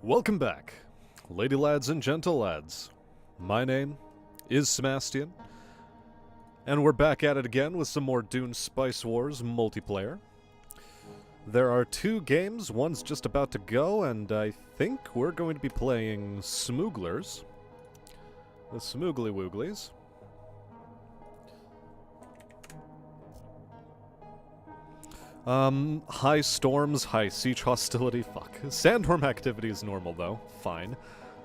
Welcome back, ladylads and gentlelads. My name is Sebastian, and we're back at it again with some more Dune Spice Wars multiplayer. There are two games, one's just about to go, and I think we're going to be playing Smooglers. The Smoogly Wooglies. High storms, high siege hostility, fuck. Sandworm activity is normal though, fine.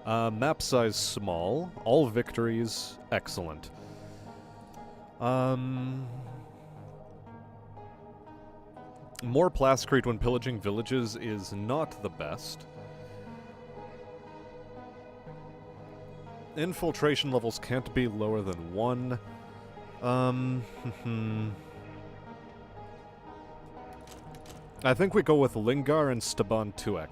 Map size small, all victories, excellent. More plascrete when pillaging villages is not the best. Infiltration levels can't be lower than 1. I think we go with Lingar and Staban Tuek.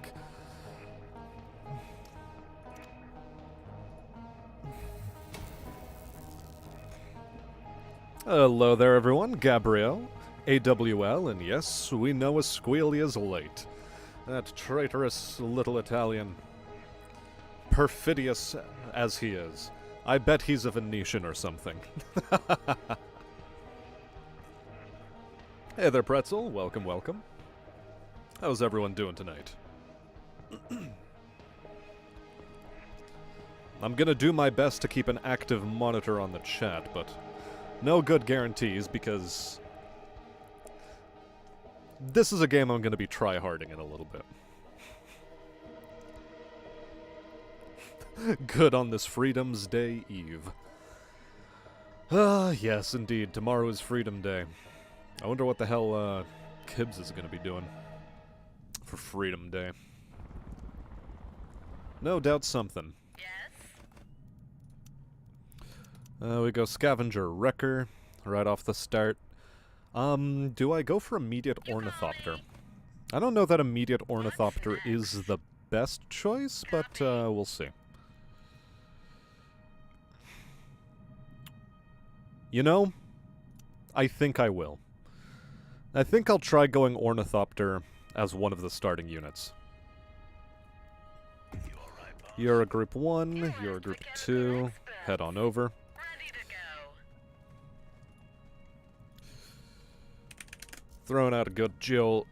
Hello there everyone, Gabrielle, AWL, and yes, we know Esquilia's late. That traitorous little Italian. Perfidious as he is. I bet he's a Venetian or something. Hey there, Pretzel. Welcome, welcome. How's everyone doing tonight? I'm gonna do my best to keep an active monitor on the chat, but no good guarantees because this is a game I'm gonna be try-harding in a little bit. Good on this Freedom's Day Eve. Ah, yes, indeed. Tomorrow is Freedom Day. I wonder what the hell, Kibbs is gonna be doing for Freedom Day. No doubt something. Yes? We go Scavenger Wrecker right off the start. Do I go for Immediate Ornithopter? I don't know that Immediate Ornithopter is the best choice, but we'll see. You know, I think I will. I think I'll try going Ornithopter as one of the starting units. You're a group 1, you're a group 2, head on over. Throwing out a good old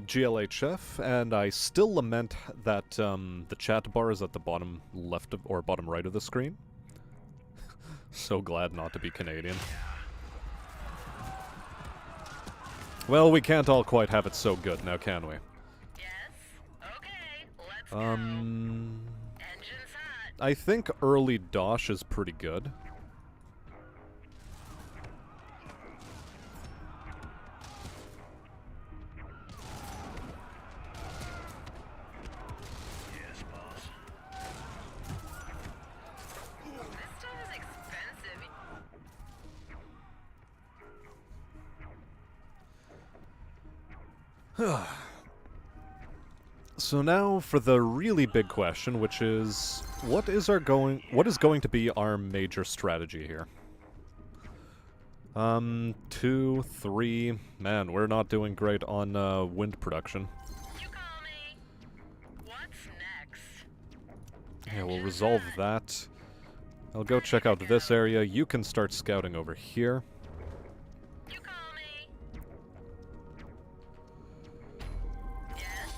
GLHF, and I still lament that the chat bar is at the bottom left of, or bottom right of the screen. So glad not to be Canadian. Well, we can't all quite have it so good now, can we? Yes. Okay, let's go. Engines hot. I think early Dosh is pretty good. Yes, boss. This stuff is expensive. So now for the really big question, which is what is going to be our major strategy here? 2, 3. Man, we're not doing great on wind production. You call me. What's next? Yeah, we'll resolve that. I'll go check out this area. You can start scouting over here. You call me. Yes.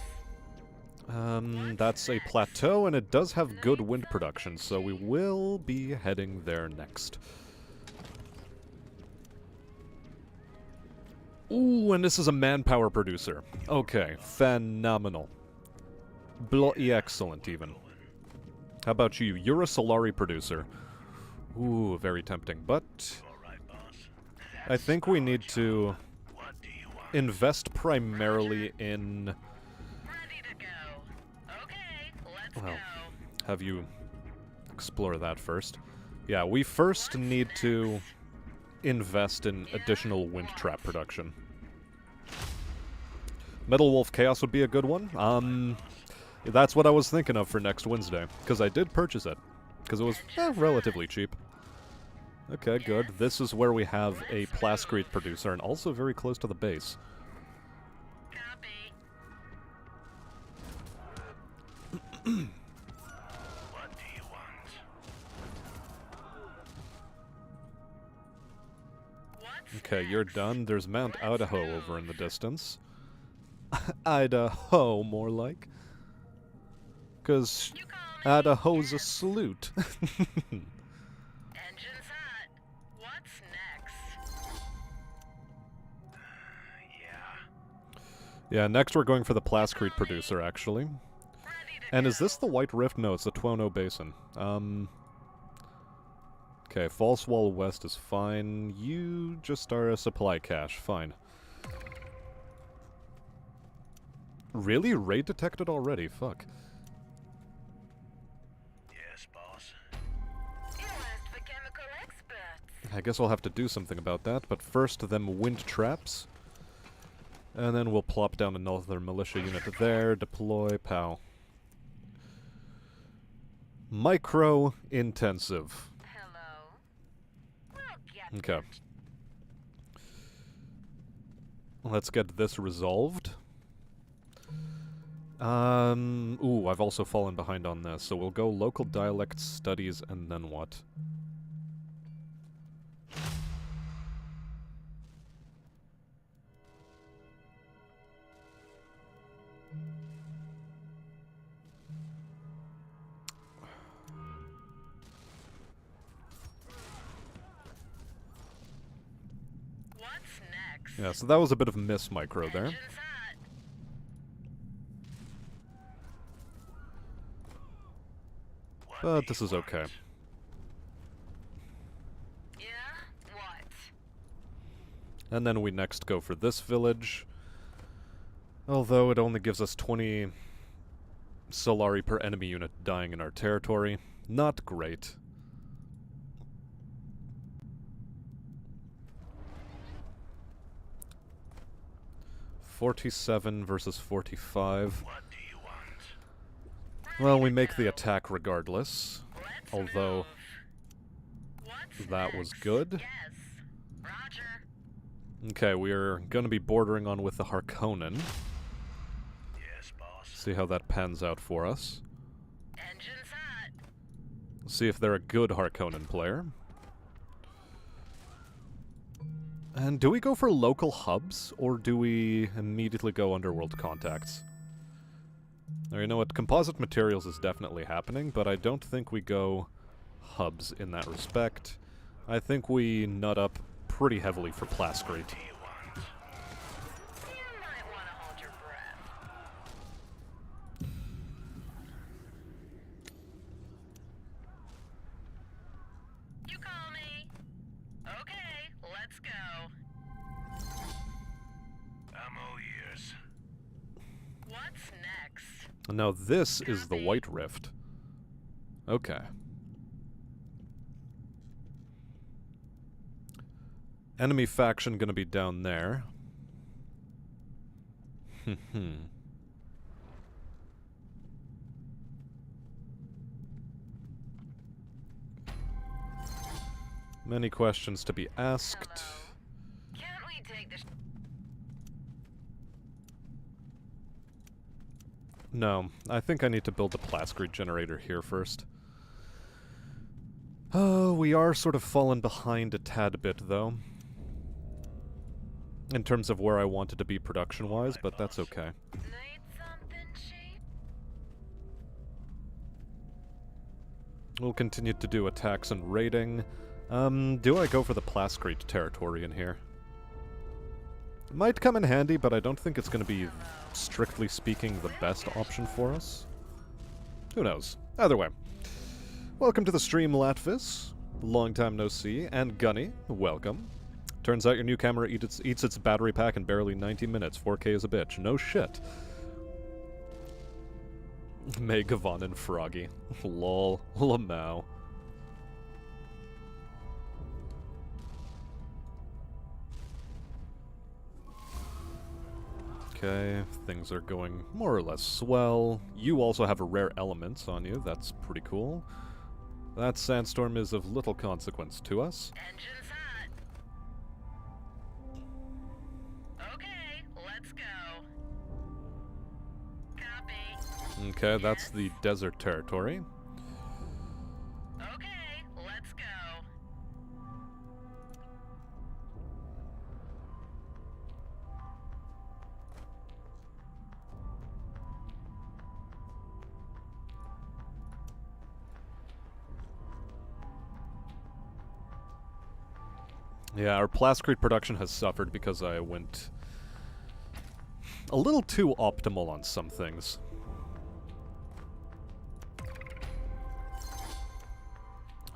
That's a plateau, and it does have good wind production, so we will be heading there next. Ooh, and this is a manpower producer. Okay, phenomenal. Bloody excellent, even. How about you? You're a Solari producer. Ooh, very tempting, but I think we need to invest primarily in... Ready to go. Okay, let's Well, go. have you explore that first. Yeah, we first need to invest in additional wind trap production. Metal Wolf Chaos would be a good one. That's what I was thinking of for next Wednesday, because I did purchase it, because it was relatively cheap. Okay, good. This is where we have a Plascrete producer, and also very close to the base. Copy. What's Okay, you're next? done. There's Mount Let's Idaho move. over in the distance. Idaho, more like. Because You call me? Idaho's a Yes. salute. Engine's hot. What's next? Yeah, next we're going for the Plascrete producer, actually. Ready to And go. is this the White Rift? No, it's the Tuono Basin. Okay, False Wall West is fine. You just are a supply cache. Fine. Really? Raid detected already? Fuck. Yes, boss. You asked for chemical experts. I guess I'll have to do something about that, but first them wind traps. And then we'll plop down another militia unit there, deploy, pow. Micro-intensive. Hello. We'll get Okay. Let's get this resolved. Ooh, I've also fallen behind on this, so we'll go local dialect studies and then what? What's next? Yeah, so that was a bit of miss micro there. Engine's hot. What But do this you is okay. want? Yeah? What? And then we next go for this village. Although it only gives us 20 Solari per enemy unit dying in our territory. Not great. $47 versus 45. What do you want? Well, we make the attack regardless. Let's Although move. What's that was next? good. Yes. Roger. Okay, we're gonna be bordering on with the Harkonnen. Yes, boss. See how that pans out for us. Engine's hot. See if they're a good Harkonnen player. And do we go for local hubs, or do we immediately go underworld contacts? Now, you know what? Composite materials is definitely happening, but I don't think we go hubs in that respect. I think we nut up pretty heavily for Plascrete. Do you want? You might want to hold your breath. You call me? Okay, let's go. I'm all ears. What's next? Now this is the White Rift. Okay. Enemy faction gonna be down there. Many questions to be asked. Hello? Can't we take this? No, I think I need to build the Plascrete generator here first. Oh, we are sort of fallen behind a tad bit, though. In terms of where I wanted to be production-wise, but that's okay. Need something cheap? We'll continue to do attacks and raiding. Do I go for the Plascrete territory in here? It might come in handy, but I don't think it's going to be, strictly speaking, the best option for us. Who knows? Either way. Welcome to the stream, Latvis. Long time no see. And Gunny, welcome. Turns out your new camera eats its battery pack in barely 90 minutes. 4K is a bitch. No shit. Megavon and Froggy. Lol. Lamau. Okay, things are going more or less swell. You also have a rare element on you. That's pretty cool. That sandstorm is of little consequence to us. Engine's hot. Okay, let's go. Copy. Okay, that's Yes. the desert territory. Okay, let's go. Yeah, our plascrete production has suffered because I went a little too optimal on some things.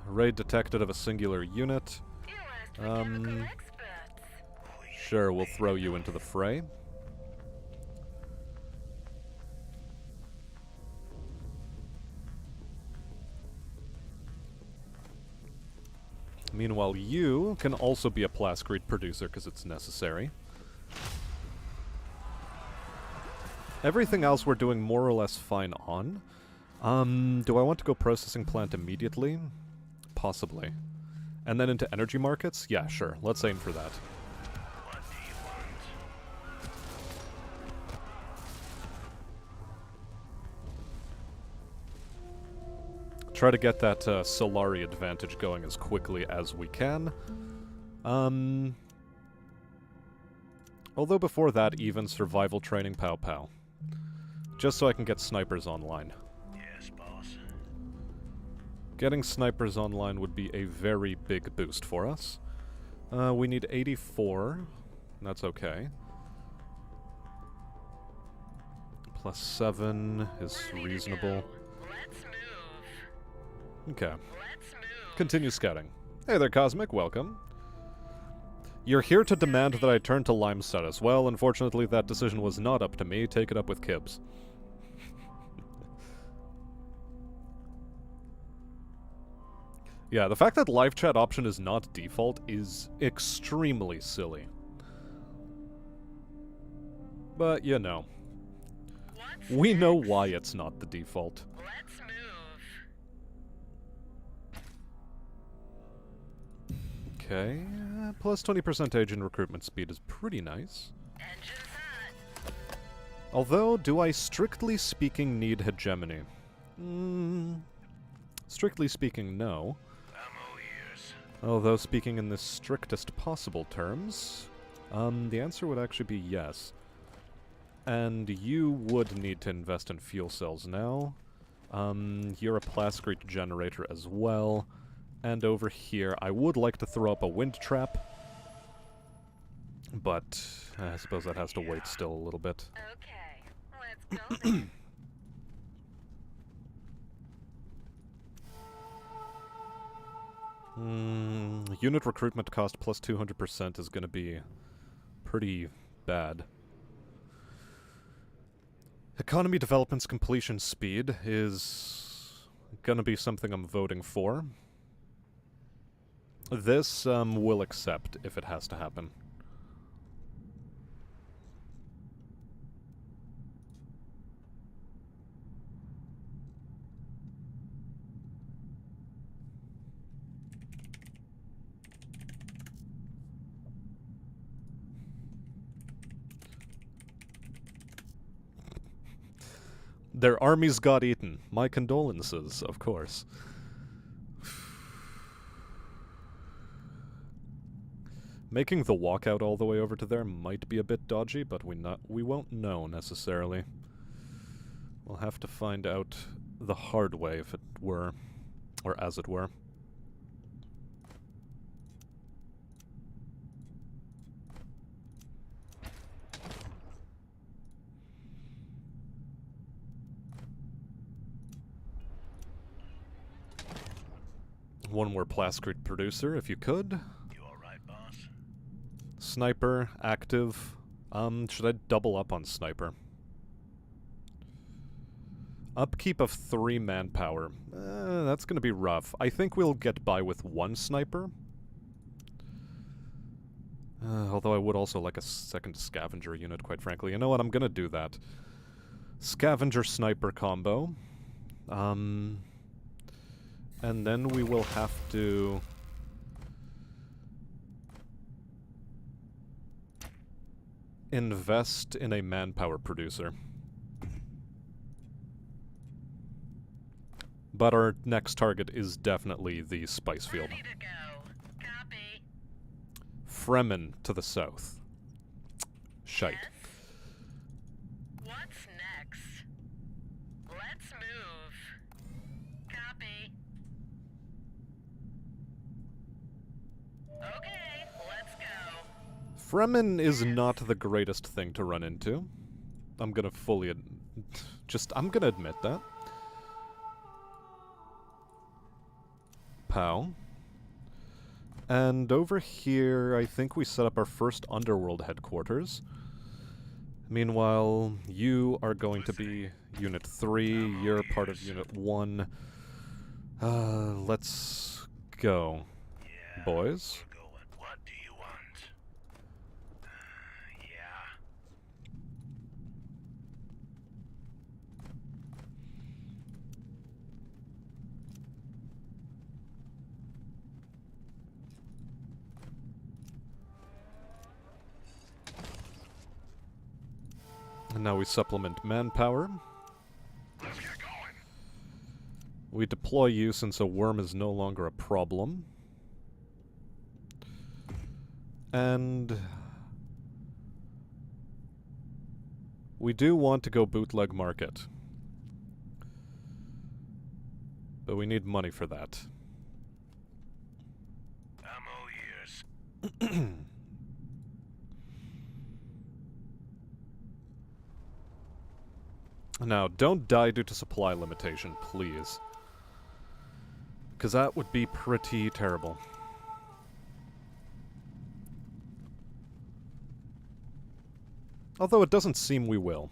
Raid detected of a singular unit. You asked for chemical experts. Sure, we'll throw you into the fray. Meanwhile, you can also be a plascrete producer because it's necessary. Everything else we're doing more or less fine on. Do I want to go processing plant immediately? Possibly. And then into energy markets? Yeah, sure. Let's aim for that. What do you want? Try to get that Solari advantage going as quickly as we can. Although before that, even survival training pow pow. Just so I can get snipers online. Yes, boss. Getting snipers online would be a very big boost for us. We need 84. That's okay. Plus 7 is Ready to reasonable. go. Let's move. Okay. Let's move. Continue scouting. Hey there, Cosmic. Welcome. You're here to demand that I turn to Lime status. Well, unfortunately, that decision was not up to me. Take it up with Kibbs. Yeah, the fact that live chat option is not default is extremely silly. But, you know. What's We know next? why it's not the default. Let's move. Okay, plus 20% agent recruitment speed is pretty nice. Engines hot. Although, do I strictly speaking need hegemony? Strictly speaking, no. I'm all ears. Although, speaking in the strictest possible terms, the answer would actually be yes. And you would need to invest in fuel cells now. You're a plascrete generator as well. And over here, I would like to throw up a wind trap. But I suppose that has to wait still a little bit. Okay, let's go then. Unit recruitment cost plus 200% is going to be pretty bad. Economy development's completion speed is going to be something I'm voting for. This will accept if it has to happen. Their armies got eaten. My condolences, of course. Making the walkout all the way over to there might be a bit dodgy, but we won't know necessarily. We'll have to find out the hard way, if it were, or as it were. One more plascrete producer, if you could. You alright, boss? Sniper, active. Should I double up on sniper? Upkeep of 3 manpower. That's gonna be rough. I think we'll get by with 1 sniper. Although I would also like a second scavenger unit, quite frankly. You know what? I'm gonna do that. Scavenger sniper combo. And then we will have to invest in a manpower producer. But our next target is definitely the spice field. Ready to go. Copy. Fremen to the south. Shite. Yes? What's next? Let's move. Copy. Okay, Fremen is not the greatest thing to run into. I'm gonna I'm gonna admit that. Pow. And over here, I think we set up our first underworld headquarters. Meanwhile, you are going to be Unit 3, you're part of Unit 1. Let's go, Yeah, boys. we're going. What do you want? Yeah. And now we supplement manpower. Let's get going. We deploy you since a worm is no longer a problem. And we do want to go bootleg market. But we need money for that. I'm all ears. Now, don't die due to supply limitation, please. Because that would be pretty terrible. Although it doesn't seem we will.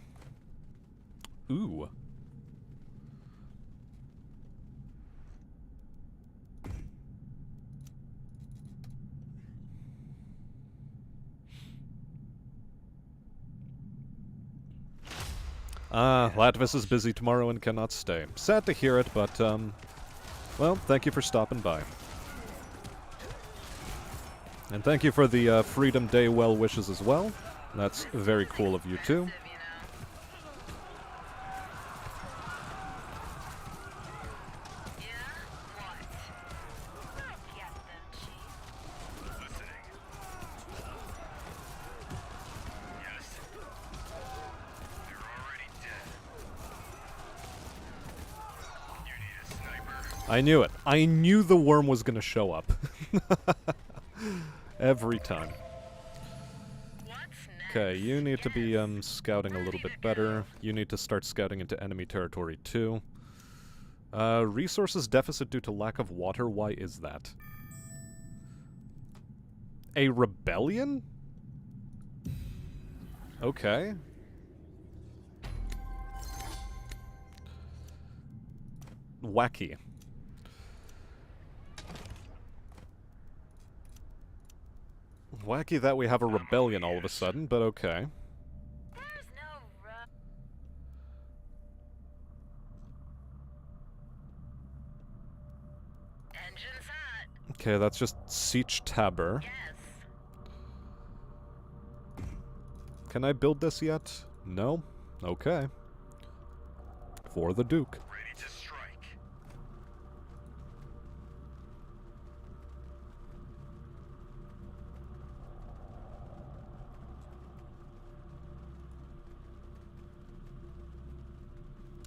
Ooh. Latvis is busy tomorrow and cannot stay. Sad to hear it, but, well, thank you for stopping by. And thank you for the Freedom Day well wishes as well. That's very cool of you, too. I knew it. I knew the worm was gonna show up. Every time. Okay, you need to be scouting a little bit better. You need to start scouting into enemy territory too. Resources deficit due to lack of water. Why is that? A rebellion? Okay. Wacky. Wacky that we have a rebellion all of a sudden, but okay. There's no Engine's hot. Okay, that's just Siege Taber. Yes. Can I build this yet? No? Okay. For the Duke. Ready to strike.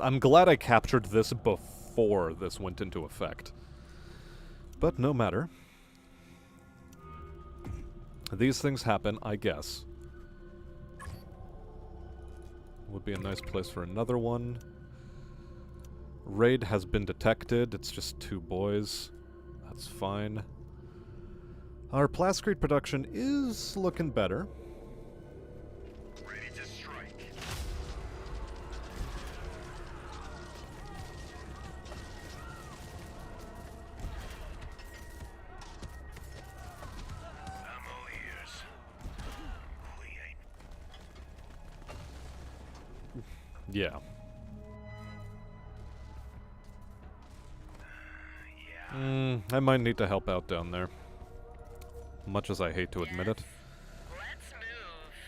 I'm glad I captured this before this went into effect. But no matter. These things happen, I guess. Would be a nice place for another one. Raid has been detected. It's just 2 boys. That's fine. Our plascrete production is looking better. Ready to strike. I'm all ears. We ain't. Yeah. I might need to help out down there. Much as I hate to admit it. Let's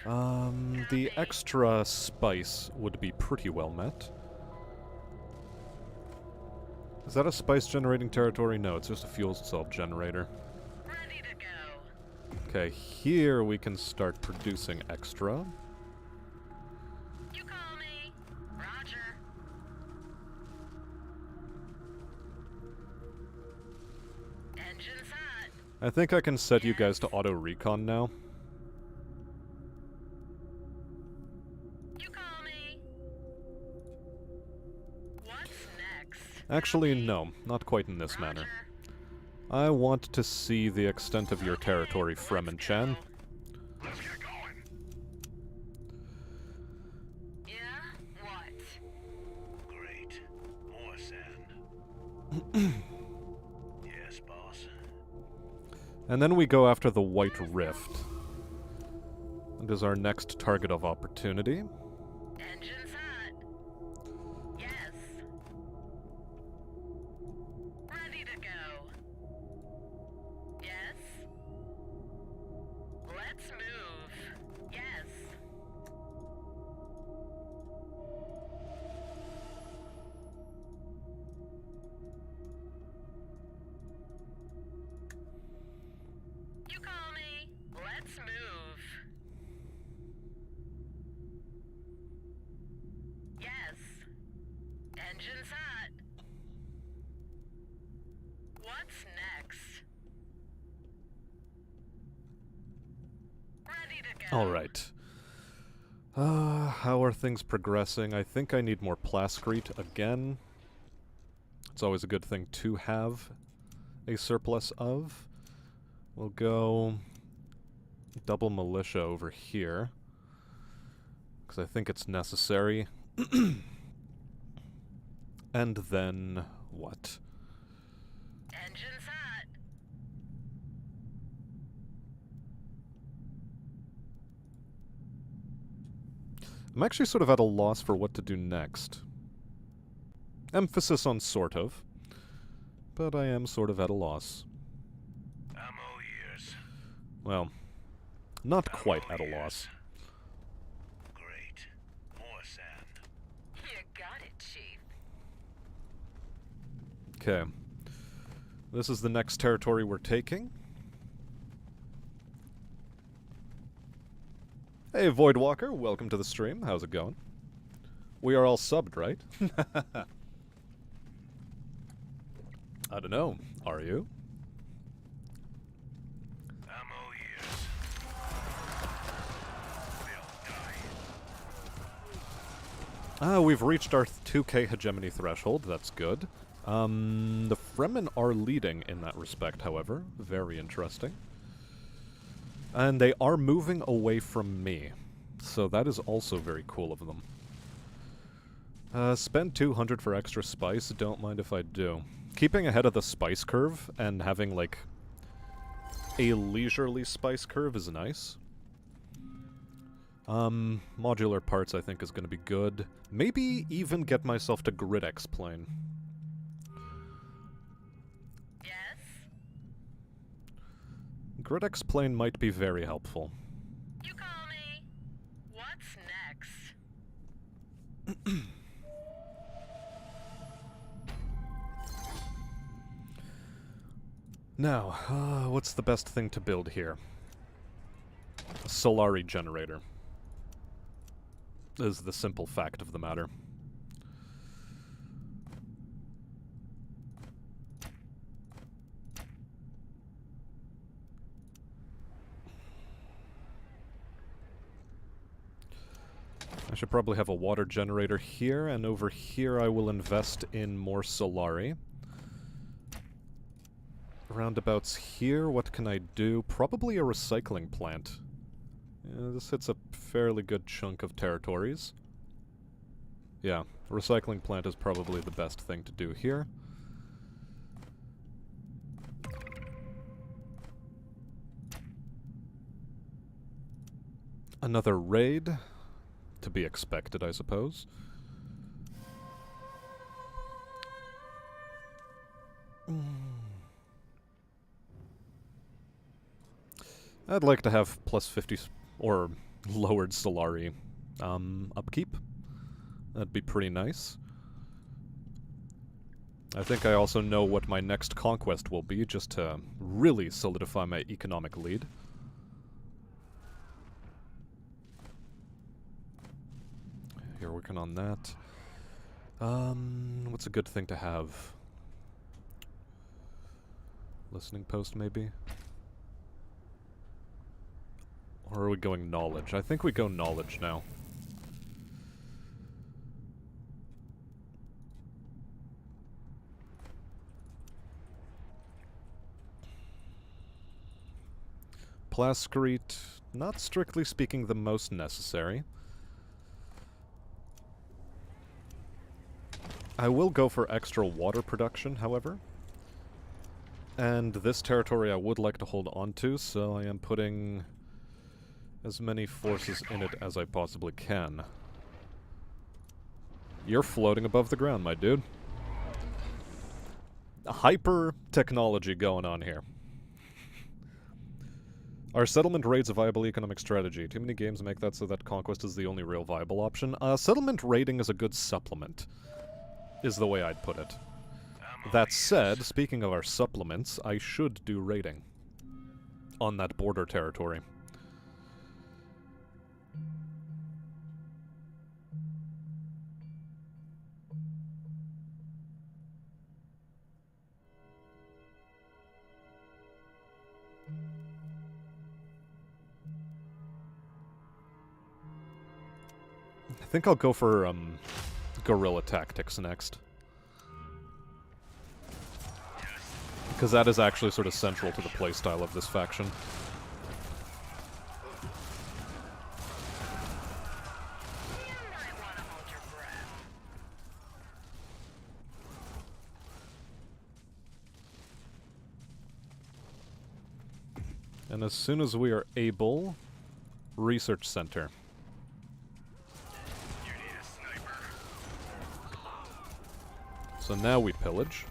move. The extra spice would be pretty well met. Is that a spice generating territory? No, it's just a fuel cell generator. Ready to go. Okay, here we can start producing extra. You call me. Roger. Engine's hot. I think I can set you guys to auto recon now. Actually, no, not quite in this manner. I want to see the extent of your territory, Fremen-chan. Let's get going. Yeah? What? Great. More sand. Yes, boss. And then we go after the White Rift. It is our next target of opportunity. Engines hot. Yes. Ready to go. Yes. Let's move. Yes. You call me. Let's move. Yes. Engines hot. What's next? Ready to go. Alright. How are things progressing? I think I need more plascrete again. It's always a good thing to have a surplus of. We'll go double militia over here, because I think it's necessary. And then what? Engines hot. I'm actually sort of at a loss for what to do next. Emphasis on sort of, but I am sort of at a loss. Ammo years. Well, not quite at a loss. Great. More sand. You got it, Chief. Okay. This is the next territory we're taking. Hey, Voidwalker, welcome to the stream. How's it going? We are all subbed, right? I don't know. Are you? Ammo years. They'll die. We've reached our 2k hegemony threshold. That's good. The Fremen are leading in that respect, however. Very interesting. And they are moving away from me. So that is also very cool of them. Spend 200 for extra spice. Don't mind if I do. Keeping ahead of the spice curve and having, like, a leisurely spice curve is nice. Modular parts I think is going to be good. Maybe even get myself to Grid X-Plane. Yes. Grid X-Plane might be very helpful. You call me. What's next? Now, what's the best thing to build here? A Solari generator. Is the simple fact of the matter. I should probably have a water generator here, and over here I will invest in more Solari. Roundabouts here, what can I do? Probably a recycling plant. Yeah, this hits a fairly good chunk of territories. Yeah, a recycling plant is probably the best thing to do here. Another raid. To be expected, I suppose. I'd like to have plus 50 or lowered Solari upkeep. That'd be pretty nice. I think I also know what my next conquest will be, just to really solidify my economic lead. You're working on that. What's a good thing to have? Listening post, maybe? Or are we going knowledge? I think we go knowledge now. Plascrete, not strictly speaking the most necessary. I will go for extra water production, however. And this territory I would like to hold on to, so I am putting as many forces in it as I possibly can. You're floating above the ground, my dude. Hyper technology going on here. Are settlement raids a viable economic strategy? Too many games make that so that conquest is the only real viable option. Settlement raiding is a good supplement, is the way I'd put it. That said, speaking of our supplements, I should do raiding on that border territory. I think I'll go for guerrilla tactics next. Because that is actually sort of central to the playstyle of this faction. And as soon as we are able, research center. So now we pillage.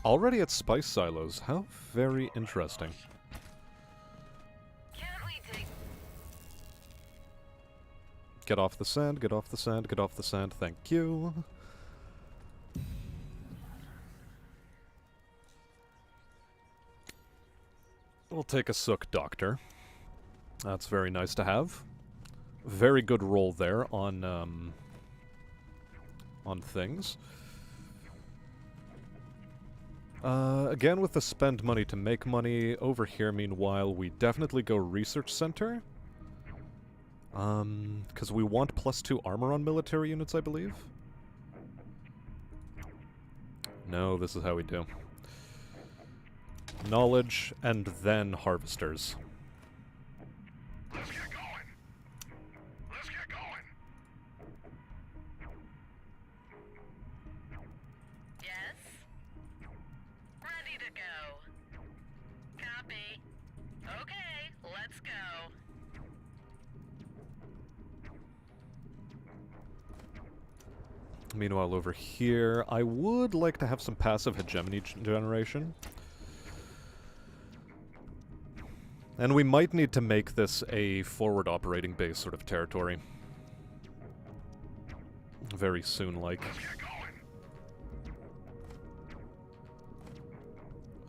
Already at spice silos. How very interesting. Can't we take... Get off the sand, get off the sand, get off the sand, thank you. We'll take a Sook Doctor. That's very nice to have. Very good roll there on things. Again, with the spend money to make money, over here, meanwhile, we definitely go research center. Because we want +2 armor on military units, I believe. No, this is how we do. Knowledge, and then harvesters. Let's get going. Let's get going. Yes? Ready to go. Copy. Okay, let's go. Meanwhile, over here, I would like to have some passive hegemony generation. And we might need to make this a forward operating base sort of territory. Very soon, like.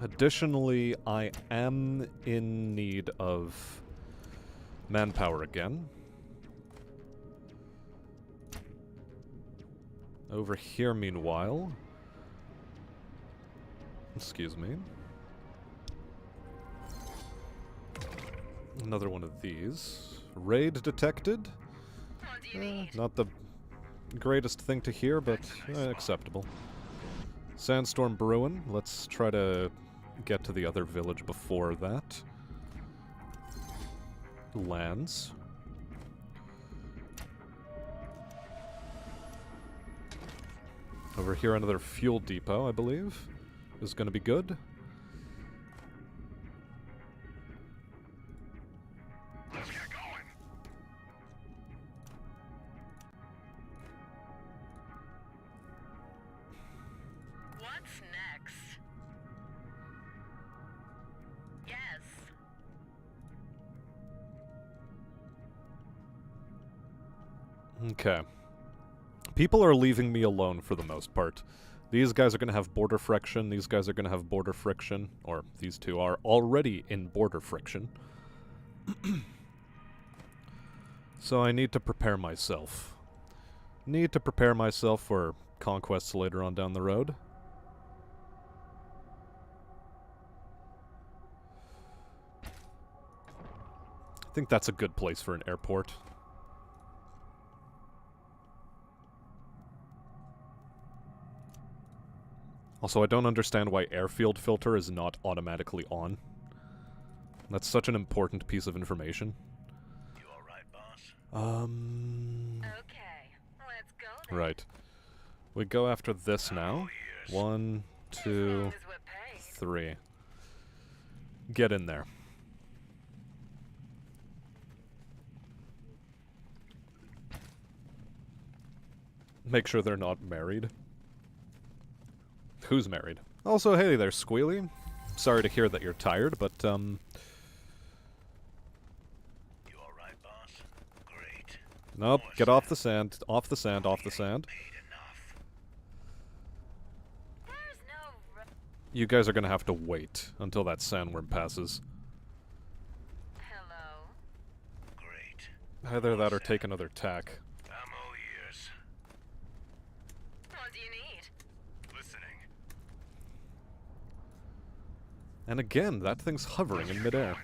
Additionally, I am in need of manpower again. Over here, meanwhile. Excuse me. Another one of these. Raid detected. What do you need? Not the greatest thing to hear, but acceptable. Sandstorm brewing. Let's try to get to the other village before that. Lands. Over here, another fuel depot, I believe, is going to be good. Let's get going. What's next? Yes. Okay. People are leaving me alone for the most part. These guys are going to have border friction, these guys are going to have border friction, or these two are already in border friction. So I need to prepare myself. Need to prepare myself for conquests later on down the road. I think that's a good place for an airport. Also, I don't understand why airfield filter is not automatically on. That's such an important piece of information. You alright, boss? Okay, let's go then. Right. We go after this now. 1, 2, As long as we're paid. 3. Get in there. Make sure they're not married. Who's married? Also, hey there, Squealy. Sorry to hear that you're tired, but, You alright, boss? Great. nope, get off the sand, off the sand, off the sand. Paid enough. There's no You guys are gonna have to wait until that sandworm passes. hello. Great. Either that or take another tack. I'm all ears. What do you need? Listening. And again, that thing's hovering in midair.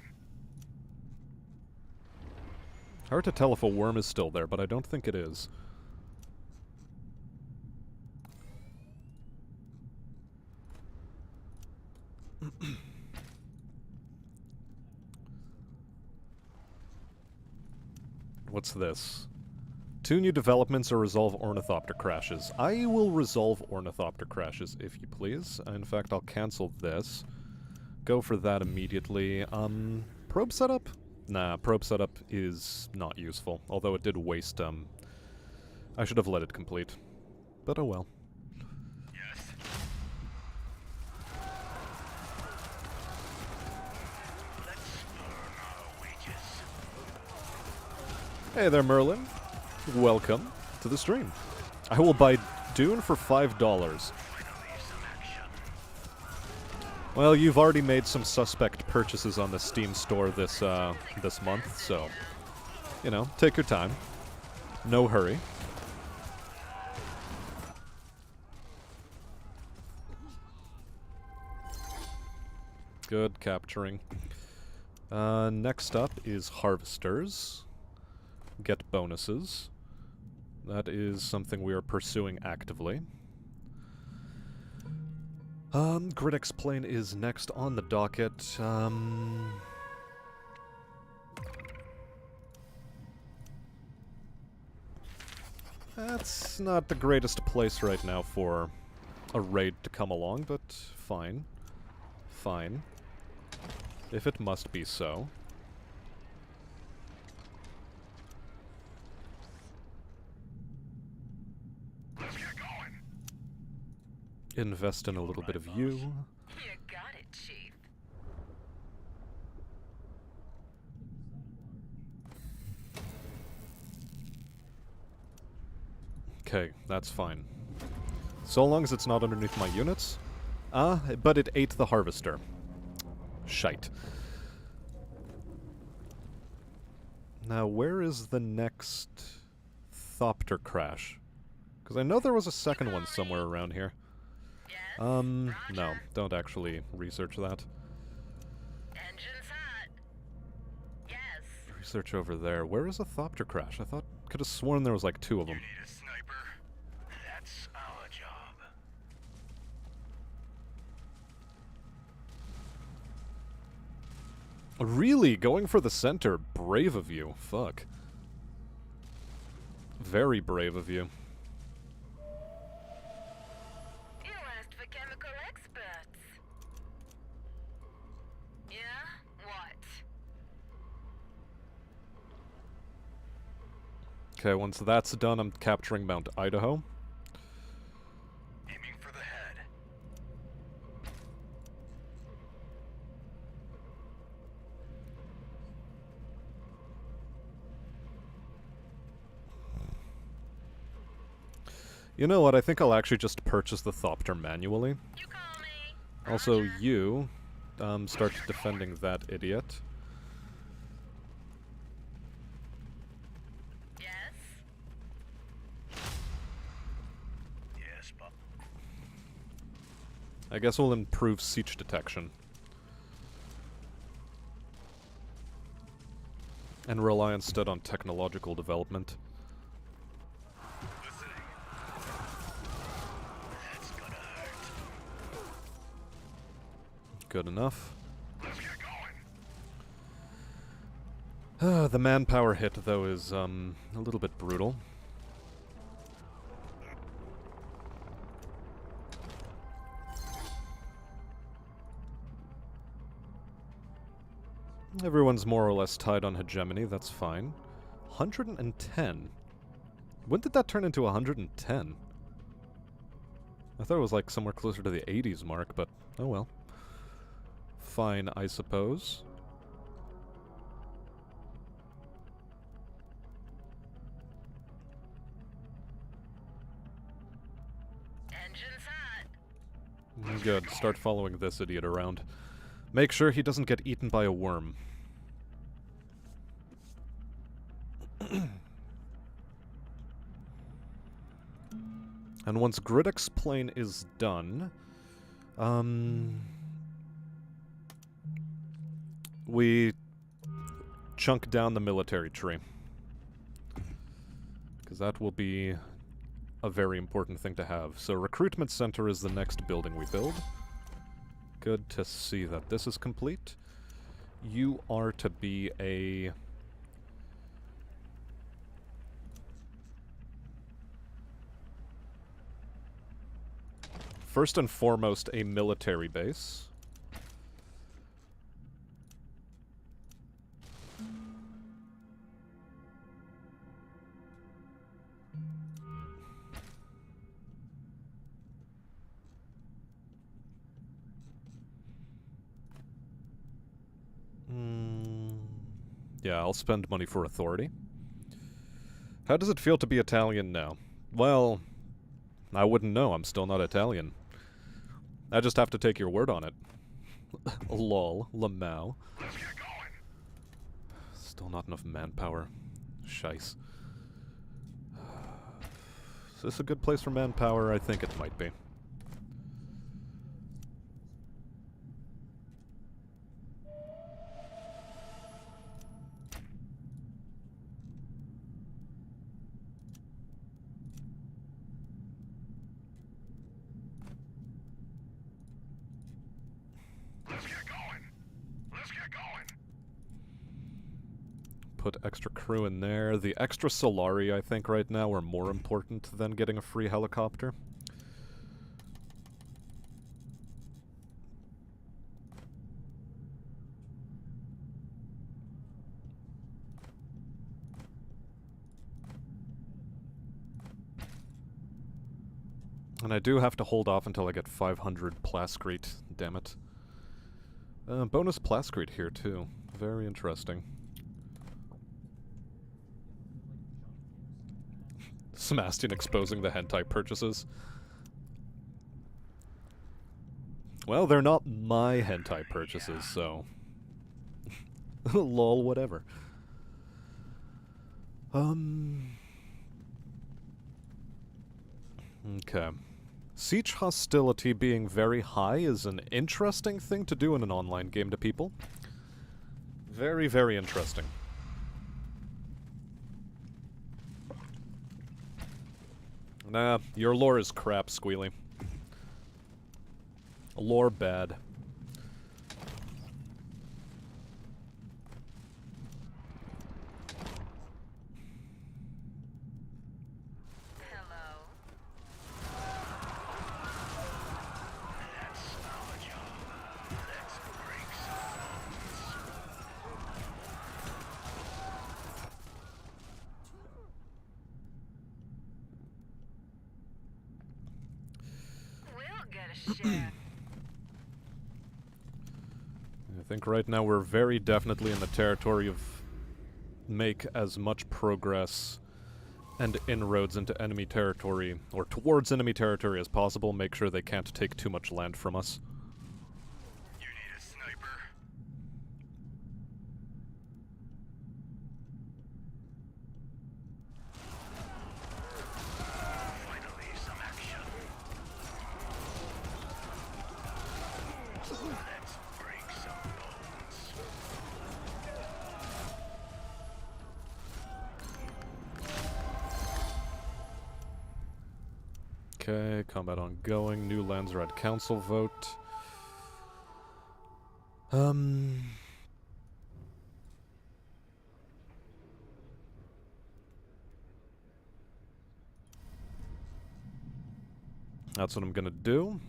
Hard to tell if a worm is still there, but I don't think it is. What's this? 2 new developments or resolve ornithopter crashes. I will resolve ornithopter crashes, if you please. In fact, I'll cancel this. Go for that immediately. Probe setup? Nah, probe setup is not useful. Although it did waste, I should have let it complete. But oh well. Yes. Let's earn our wages. Hey there, Merlin. Welcome to the stream. I will buy Dune for $5. Finally, some action. Well, you've already made some suspect purchases on the Steam store this month, so, you know, take your time. No hurry. Good capturing. Next up is Harvesters. Get bonuses. That is something we are pursuing actively. Grid Explain is next on the docket. That's not the greatest place right now for a raid to come along, but fine. Fine. If it must be so. Let's get going. Invest in a little bit of you. You got it, Chief. Okay, that's fine. So long as it's not underneath my units. But it ate the harvester. Shite. Now, where is the next Thopter crash? Because I know there was a second one somewhere around here. Yes. No, Roger. don't actually research that. Engine's hot. Yes. Research over there. Where is a Thopter crash? I could have sworn there was like 2 of You them. need a sniper? That's our job. Really? Going for the center? Brave of you. Fuck. Very brave of you. You asked for chemical experts. Yeah? What? Okay, once that's done, I'm capturing Mount Idaho. Aiming for the head. You know what? I think I'll actually just purchase the Thopter manually. You call me. Also, Roger. you, start defending that idiot. Yes. Yes, Bob. I guess we'll improve siege detection. And rely instead on technological development. Listening. That's gonna hurt. Good enough. Let's get going. The manpower hit, though, is, a little bit brutal. Everyone's more or less tied on hegemony, that's fine. 110? When did that turn into 110? I thought it was like somewhere closer to the 80s mark, but oh well. Fine, I suppose. Engine's hot. Good, start following this idiot around. Make sure he doesn't get eaten by a worm. And once Griddock's plane is done, we chunk down the military tree. Because that will be a very important thing to have. So recruitment center is the next building we build. Good to see that this is complete. You are to be a... first and foremost, a military base. Yeah, I'll spend money for authority. How does it feel to be Italian now? Well, I wouldn't know. I'm still not Italian. I just have to take your word on it. Lol. Lamau. Let's get going. Still not enough manpower. Shice. Is this a good place for manpower? I think it might be. Put extra crew in there. The extra Solari, I think, right now are more important than getting a free helicopter. And I do have to hold off until I get 500 Plascrete, damn it. Bonus Plascrete here, too. Very interesting. Sebastian exposing the hentai purchases. Well, they're not my hentai purchases, so... lol, whatever. Okay. Siege hostility being very high is an interesting thing to do in an online game to people. Very, very interesting. Nah, your lore is crap, Squealy. Lore bad. I think right now we're very definitely in the territory of make as much progress and inroads into enemy territory, or towards enemy territory as possible. Make sure they can't take too much land from us. You need a sniper. Finally, some action. Let's break some bones. Okay, combat ongoing. New lands are at council vote. Um... That's what I'm gonna do.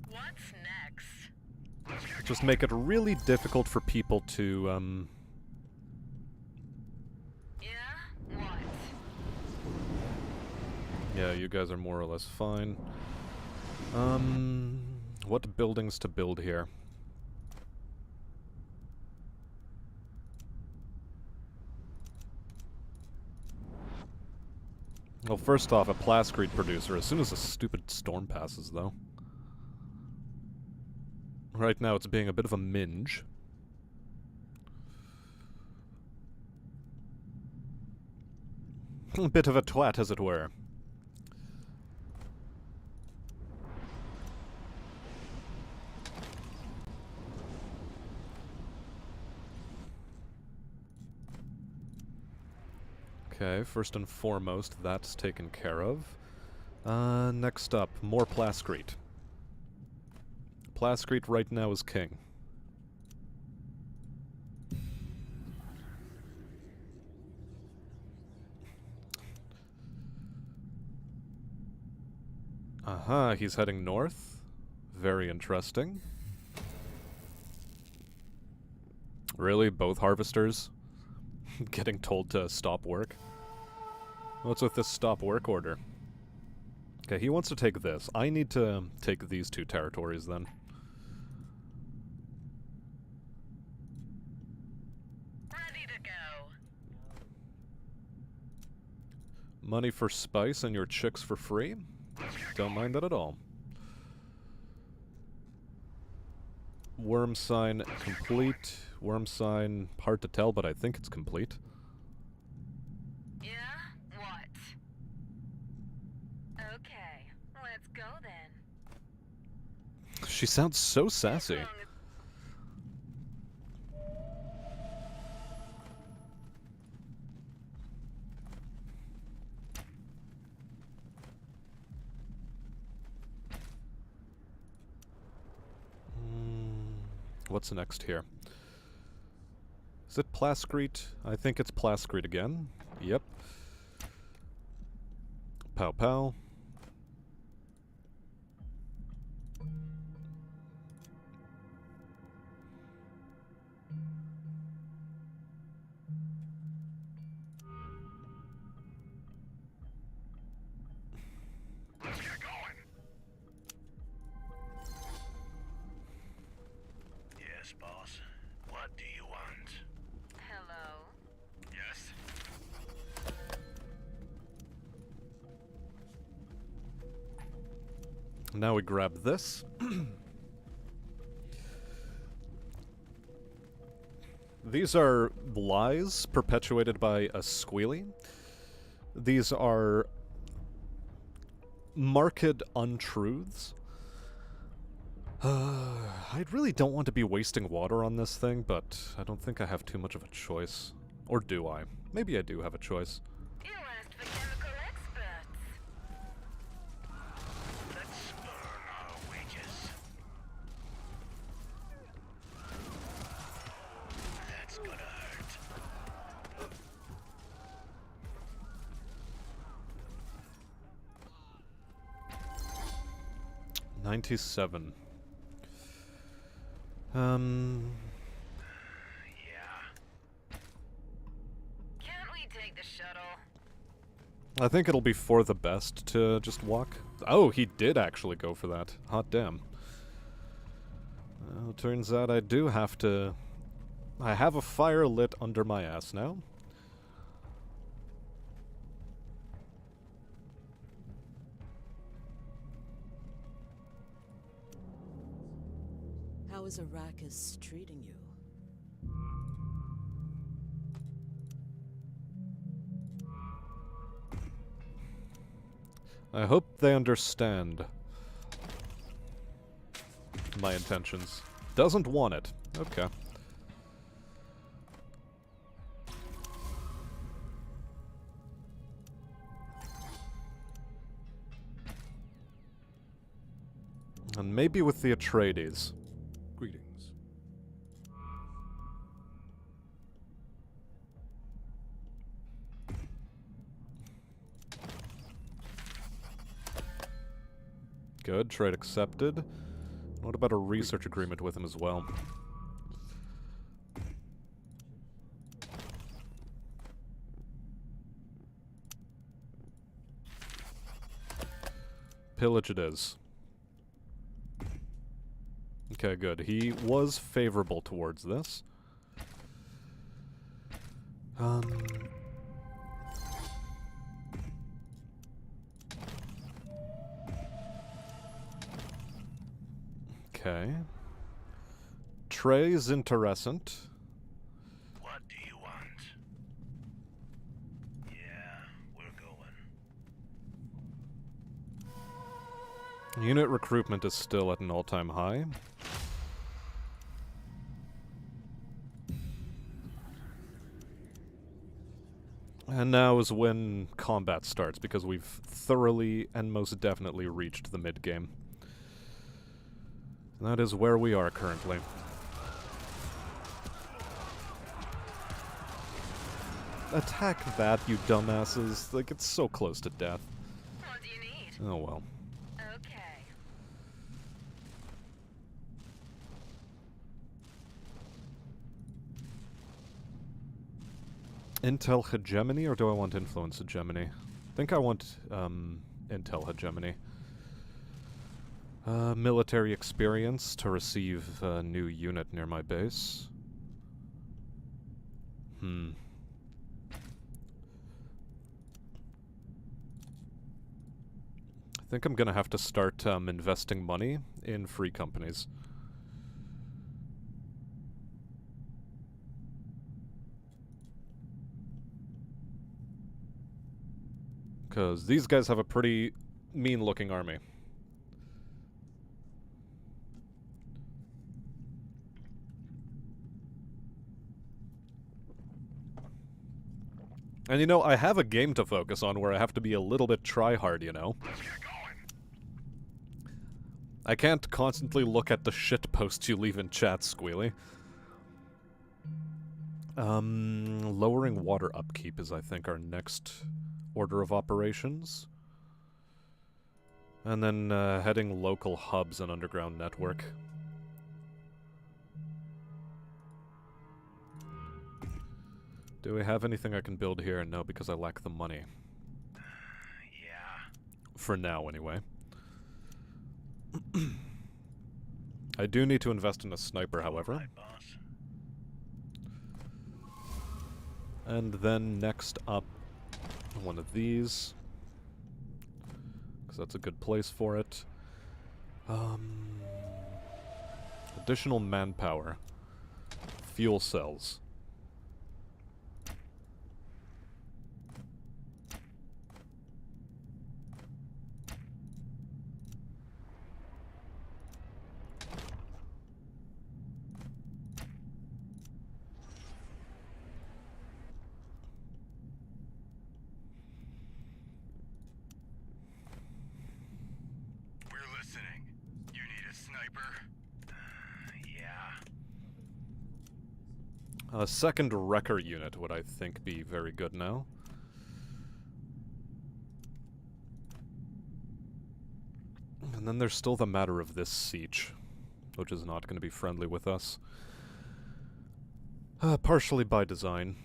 What's next? Just make it really difficult for people to, Yeah? What? Yeah, you guys are more or less fine. What buildings to build here? Well, first off, a plascrete producer as soon as a stupid storm passes, though. Right now, it's being a bit of a minge. A bit of a twat, as it were. Okay, first and foremost, that's taken care of. Next up, more plascrete. Plascrete right now is king. Aha, he's heading north. Very interesting. Really? Both harvesters? Getting told to stop work? What's with this stop work order? Okay, he wants to take this. I need to take these two territories then. Ready to go. Money for spice and your chicks for free? Don't mind that at all. Worm sign complete. Worm sign hard to tell, but I think it's complete. Yeah? What? Okay, let's go then. She sounds so sassy. As long as- What's next here? Is it plascrete? I think it's plascrete again. Yep. Pow pow. Let's get going. Yes, boss. What do you want? Hello? Yes? Now we grab this. These are lies perpetuated by a squealy. These are marked untruths. I really don't want to be wasting water on this thing, but I don't think I have too much of a choice. Or do I? Maybe I do have a choice. You asked for chemical experts. Let's earn our wages. That's gonna hurt. 97. Yeah. Can't we take the shuttle? I think it'll be for the best to just walk. Oh, he did actually go for that. Hot damn. Well, turns out I do have to... I have a fire lit under my ass now. How is Arrakis treating you? I hope they understand my intentions. Doesn't want it. Okay. And maybe with the Atreides. Greetings. Good, trade accepted. What about a research agreement with him as well? Pillage it is. Okay, good. He was favorable towards this. Okay. Trey's interesting. What do you want? Yeah, we're going. Unit recruitment is still at an all-time high. And now is when combat starts, because we've thoroughly and most definitely reached the mid-game. That is where we are currently. Attack that, you dumbasses. Like, it's so close to death. What do you need? Oh well. Okay. Intel hegemony, or do I want influence hegemony? I think I want intel hegemony. Military experience to receive a new unit near my base. I think I'm gonna have to start investing money in free companies. Because these guys have a pretty mean-looking army. And you know, I have a game to focus on where I have to be a little bit try-hard, you know? Let's get going. I can't constantly look at the shit posts you leave in chat, Squealy. Lowering water upkeep is, I think, our next order of operations. And then, heading local hubs and underground network. Do we have anything I can build here? No, because I lack the money. Yeah. For now, anyway. I do need to invest in a sniper, however. Right, boss. And then next up, one of these. Because that's a good place for it. Additional manpower. Fuel cells. We're listening. You need a sniper? Yeah. A second wrecker unit would, I think, be very good now. And then there's still the matter of this siege, which is not going to be friendly with us. Partially by design.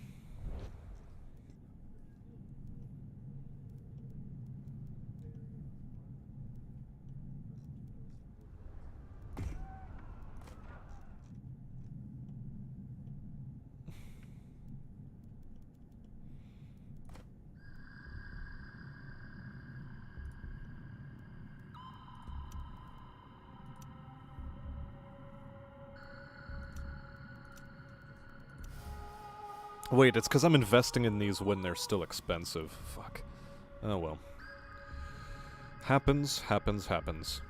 Wait, it's because I'm investing in these when they're still expensive. Fuck. Oh well. Happens, happens, happens.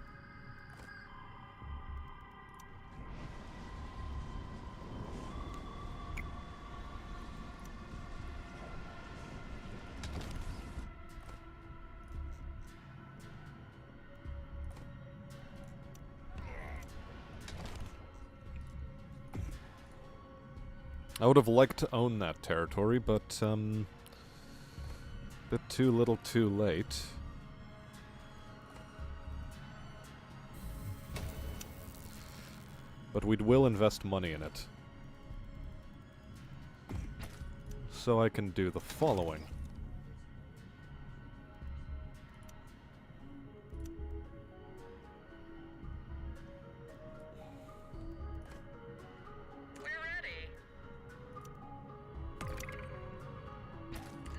I would have liked to own that territory, but, bit too little too late. But we will invest money in it. So I can do the following. We're ready.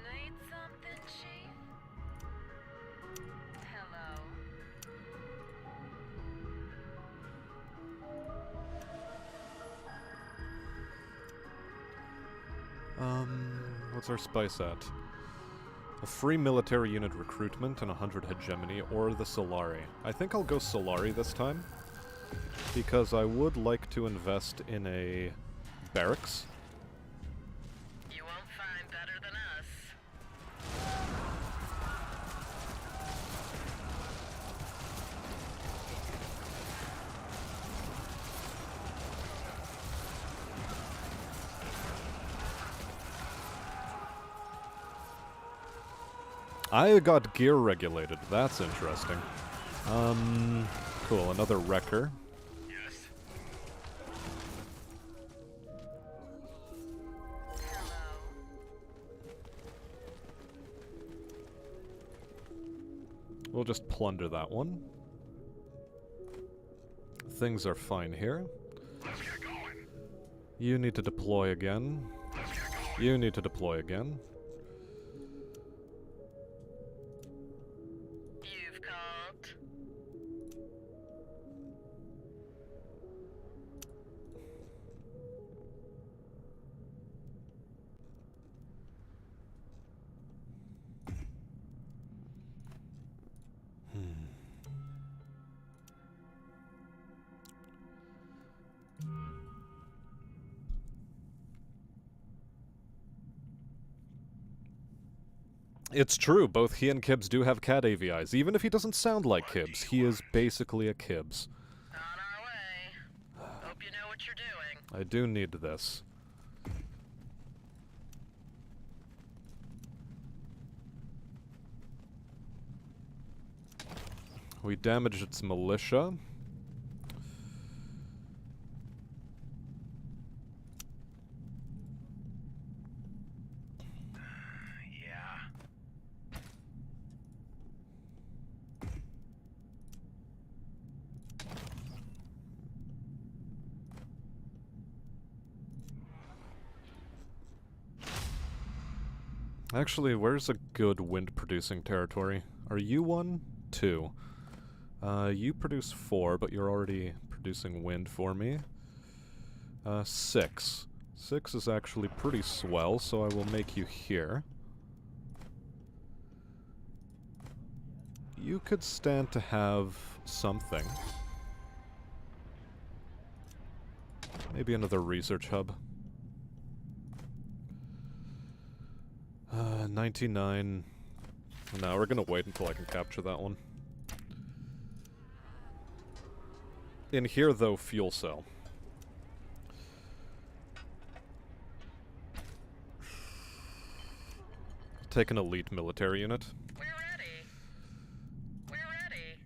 Need something, Chief? Hello. What's our spice at? A free military unit recruitment and 100 hegemony, or the Solari. I think I'll go Solari this time, because I would like to invest in a barracks. You won't find better than us. I got gear regulated. That's interesting. Cool. Another wrecker. Yes. Hello. We'll just plunder that one. Things are fine here. Let's get going. You need to deploy again. Let's get going. You need to deploy again. You've called. It's true, both he and Kibbs do have cat AVIs. Even if he doesn't sound like Kibbs, he is basically a Kibbs. On our way. Hope you know what you're doing. I do need this. We damaged its militia. Yeah. Actually, where's a good wind-producing territory? Are you one? 2. You produce 4, but you're already producing wind for me. 6. 6 is actually pretty swell, so I will make you here. You could stand to have something. Maybe another research hub. 99. No, we're gonna wait until I can capture that one. In here, though, fuel cell. Take an elite military unit. We're ready. We're ready.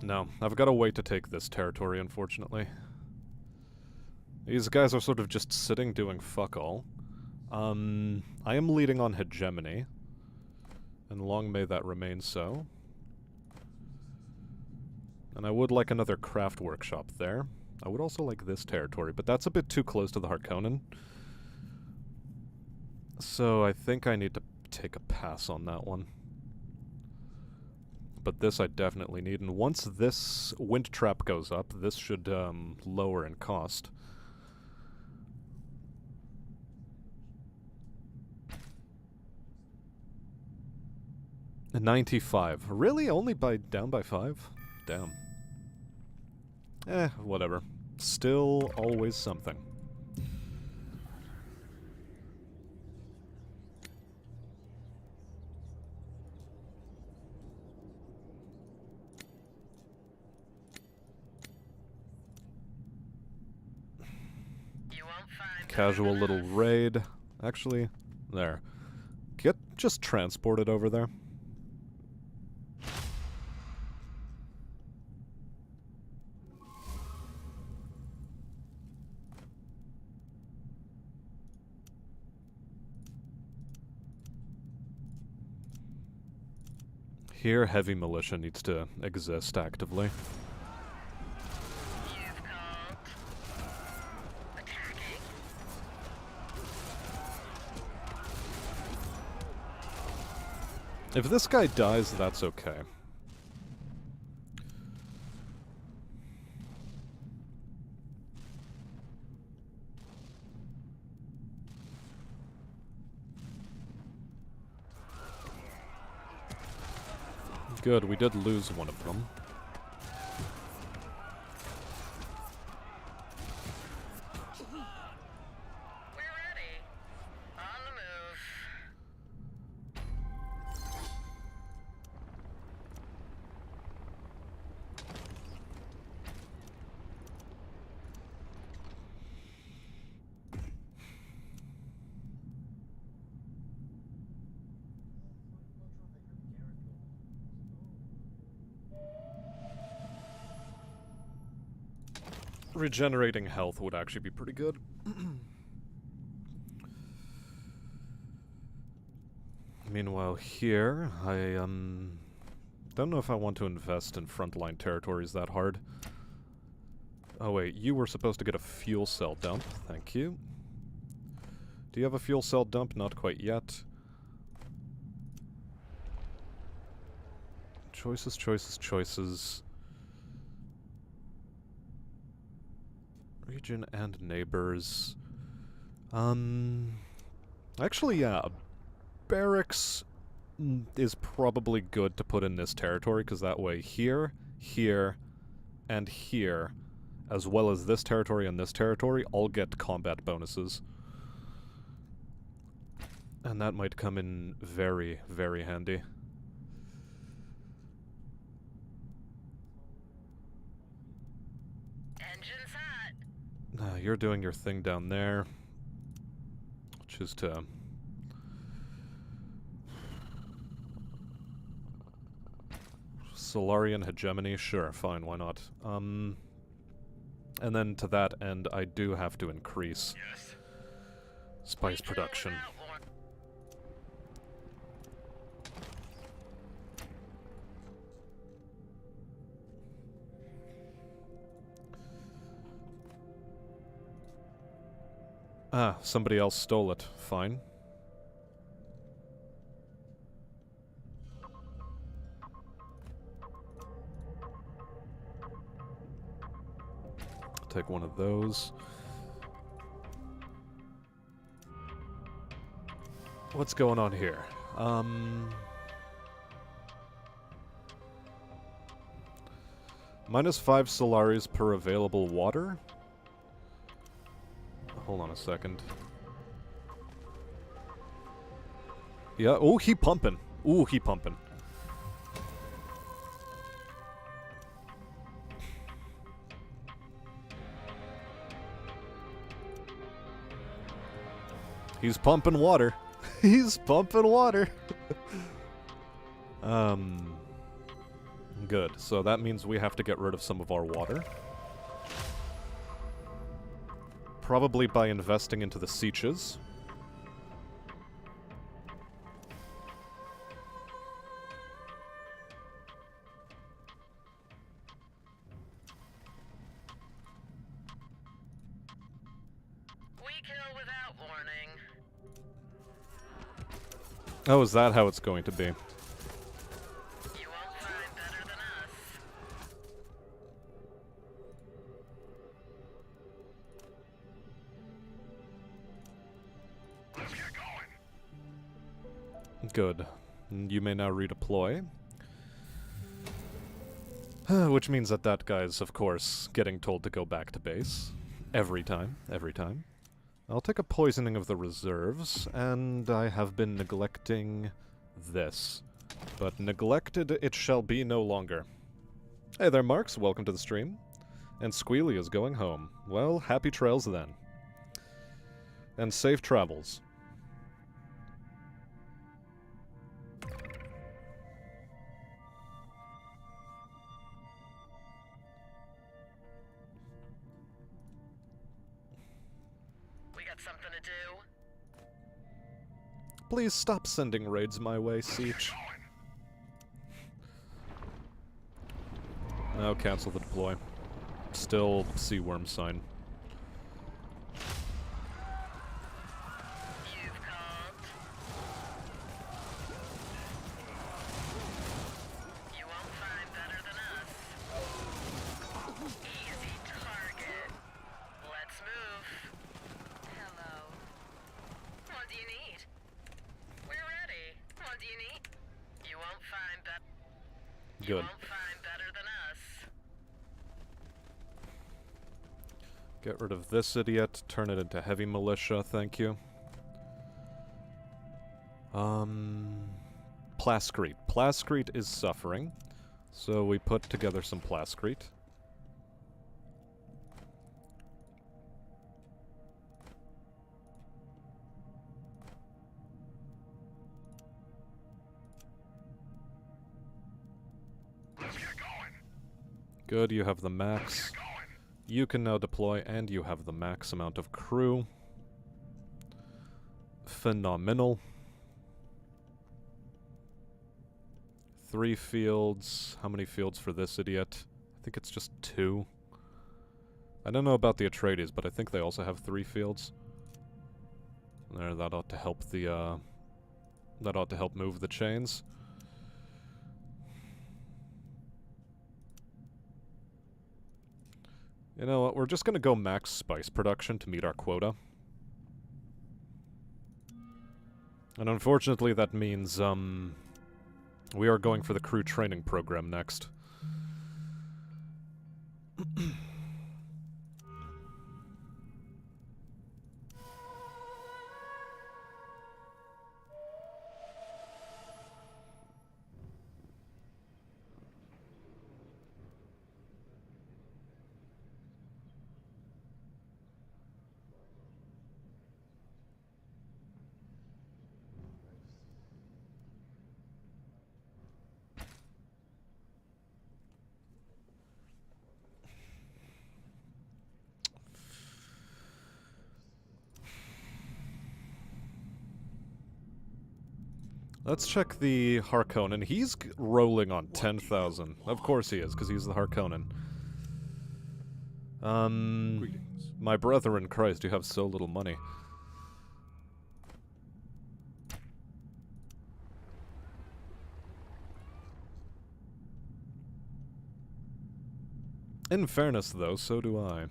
No, I've got to wait to take this territory, unfortunately. These guys are sort of just sitting doing fuck all. I am leading on hegemony. And long may that remain so. And I would like another craft workshop there. I would also like this territory, but that's a bit too close to the Harkonnen. So I think I need to take a pass on that one. But this I definitely need, and once this wind trap goes up, this should lower in cost. A 95. Really? Only down by 5? Damn. Whatever. Still always something. won't find Casual better little than us. raid. Actually, there. Get just transported over there. Here, heavy militia needs to exist actively. You've called. Attacking. If this guy dies, that's okay. Good, we did lose one of them. We're ready. On the move. Regenerating health would actually be pretty good. Meanwhile, here, I don't know if I want to invest in frontline territories that hard. Oh wait, you were supposed to get a fuel cell dump. Thank you. Do you have a fuel cell dump? Not quite yet. Choices, choices, choices. Region and neighbors. Actually, yeah, barracks is probably good to put in this territory, because that way here, here, and here, as well as this territory and this territory, all get combat bonuses. And that might come in very, very handy. Engine's hot. You're doing your thing down there, which is to... Solarian hegemony? Sure, fine, why not? And then to that end, I do have to increase Yes. spice production. Ah, somebody else stole it. Fine. Take one of those. What's going on here? -5 Solaris per available water? Hold on a second. Yeah, oh, he pumping. Ooh, he pumping. He's pumping water. He's pumping water. Good. So that means we have to get rid of some of our water. Probably by investing into the sieges. We kill without warning. Oh, is that how it's going to be? You won't find better than us. Let's get going. Good. You may now redeploy. Which means that that guy's, of course, getting told to go back to base. Every time. Every time. I'll take a poisoning of the reserves, and I have been neglecting this. But neglected it shall be no longer. Hey there, Marks. Welcome to the stream. And Squealy is going home. Well, happy trails then. And safe travels. We got something to do. Please stop sending raids my way, Siege. Now cancel the deploy. Still sea worm sign. You've called. You won't find better than us. Easy target. Let's move. Hello. What do you need? We're ready. What do you need? You won't find better. You Good. won't find better than us. Get rid of this idiot, turn it into heavy militia, thank you. Plascrete. Plascrete is suffering, so we put together some Plascrete. Let's get going. Good, you have the max. You can now deploy, and you have the max amount of crew. Phenomenal. 3 fields. How many fields for this idiot? I think it's just 2. I don't know about the Atreides, but I think they also have 3 fields. There, that ought to help the, that ought to help move the chains. You know what, we're just gonna go max spice production to meet our quota. And unfortunately that means, we are going for the crew training program next. Let's check the Harkonnen. He's rolling on 10,000. Of course he is, because he's the Harkonnen. My brother in Christ, you have so little money. In fairness, though, so do I.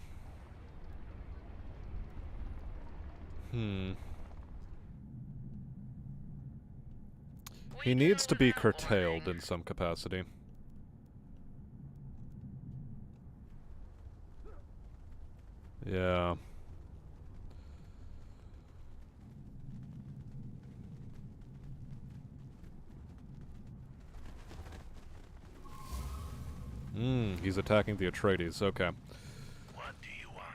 He needs to be curtailed in some capacity. Yeah. He's attacking the Atreides, okay. What do you want?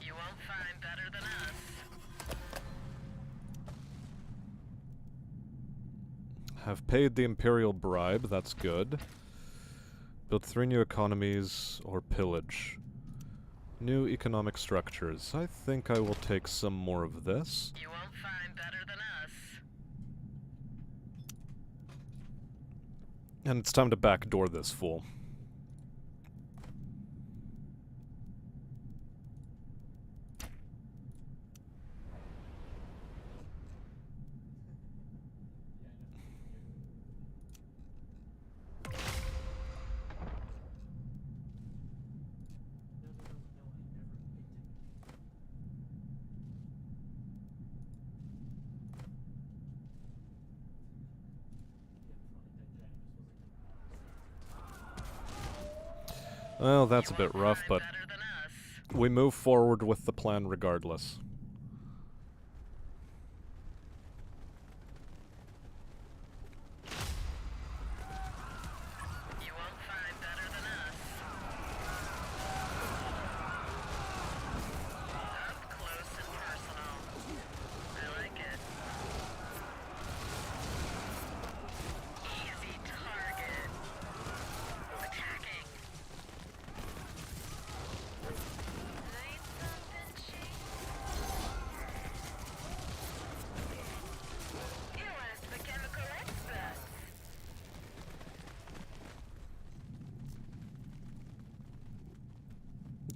You won't find better than us. Have paid the Imperial bribe, that's good. Build 3 new economies or pillage. New economic structures. I think I will take some more of this. You won't find better than us. And it's time to backdoor this fool. Well, that's a bit rough, but Better than us. we move forward with the plan regardless.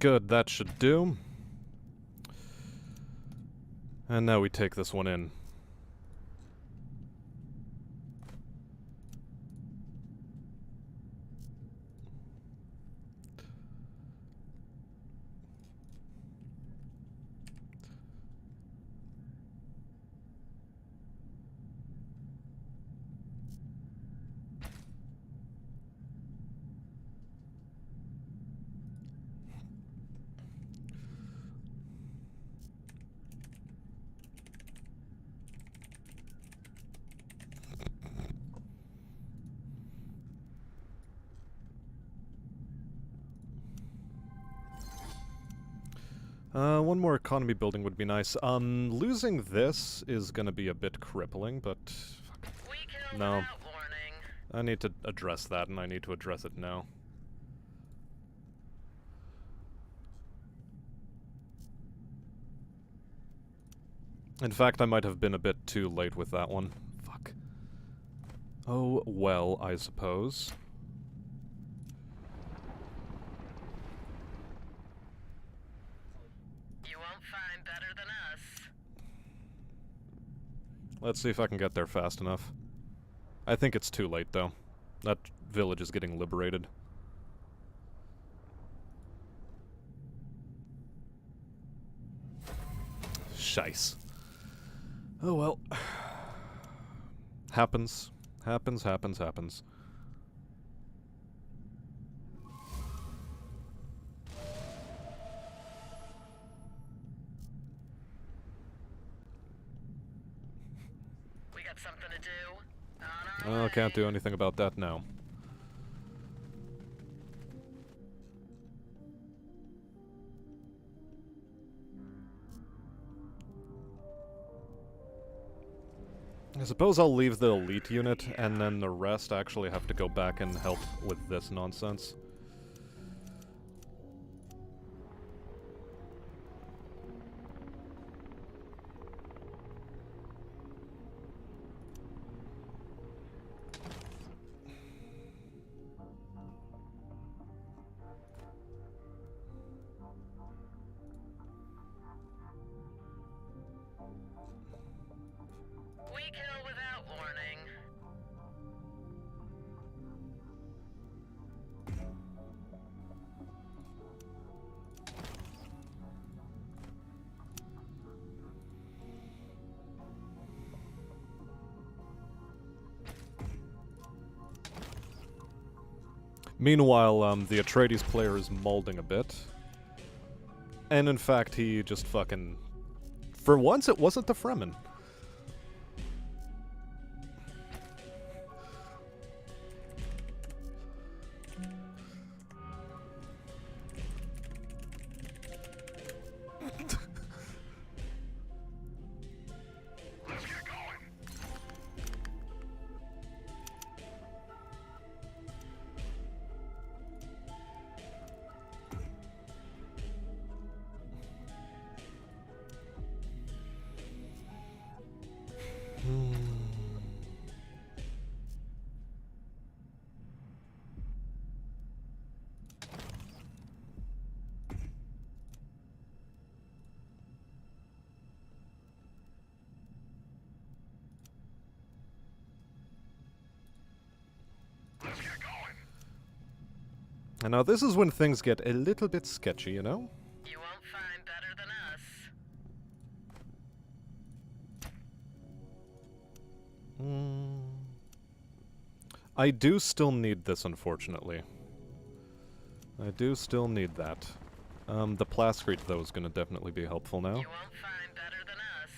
Good, that should do. And now we take this one in. One more economy building would be nice. Losing this is gonna be a bit crippling, but... We kill No. without warning. I need to address that, and I need to address it now. In fact, I might have been a bit too late with that one. Fuck. Oh, well, I suppose. You won't find better than us. Let's see if I can get there fast enough. I think it's too late, though. That village is getting liberated. Shice. Oh well. Happens. Happens, happens, happens. We got something to do. On our Oh, way. can't do anything about that now. I suppose I'll leave the elite unit, and then the rest actually have to go back and help with this nonsense. We kill without warning. Meanwhile, the Atreides player is molding a bit. And in fact, he just fucking... For once, it wasn't the Fremen. Let's get going. Let's get going. And now this is when things get a little bit sketchy, you know? You won't find better than us. I do still need this, unfortunately. I do still need that. The Plascrete, though, is going to definitely be helpful now. You won't find better than us.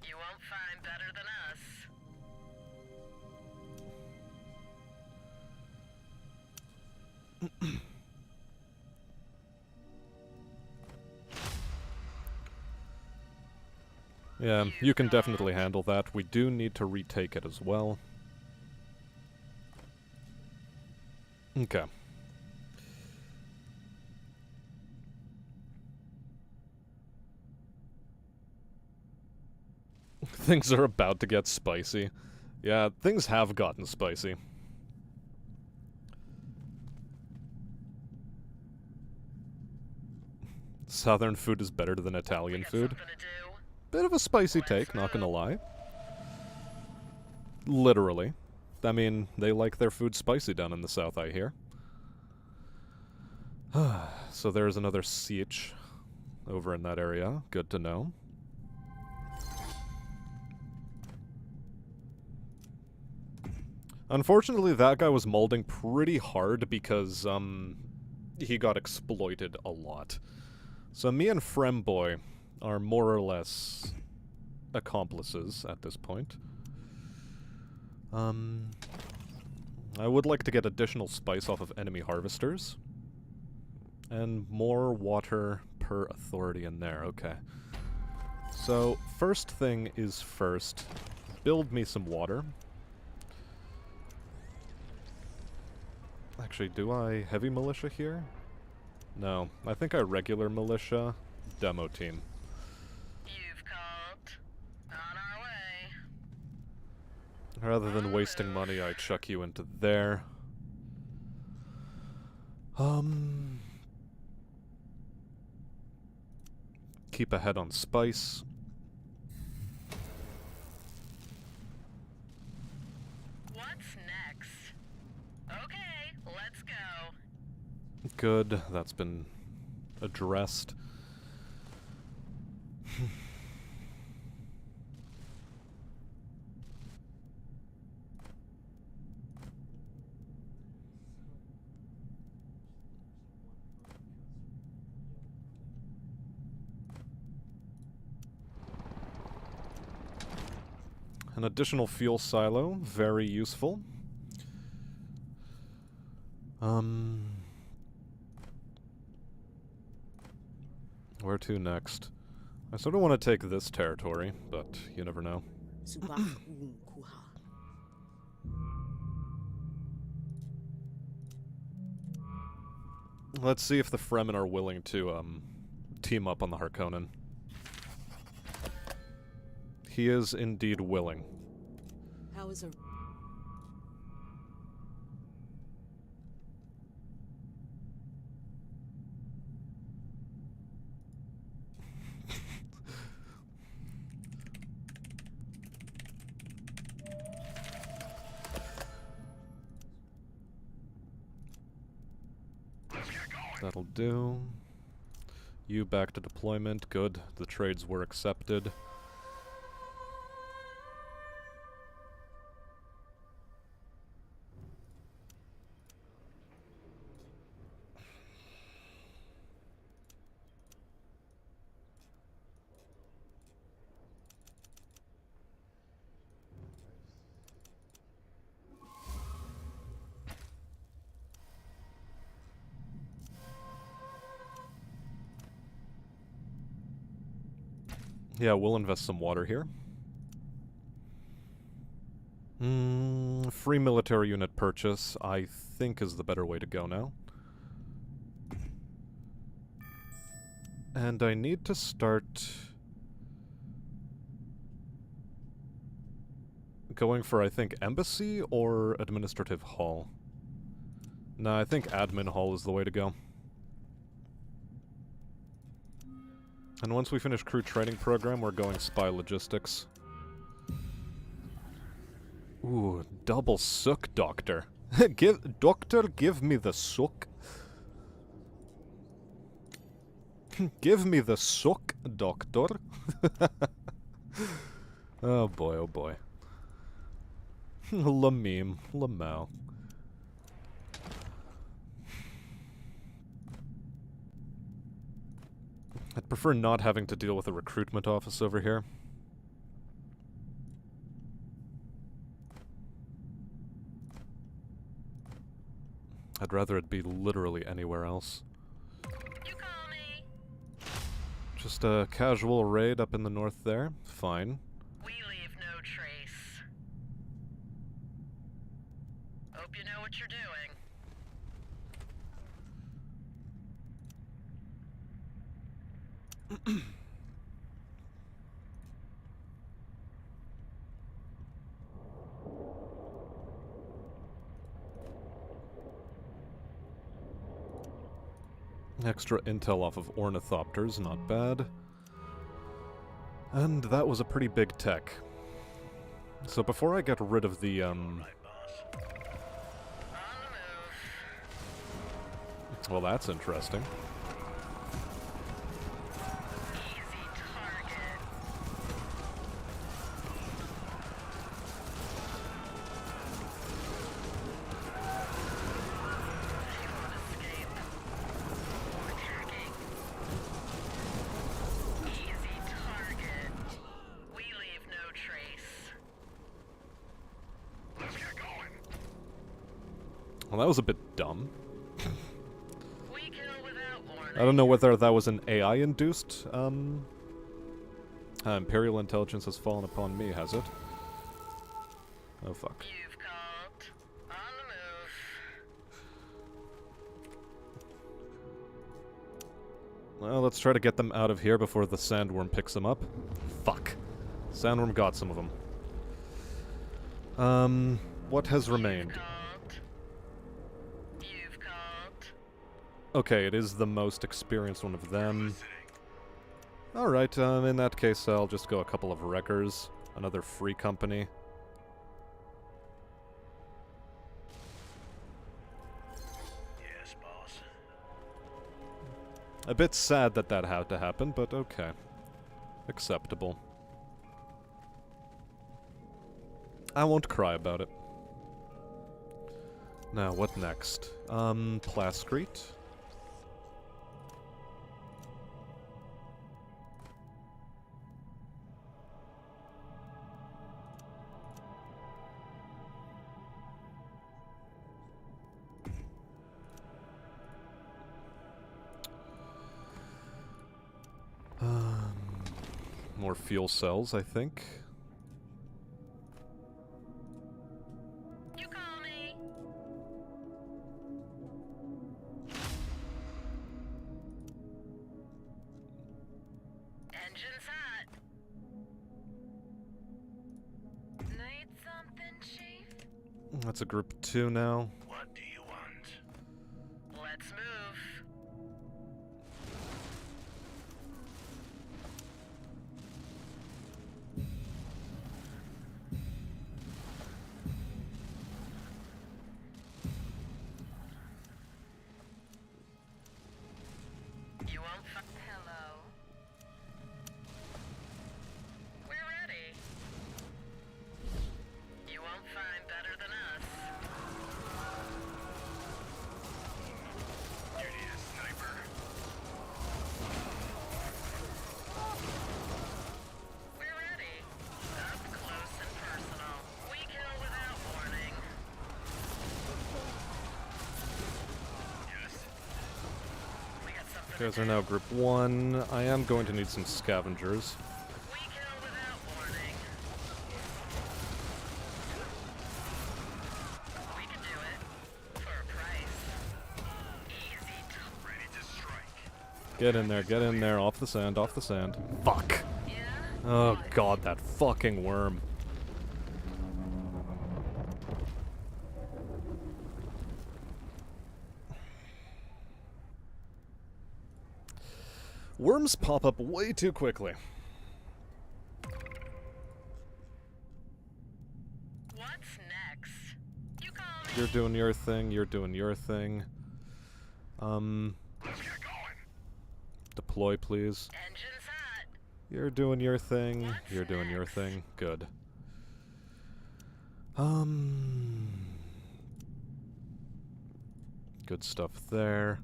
You won't find better than us. Yeah, you can definitely handle that. We do need to retake it as well. Okay. Things are about to get spicy. Yeah, things have gotten spicy. Southern food is better than Italian Got food. something to do. Bit of a spicy take, not gonna lie. Literally. I mean, they like their food spicy down in the south, I hear. So there's another siege over in that area. Good to know. Unfortunately, that guy was molding pretty hard because, he got exploited a lot. So me and Fremboy are more or less accomplices at this point. I would like to get additional spice off of enemy harvesters. And more water per authority in there, okay. So, first thing is first. Build me some water. Actually, do I heavy militia here? No, I think I regular militia, demo team. You've called. On our way. Rather than wasting money, I chuck you into there. Keep ahead on spice. What's next? Okay, let's go. Good, that's been addressed. An additional fuel silo, very useful. Where to next? I sort of want to take this territory, but you never know. Let's see if the Fremen are willing to, team up on the Harkonnen. He is indeed willing. How is a That'll do. You back to deployment. Good. The trades were accepted. Yeah, we'll invest some water here. Free military unit purchase, I think, is the better way to go now. And I need to start going for, I think, embassy or administrative hall. No, I think admin hall is the way to go. And once we finish crew training program, we're going spy logistics. Ooh, double sook, doctor. Give me the sook. Give me the sook, doctor. Oh boy, oh boy. La meme, la mao. I'd prefer not having to deal with a recruitment office over here. I'd rather it be literally anywhere else. You call me. Just a casual raid up in the north there. Fine. We leave no trace. Hope you know what you're doing. Extra intel off of ornithopters, not bad. And that was a pretty big tech. So before I get rid of the, Right, boss. well, that's interesting. Easy target. They won't escape. Attacking. Easy target. We leave no trace. Let's get going. Well, that was a bit dumb. We kill without warning. I don't know whether that was an AI-induced, Imperial intelligence has fallen upon me, has it? Oh, fuck. You've called. On the move. Well, let's try to get them out of here before the sandworm picks them up. Fuck. Sandworm got some of them. What has remained? You've called. Okay, it is the most experienced one of them. Listening. Alright, in that case, I'll just go a couple of wreckers. Another free company. Yes, boss. A bit sad that that had to happen, but okay. Acceptable. I won't cry about it. Now, what next? Plascrete? More fuel cells, I think. You call me. Engine's hot. Need something, Chief? That's a group 2 now. What do you want? Let's move. You won't Hello. We're ready. You won't find better than us. You need a sniper. We're ready. Up close and personal. We kill without warning. Yes. We got something. You guys are now group 1. I am going to need some scavengers. We kill without warning. We can do it. For a price. Easy to Ready to strike. Get in there, off the sand, off the sand. Fuck! yeah? Oh god, that fucking worm. Worms pop up way too quickly. What's next? You call me. You're doing your thing, you're doing your thing. Let's get going. Deploy, please. Engine's hot. You're doing your thing, What's you're doing your next? thing. Good. Good stuff there.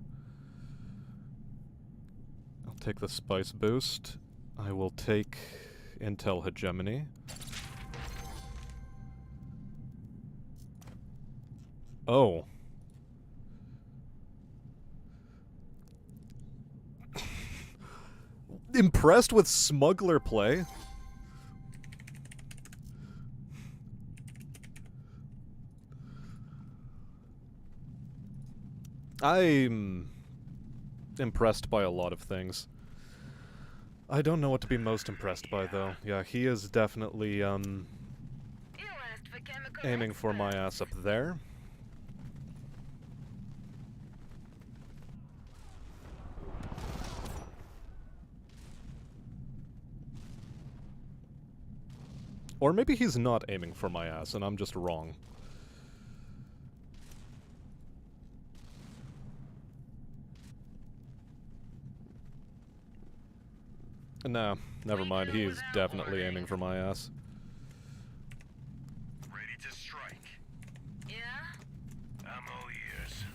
I'll take the spice boost. I will take Intel Hegemony. Oh. Impressed with smuggler play? I'm impressed by a lot of things. I don't know what to be most impressed by, though. Yeah, he is definitely, You asked for chemical aiming for my experts. ass up there. Or maybe he's not aiming for my ass and I'm just wrong. Nah, never mind. He is definitely aiming for my ass. Ready to strike. Yeah? I'm all ears.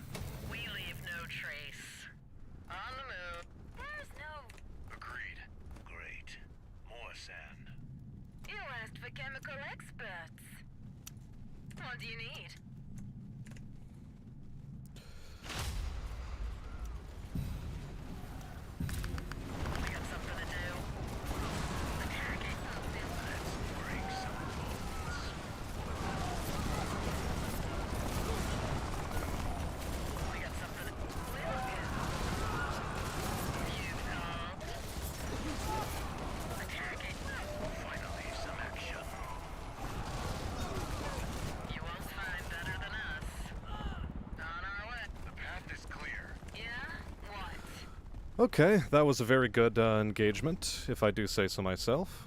We leave no trace. On the move. There's no... Agreed. Great. More sand. You asked for chemical experts. What do you need? We got something to do. Interrogate something. Let's break some bones. We got something to... You called. Interrogate. Finally, some action. You won't find better than us. On our way. The path is clear. Yeah? What? Okay, that was a very good engagement, if I do say so myself.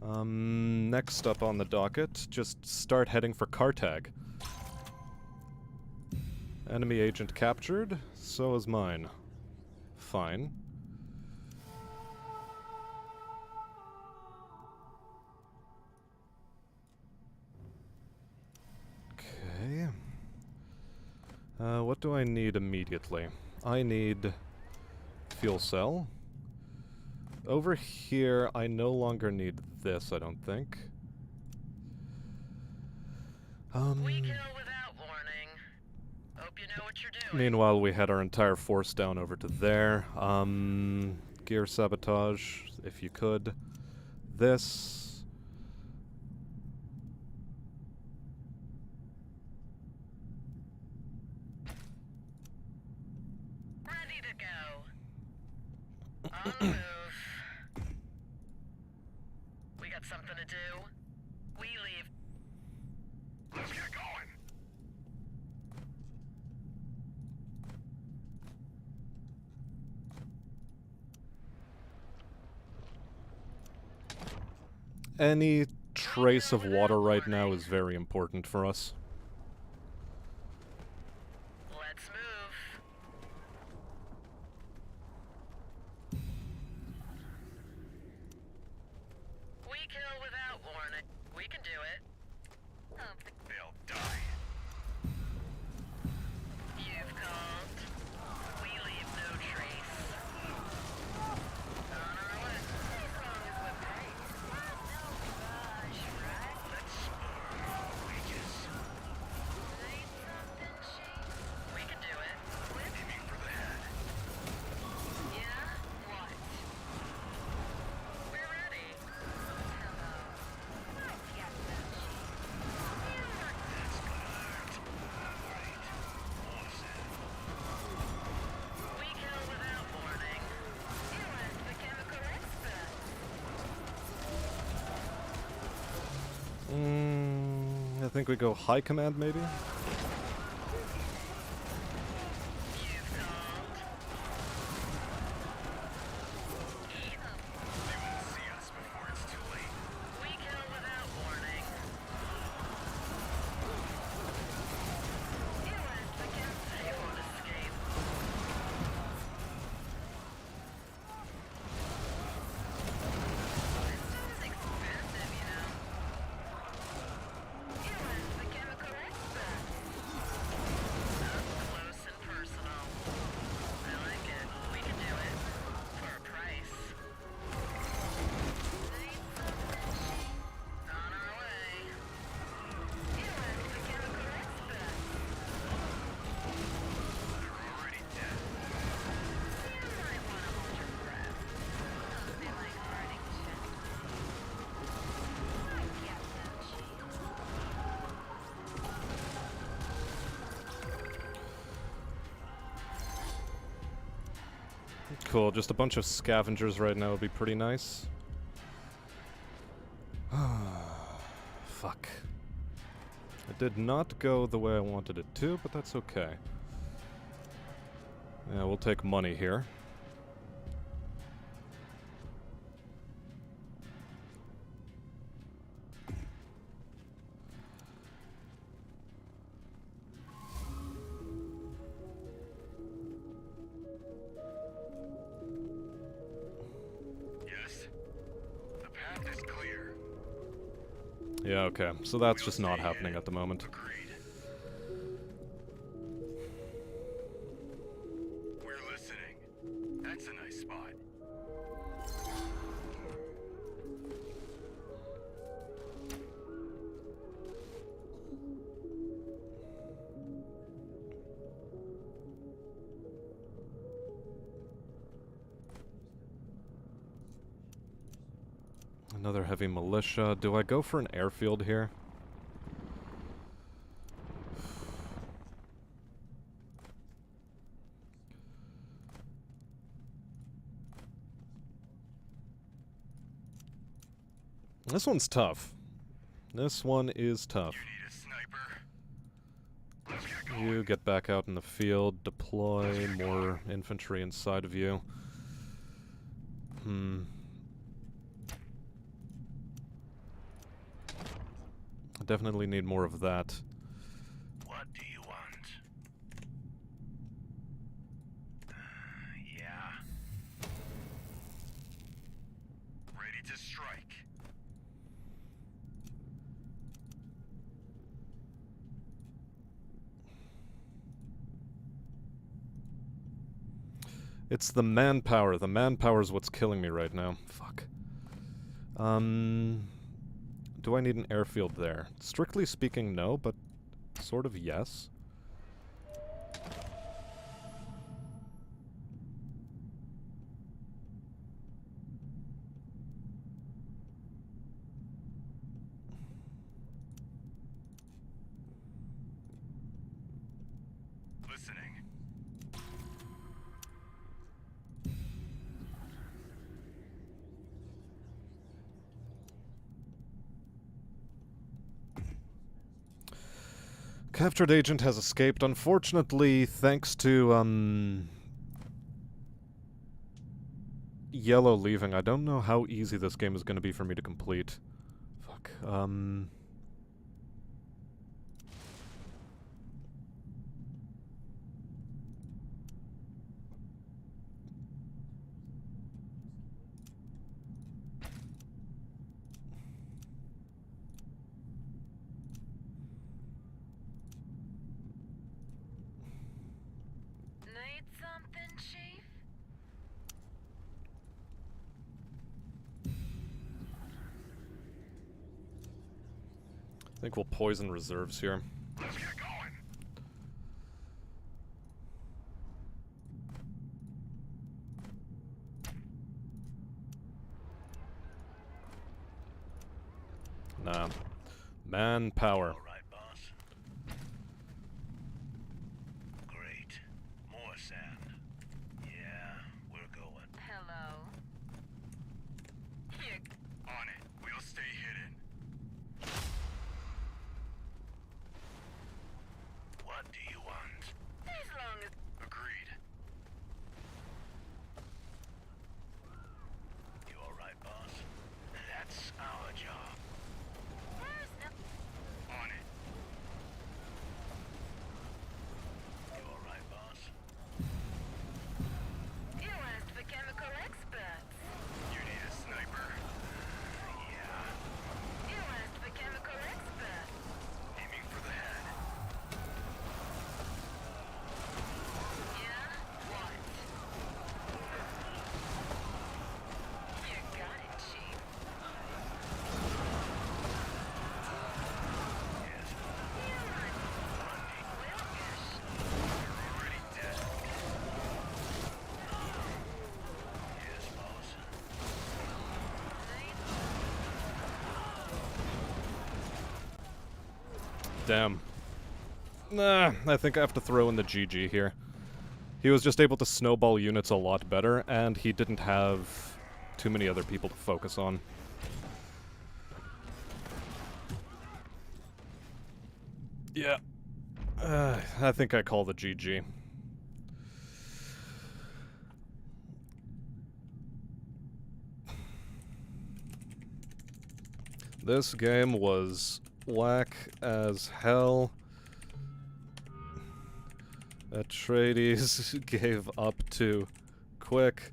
Next up on the docket, just start heading for Cartag. Enemy agent captured, so is mine. Fine. Okay. What do I need immediately? I need fuel cell. Over here, I no longer need this, I don't think. We kill without warning. Hope you know what you're doing. Meanwhile, we had our entire force down over to there. Gear sabotage, if you could. This. Ready to go. On the move. We got something to do. We leave. Let's get going. Any trace of water right now is very important for us. Let's move. We kill without warning. We can do it. They'll die. You've called. We leave no trace. On our way. As long as we're paid. There's no rush, right? Let's wages. Need something, Chief? We can do it. Aiming for the head. Yeah? What? We're ready. Hello. Let's get them, Chief. That's gonna hurt. Great. More sand. We kill without warning. You asked the chemical expert. I think we go high command, maybe? You've called. Eat 'em. They won't see us before it's too late. We kill without warning. You asked the chemical. They won't escape. This stuff is expensive, you know. You asked the chemical expert. Up close and personal. I like it. We can do it. For a price. Need something, Chief? On our way. You asked the chemical expert. They're already dead. You might want to hold your breath. Nothing like hurting gently. I get them, Chief. Cool, just a bunch of scavengers right now would be pretty nice. Fuck. It did not go the way I wanted it to, but that's okay. Yeah, we'll take money here. Yeah, okay. So that's just not happening at the moment. Agreed. We're listening. That's a nice spot. Another heavy militia. Do I go for an airfield here? This one's tough. This one is tough. You need a sniper? Let's get going. You get back out in the field, deploy more infantry inside of you. I definitely need more of that. What do you want? Yeah. Ready to strike. It's the manpower. The manpower's what's killing me right now. Fuck. Do I need an airfield there? Strictly speaking, no, but sort of yes. Listening. Captured agent has escaped, unfortunately, thanks to, Yellow leaving. I don't know how easy this game is going to be for me to complete. Fuck, Need something, Chief? I think we'll poison reserves here. Let's get going. Nah. Manpower. All right, boss. Great. More sand. Yeah, we're going. Hello. Here. On it. We'll stay hidden. What do you want? As long as Agreed. You all right, boss? That's our job. there's no. On it. You all right, boss? You asked for chemical experts. You need a sniper? Yeah. You asked for chemical experts. Aiming for the head. Yeah? What? You got it, Chief. Yes, You might Wilkish. you're already dead. Yes, boss. Damn. Nah, I think I have to throw in the GG here. He was just able to snowball units a lot better, and he didn't have too many other people to focus on. Yeah. I think I call the GG. This game was whack as hell. Atreides gave up too quick.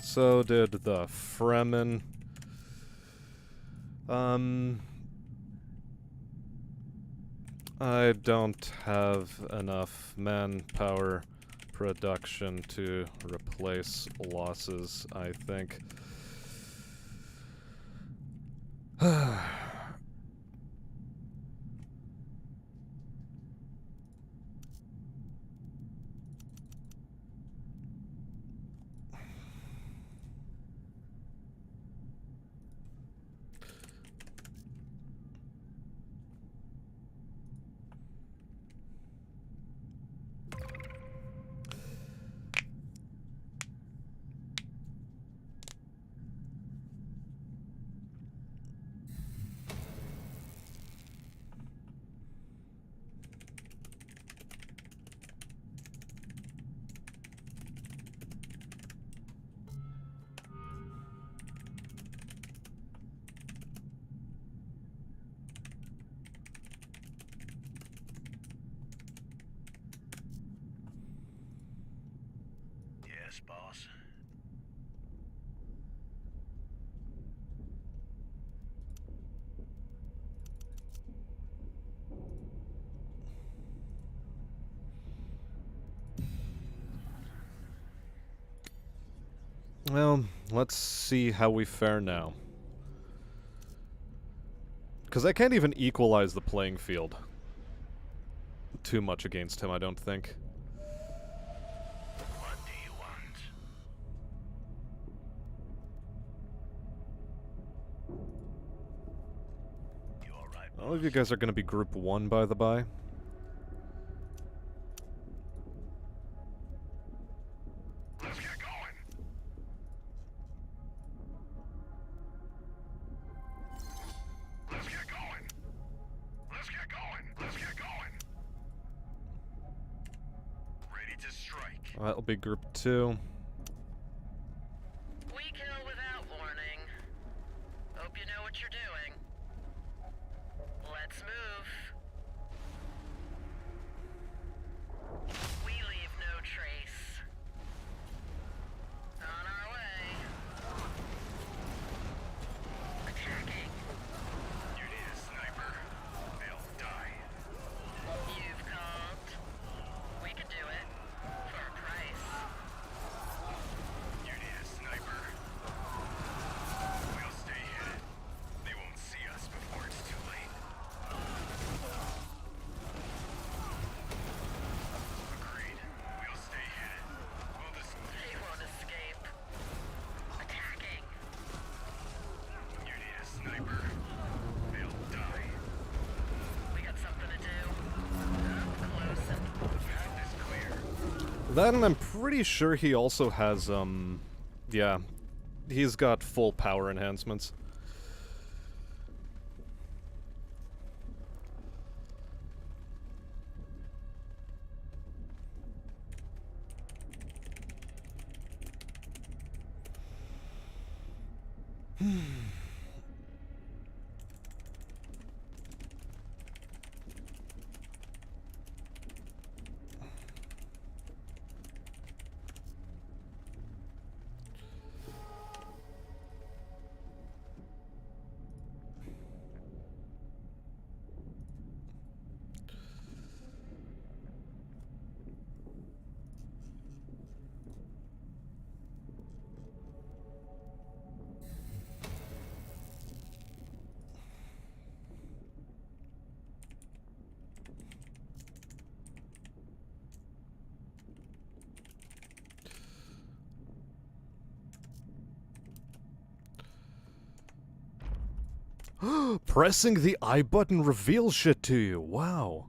So did the Fremen. I don't have enough manpower production to replace losses, I think. Yes, boss. Well, let's see how we fare now. Because I can't even equalize the playing field too much against him, I don't think. What do you want? You alright, boss? All of you guys are going to be Group 1, by the by. Let's get going. Let's get going. Let's get going. Let's get going. Ready to strike. That'll be Group 2. We kill without warning. Hope you know what you're doing. Let's move. We leave no trace. On our way. Attacking. You need a sniper. They'll die. You've called. We can do it. For a price. You need a sniper. We'll stay hidden. They won't see us before it's too late. Agreed. We'll stay hidden. We'll just... They won't escape. Attacking. You need a sniper. They'll die. We got something to do. Up close and Path is clear. That, and I'm pretty sure he also has, yeah. He's got full power enhancements. Pressing the I button reveals shit to you. Wow.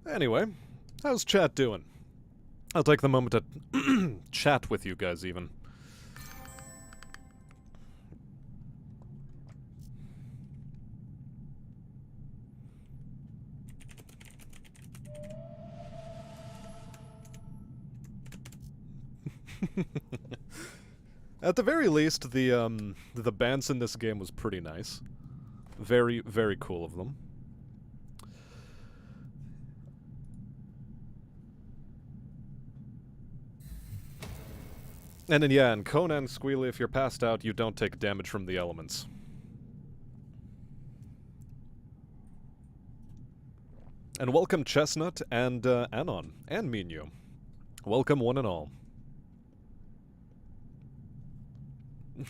Anyway, how's chat doing? I'll take the moment to chat with you guys even. At the very least, the bands in this game was pretty nice. Very, very cool of them. And then, yeah, in Conan Squealy, if you're passed out, you don't take damage from the elements. And welcome Chestnut and Anon, and Minyu. Welcome one and all.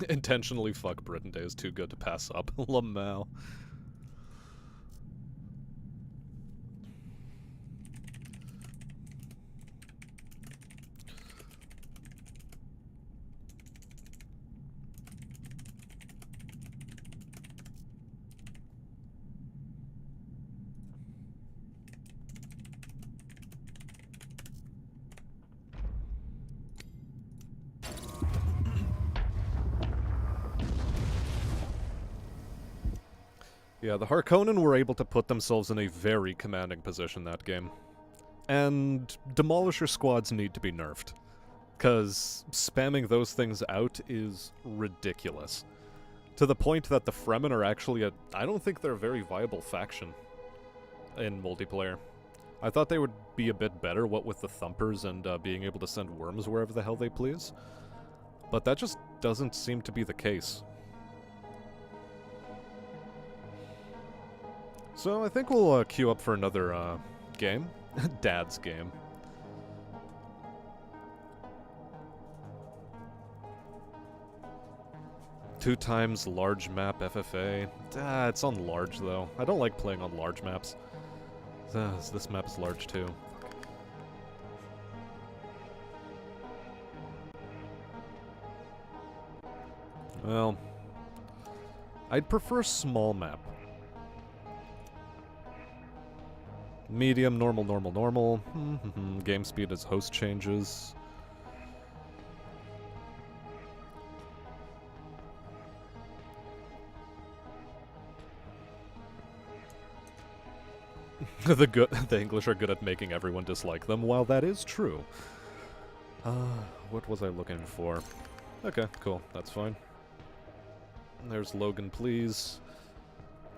Intentionally fuck Britain Day is too good to pass up. Lamau. Yeah, the Harkonnen were able to put themselves in a very commanding position that game. And Demolisher squads need to be nerfed. Because spamming those things out is ridiculous. To the point that the Fremen are actually I don't think they're a very viable faction in multiplayer. I thought they would be a bit better, what with the Thumpers and being able to send worms wherever the hell they please. But that just doesn't seem to be the case. So I think we'll queue up for another game. Dad's game. Two times large map FFA. It's on large though. I don't like playing on large maps. This map is large too. Well, I'd prefer small map. Medium, normal, normal, normal. Game speed as host changes. The English are good at making everyone dislike them. While that is true. What was I looking for? Okay, cool. That's fine. There's Logan, please.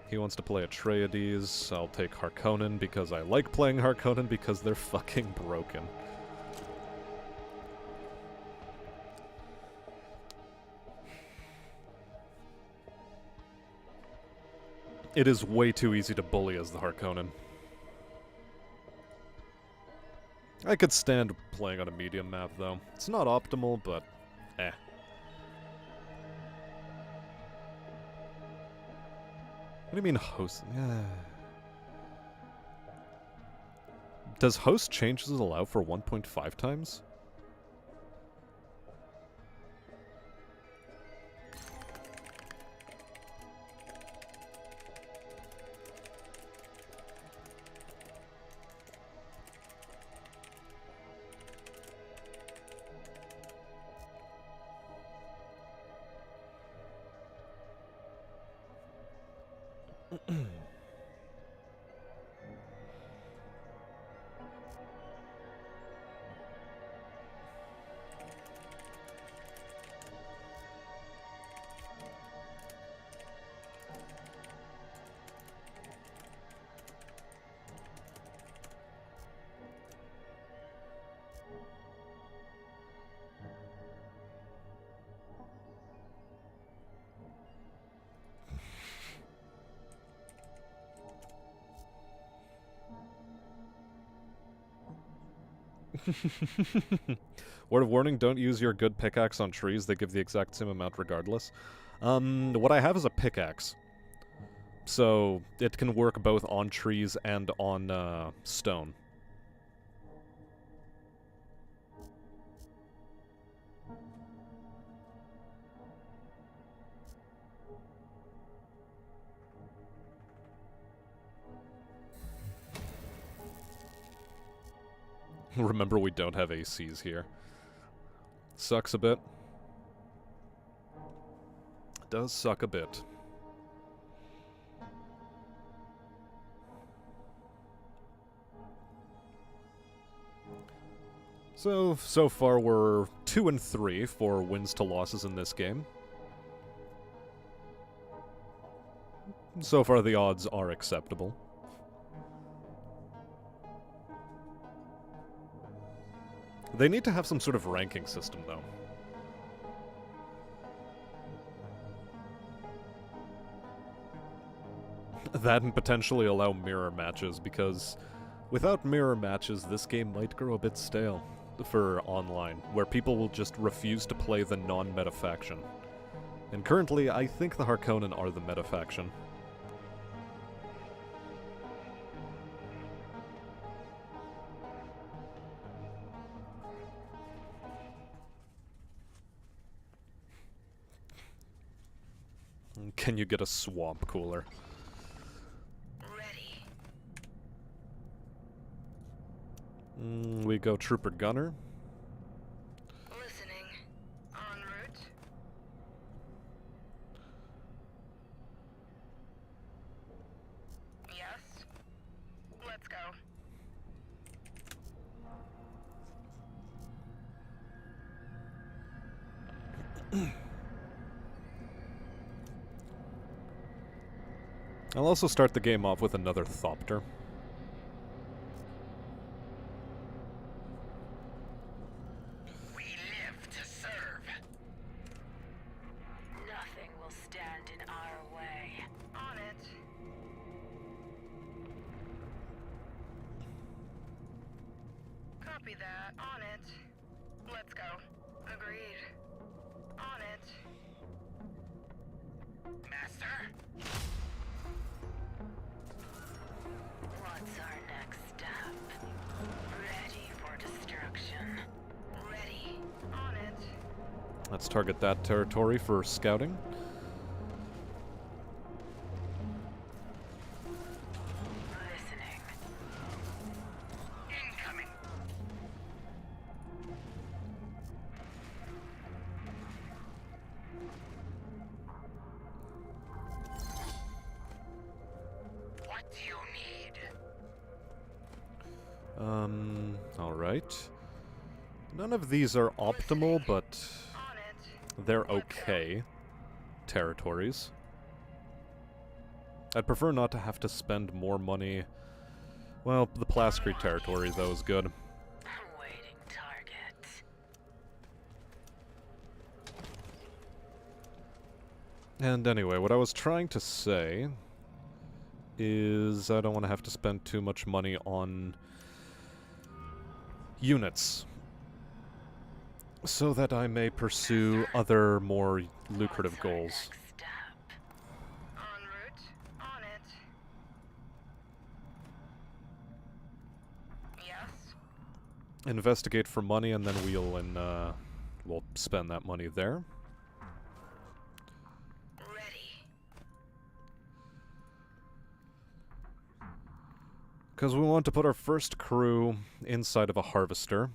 He wants to play Atreides. I'll take Harkonnen because I like playing Harkonnen because they're fucking broken. It is way too easy to bully as the Harkonnen. I could stand playing on a medium map though. It's not optimal, but eh. What do you mean host? Yeah. Does host changes allow for 1.5 times? Word of warning, don't use your good pickaxe on trees. They give the exact same amount regardless. What I have is a pickaxe. So, it can work both on trees and on, stone. Remember, we don't have ACs here. Sucks a bit. Does suck a bit. So far we're 2 and 3 for wins to losses in this game. So far, the odds are acceptable. They need to have some sort of ranking system, though. That and potentially allow mirror matches, because without mirror matches, this game might grow a bit stale for online, where people will just refuse to play the non-meta faction. And currently, I think the Harkonnen are the meta faction. Can you get a swamp cooler? Ready. We go Trooper Gunner. Listening. En route. Yes. Let's go. I'll also start the game off with another Thopter. We live to serve. Nothing will stand in our way. On it. Copy that. On it. Let's go. Agreed. On it. Master? What's our next step? Ready for destruction. Ready. On it. Let's target that territory for scouting. Listening. Incoming. What do you need? Alright. None of these are optimal, but On it. they're okay territories. I'd prefer not to have to spend more money. Well, the Plascrete territory, though, is good. Awaiting target. And anyway, what I was trying to say is I don't want to have to spend too much money on units, so that I may pursue other more lucrative What's our goals. next step? En route. On it. Yes. Investigate for money, and then we'll spend that money there. Ready. Because we want to put our first crew inside of a harvester.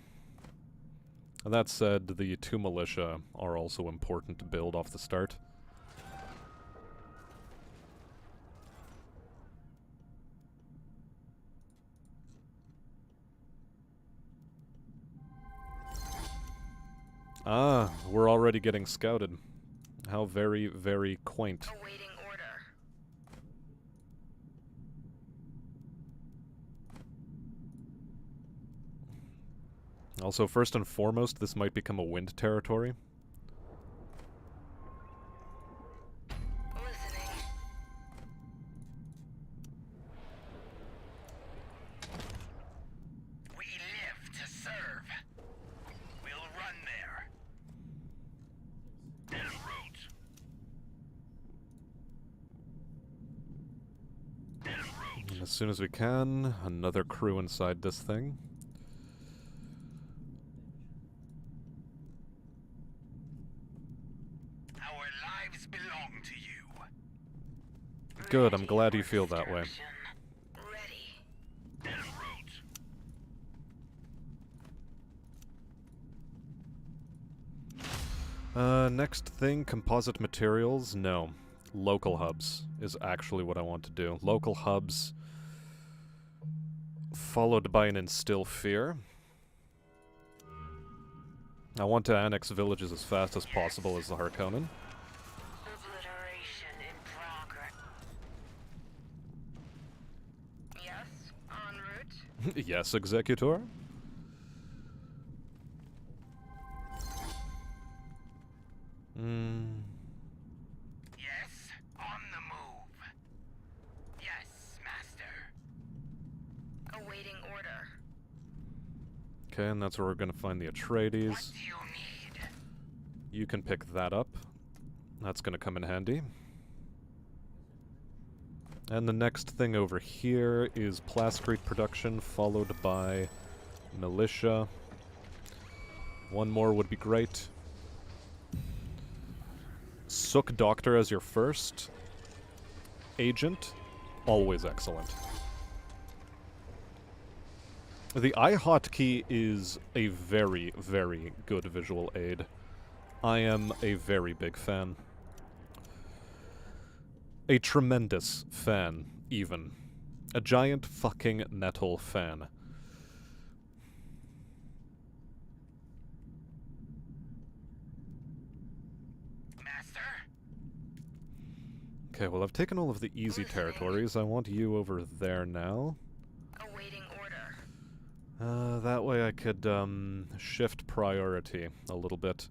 And that said, the 2 militia are also important to build off the start. Ah, we're already getting scouted. How very, very quaint. Awaiting order. Also, first and foremost, this might become a wind territory. Listening. We live to serve. We'll run there. En route. En route. And as soon as we can, another crew inside this thing. Our lives belong to you. Good, I'm Ready glad you for feel that way. destruction. Ready. En route. Next thing, composite materials? No. Local hubs is actually what I want to do. Local hubs, followed by an instill fear. I want to annex villages as fast as possible as the Harkonnen. Obliteration in progress. Yes, en route. Yes, Executor? Yes, on the move. Yes, master. Awaiting order. Okay, and that's where we're gonna find the What Atreides. do you need? You can pick that up. That's gonna come in handy. And the next thing over here is Plascrete production, followed by militia. One more would be great. Sook Doctor as your first. Agent, always excellent. The eye hotkey is a very, very good visual aid. I am a very big fan. A tremendous fan, even. A giant fucking metal fan. Master? Okay, well I've taken all of the easy territories. I want you over there now. Awaiting order. That way I could, shift priority a little bit.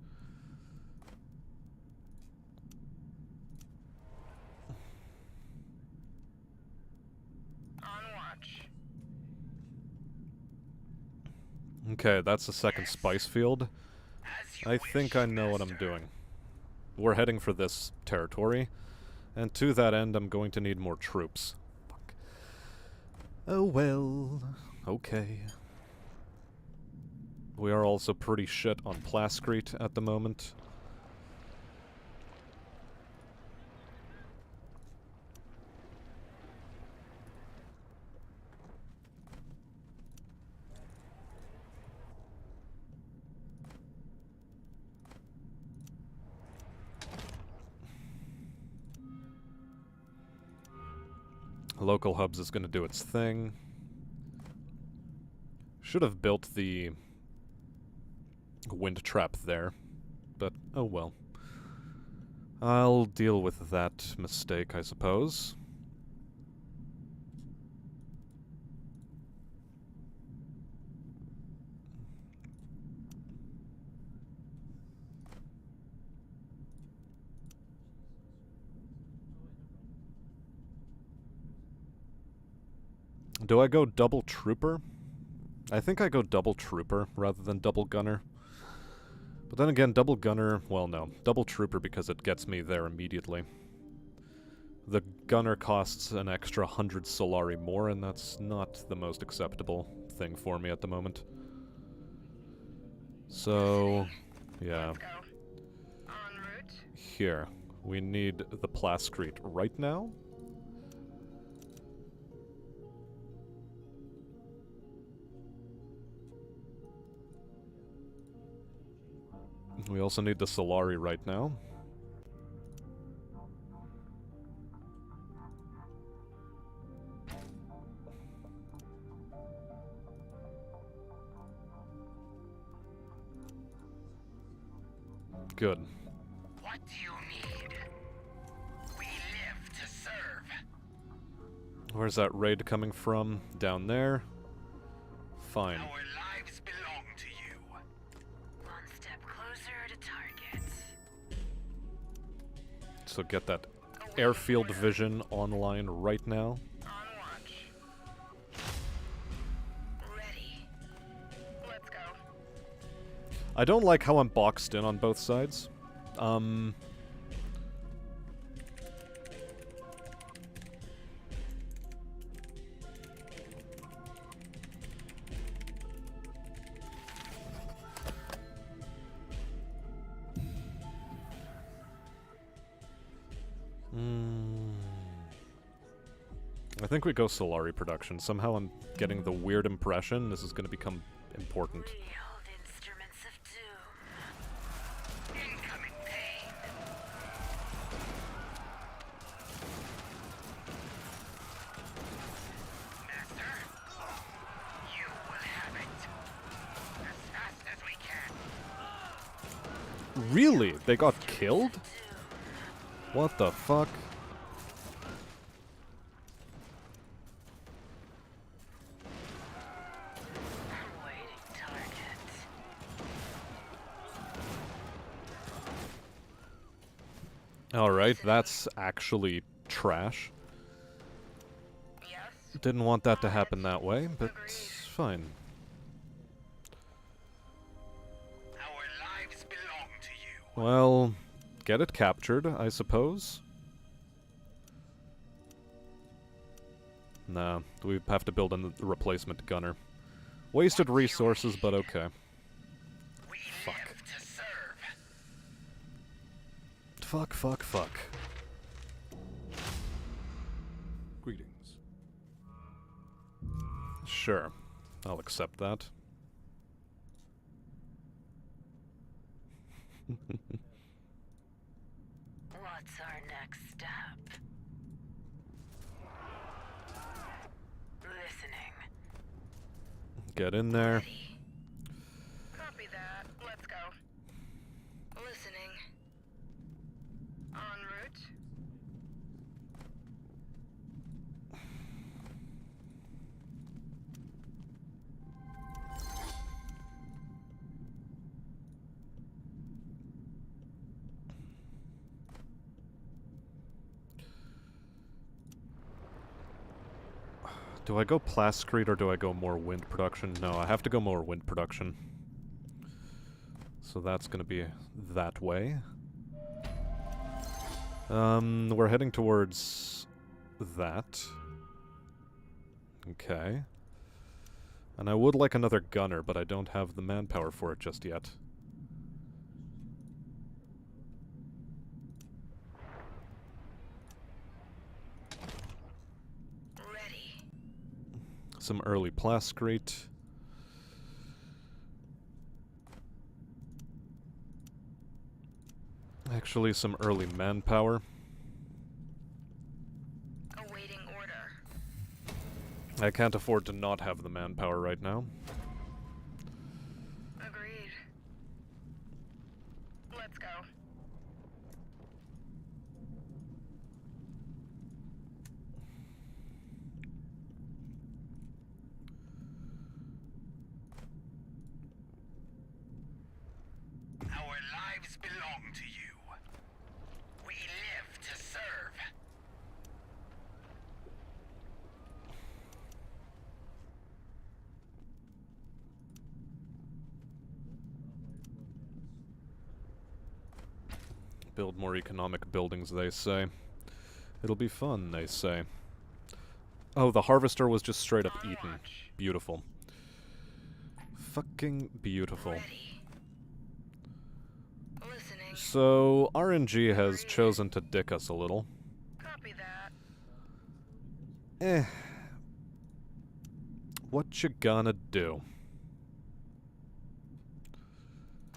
On watch. Okay, that's the second spice field. As you I wish, think I know what I'm master. doing. We're heading for this territory, and to that end I'm going to need more troops. Fuck. Oh well, okay. We are also pretty shit on Plascrete at the moment. Local hubs is going to do its thing. Should have built the wind trap there, but oh well. I'll deal with that mistake, I suppose. Do I go double trooper? I think I go double trooper rather than double gunner. But then again, double gunner, well no, double trooper because it gets me there immediately. The gunner costs an extra 100 Solari more, and that's not the most acceptable thing for me at the moment. So, yeah. Let's go. En route. Here, we need the Plascrete right now. We also need the Solari right now. Good. What do you need? We live to serve. Where's that raid coming from? Down there? Fine. Our lives belong to you. One step closer to target. So get that airfield vision online right now. On watch. Ready. Let's go. I don't like how I'm boxed in on both sides. I think we go Solari production. Somehow I'm getting the weird impression this is going to become important. Wield instruments of doom. Incoming pain. Master, you will have it. As fast as we can. Really? They got killed? What the fuck? Awaiting target. Alright, that's actually trash. Yes? Didn't want that to happen that way, but fine. Our lives belong to you. Well, get it captured, I suppose. Nah, we have to build a replacement gunner. Wasted resources, but okay. We Fuck. live to serve. Fuck, fuck, fuck. Greetings. Sure. I'll accept that. What's our next step? Listening. Get in there. Copy that. Let's go. Listening. En route. Do I go plascrete or do I go more wind production? No, I have to go more wind production. So that's gonna be that way. We're heading towards that. Okay. And I would like another gunner, but I don't have the manpower for it just yet. Ready. Some early plascrete. Actually, some early manpower. Awaiting order. I can't afford to not have the manpower right now. Agreed. Let's go. Our lives belong to you. We live to serve. Build more economic buildings, they say. It'll be fun, they say. Oh, the harvester was just straight up eaten. Beautiful. Fucking beautiful. Ready. Listening. So, RNG has chosen to dick us a little. Copy that. Eh. What you gonna do?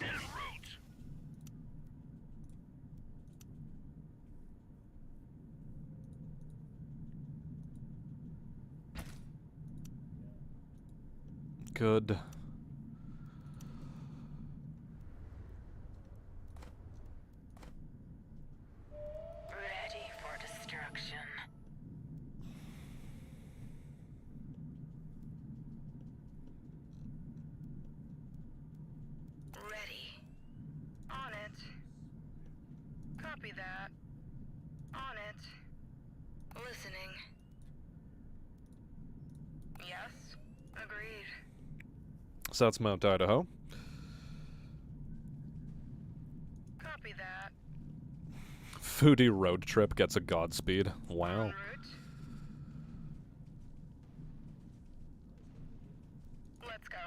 En route. Good. Ready for destruction. Ready. On it. Copy that. On it. Listening. Yes. Agreed. So that's Mount Idaho. Copy that. Foodie road trip gets a Godspeed. Wow. En route. Let's go.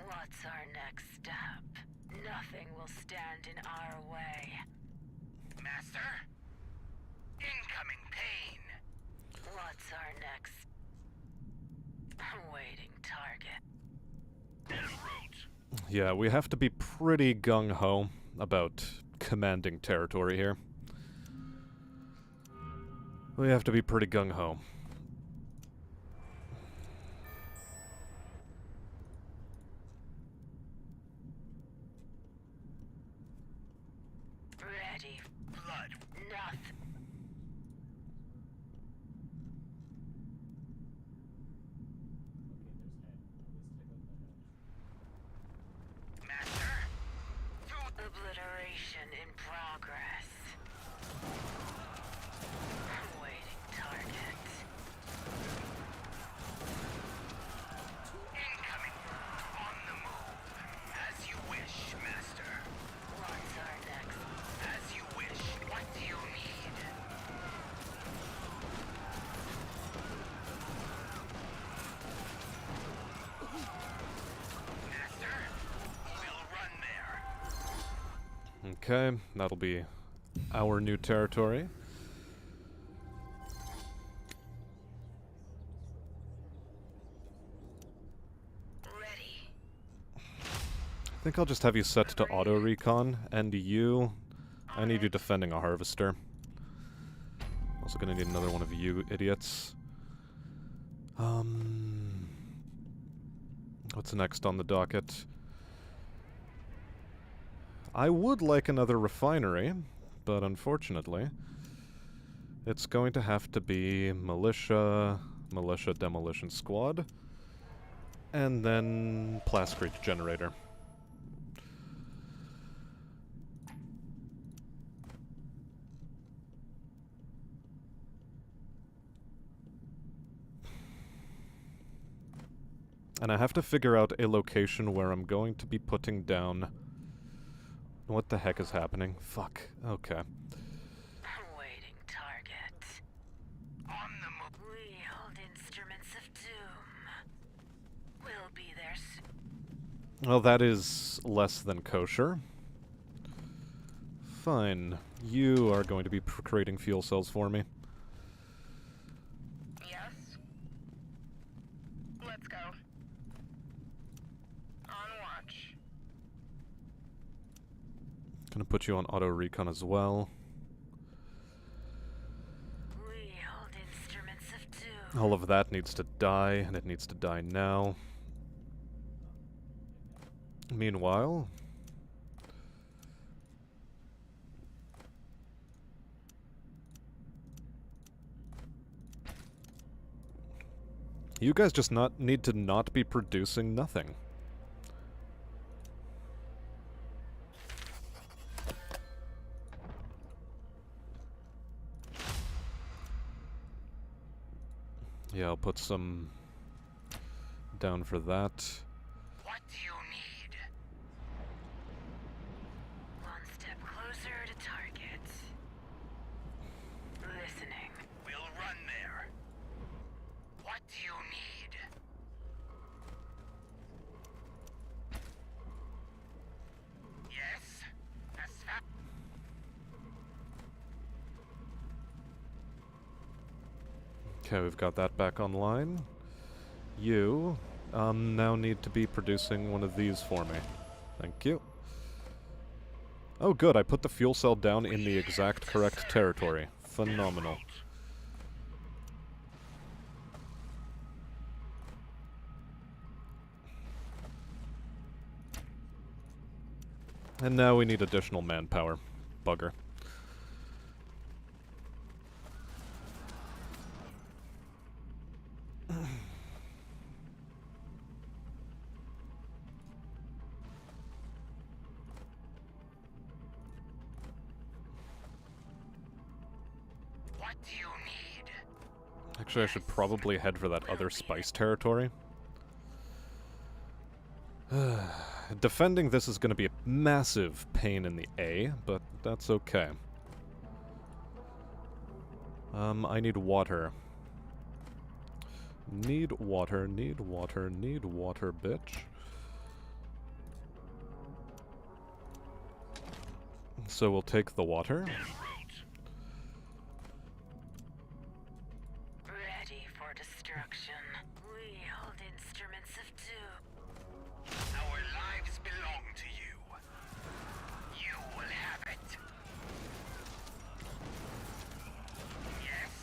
What's our next step? Nothing will stand in our way. Master? Incoming pain. What's our next? Awaiting target. En route. Yeah, we have to be pretty gung-ho about commanding territory here. We have to be pretty gung-ho. Nothing. Master? Obliteration in progress. Awaiting target. Incoming. On the move. As you wish, Master. What's our next? As you wish. What do you need? Master? We'll run there. Okay, that'll be our new territory. Ready. I think I'll just have you set to auto recon, and you, I need you defending a harvester. Also gonna need another one of you idiots. What's next on the docket? I would like another refinery, but unfortunately, it's going to have to be militia demolition squad, and then plascrete generator. And I have to figure out a location where I'm going to be putting down... What the heck is happening? Fuck. Okay. Awaiting target. On the move. We hold instruments of doom. We'll be there soon. Well, that is less than kosher. Fine. You are going to be creating fuel cells for me. Yes? Let's go. On watch. Gonna put you on auto recon as well. We hold instruments of doom. All of that needs to die, and it needs to die now. Meanwhile... You guys just need to not be producing nothing. Yeah, I'll put some down for that. What do you need? One step closer to target. Listening. We'll run there. What do you need? Yes? As fast. Okay, we've got that back online. You now need to be producing one of these for me. Thank you. Oh good, I put the fuel cell down in the exact correct territory. Phenomenal. And now we need additional manpower. Bugger. What do you need? Actually, I should probably head for that other spice territory. Defending this is going to be a massive pain in the A, but that's okay. I need water. Need water, need water, need water, bitch. So we'll take the water. Ready for destruction. We hold instruments of doom. Our lives belong to you. You will have it. Yes?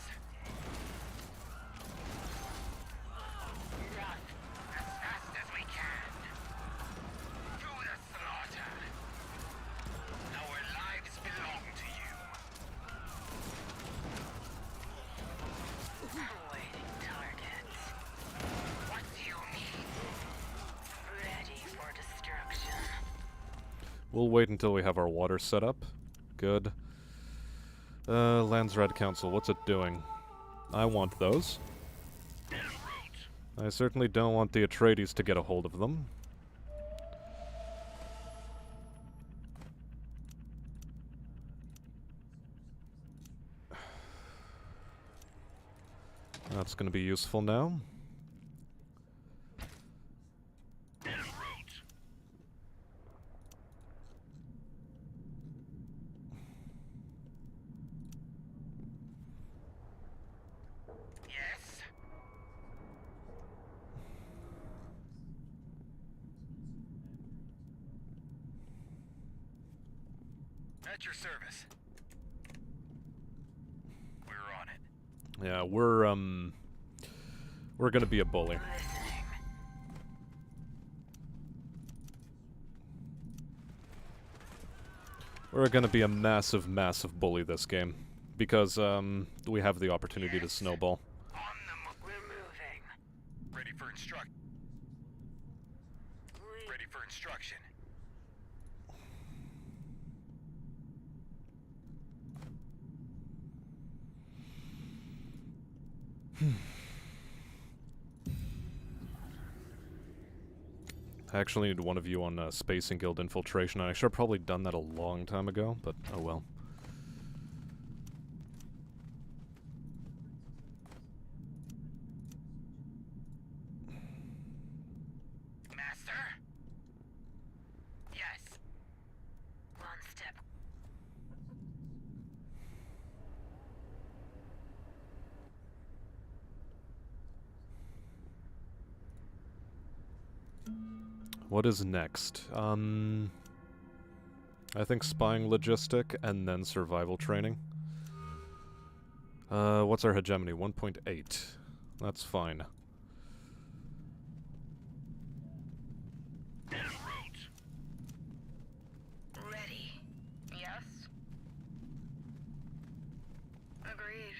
Run. As fast as we can. To the slaughter. Our lives belong to you. We'll wait until we have our water set up. Good. Landsrat Council, what's it doing? I want those. I certainly don't want the Atreides to get a hold of them. That's going to be useful now. Yes. At your service. We're on it. Yeah, we're gonna be a bully. We're gonna be a massive, massive bully this game. Because, we have the opportunity to snowball. On the We're moving. Ready for Ready for instruction. I actually need one of you on Spacing Guild Infiltration, and I should have probably done that a long time ago, but oh well. Master? Yes. One step. What is next? I think spying logistic and then survival training. What's our hegemony? 1.8. That's fine. Ready. Yes? Agreed.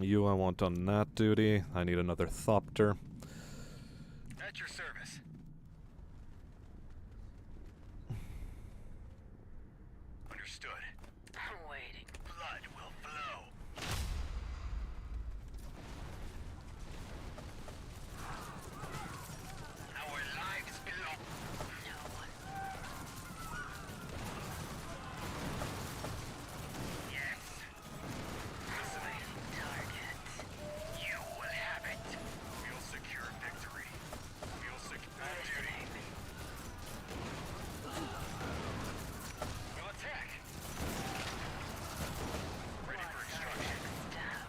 You I want on that duty. I need another Thopter. At your service. Understood. I'm waiting. Blood will flow. Our lives belong. No one. Yes. Listening. Target. You will have it. We'll secure victory. We'll secure duty. We'll attack. Ready for instruction. Stab.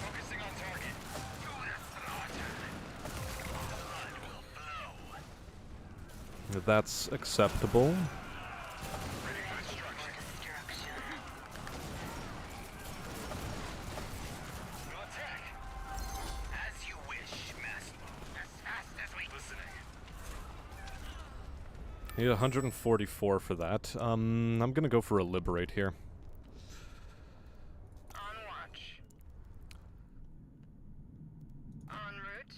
Focusing on target. To the slaughter. Blood will flow. That's acceptable. Ready for instruction. Destruction. We'll attack. As you wish, Master. As fast as we listening. Need 144 for that. I'm gonna go for a liberate here. On watch. En route.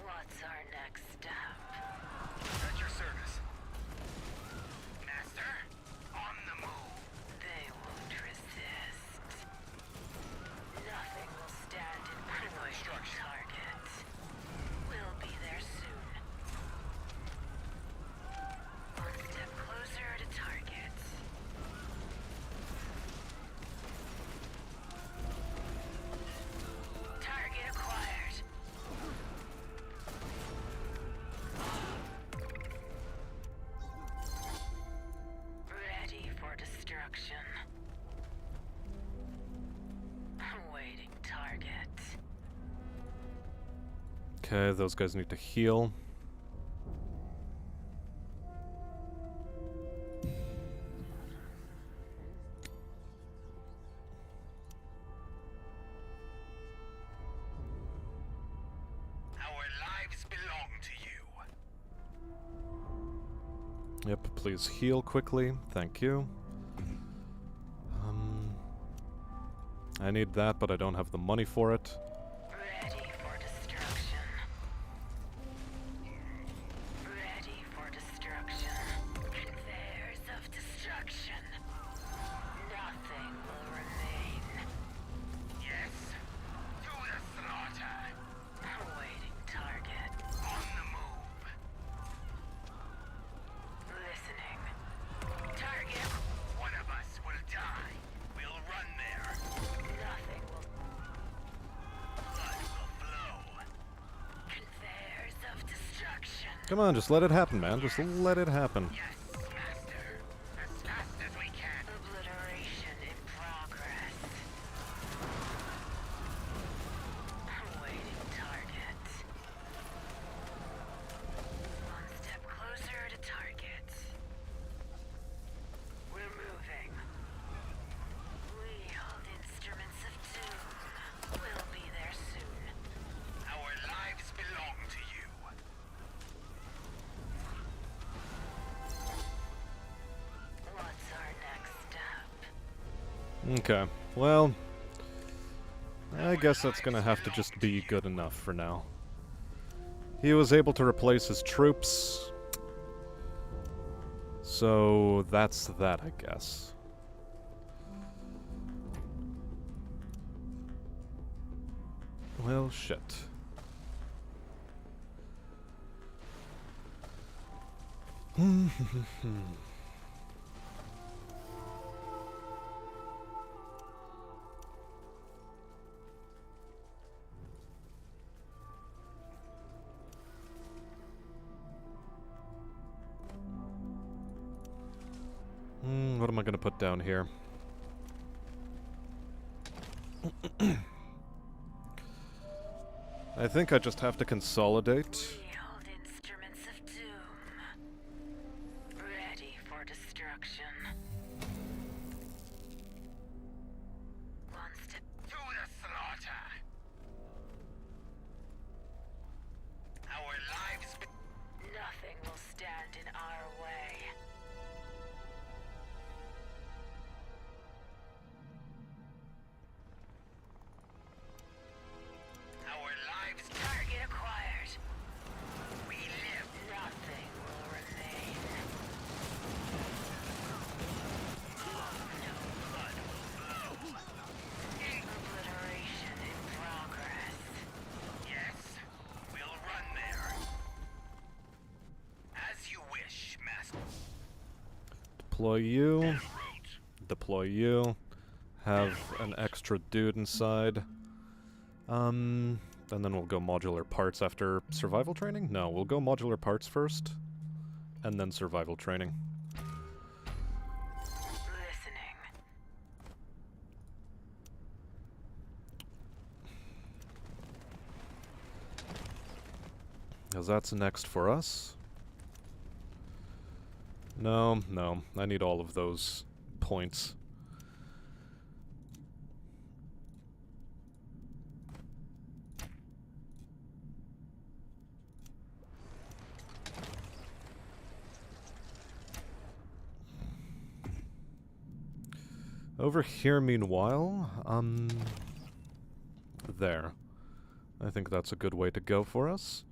What's our next step? At your service. Master, on the move. They won't resist. Nothing will stand in my way. Instruction. Target. We'll be there soon. One step closer to target. Target acquired. Ready for destruction. Awaiting target. Okay, those guys need to heal. Our lives belong to you. Yep, please heal quickly. Thank you. I need that, but I don't have the money for it. Ready for destruction. Ready for Come on, just let it happen, man. Just let it happen. Yes, Master. As fast as we can. Obliteration in progress. Awaiting target. One step closer to target. We're moving. We hold instruments of doom. We'll be there soon. Our lives belong to you. What's our next step? Okay, well, I guess that's gonna have to just be good enough for now. He was able to replace his troops, so that's that, I guess. Well, shit. What am I gonna put down here? I think I just have to consolidate. We hold instruments of doom. Ready for destruction. One step. To the slaughter. Our lives Nothing will stand in our way. Our lives Target acquired. we live. Nothing will remain. Obliteration in progress. Yes, we'll run there. As you wish, Master. Deploy you. Route. Deploy you. Have an extra dude inside. And then we'll go modular parts after survival training? No, we'll go modular parts first, and then survival training. Listening. Because that's next for us. No, no, I need all of those points. Over here, meanwhile, there. I think that's a good way to go for us.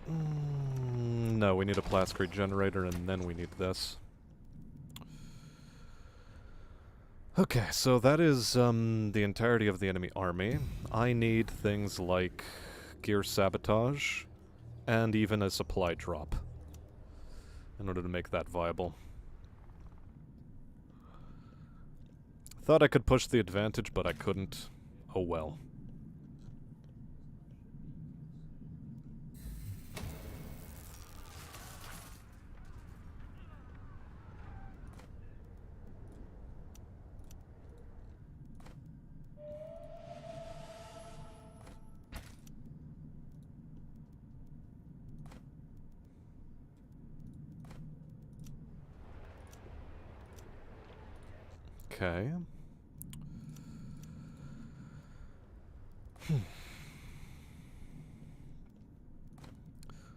No, we need a plascrete generator, and then we need this. Okay, so that is the entirety of the enemy army. I need things like gear sabotage and even a supply drop in order to make that viable. Thought I could push the advantage, but I couldn't. Oh well. Okay.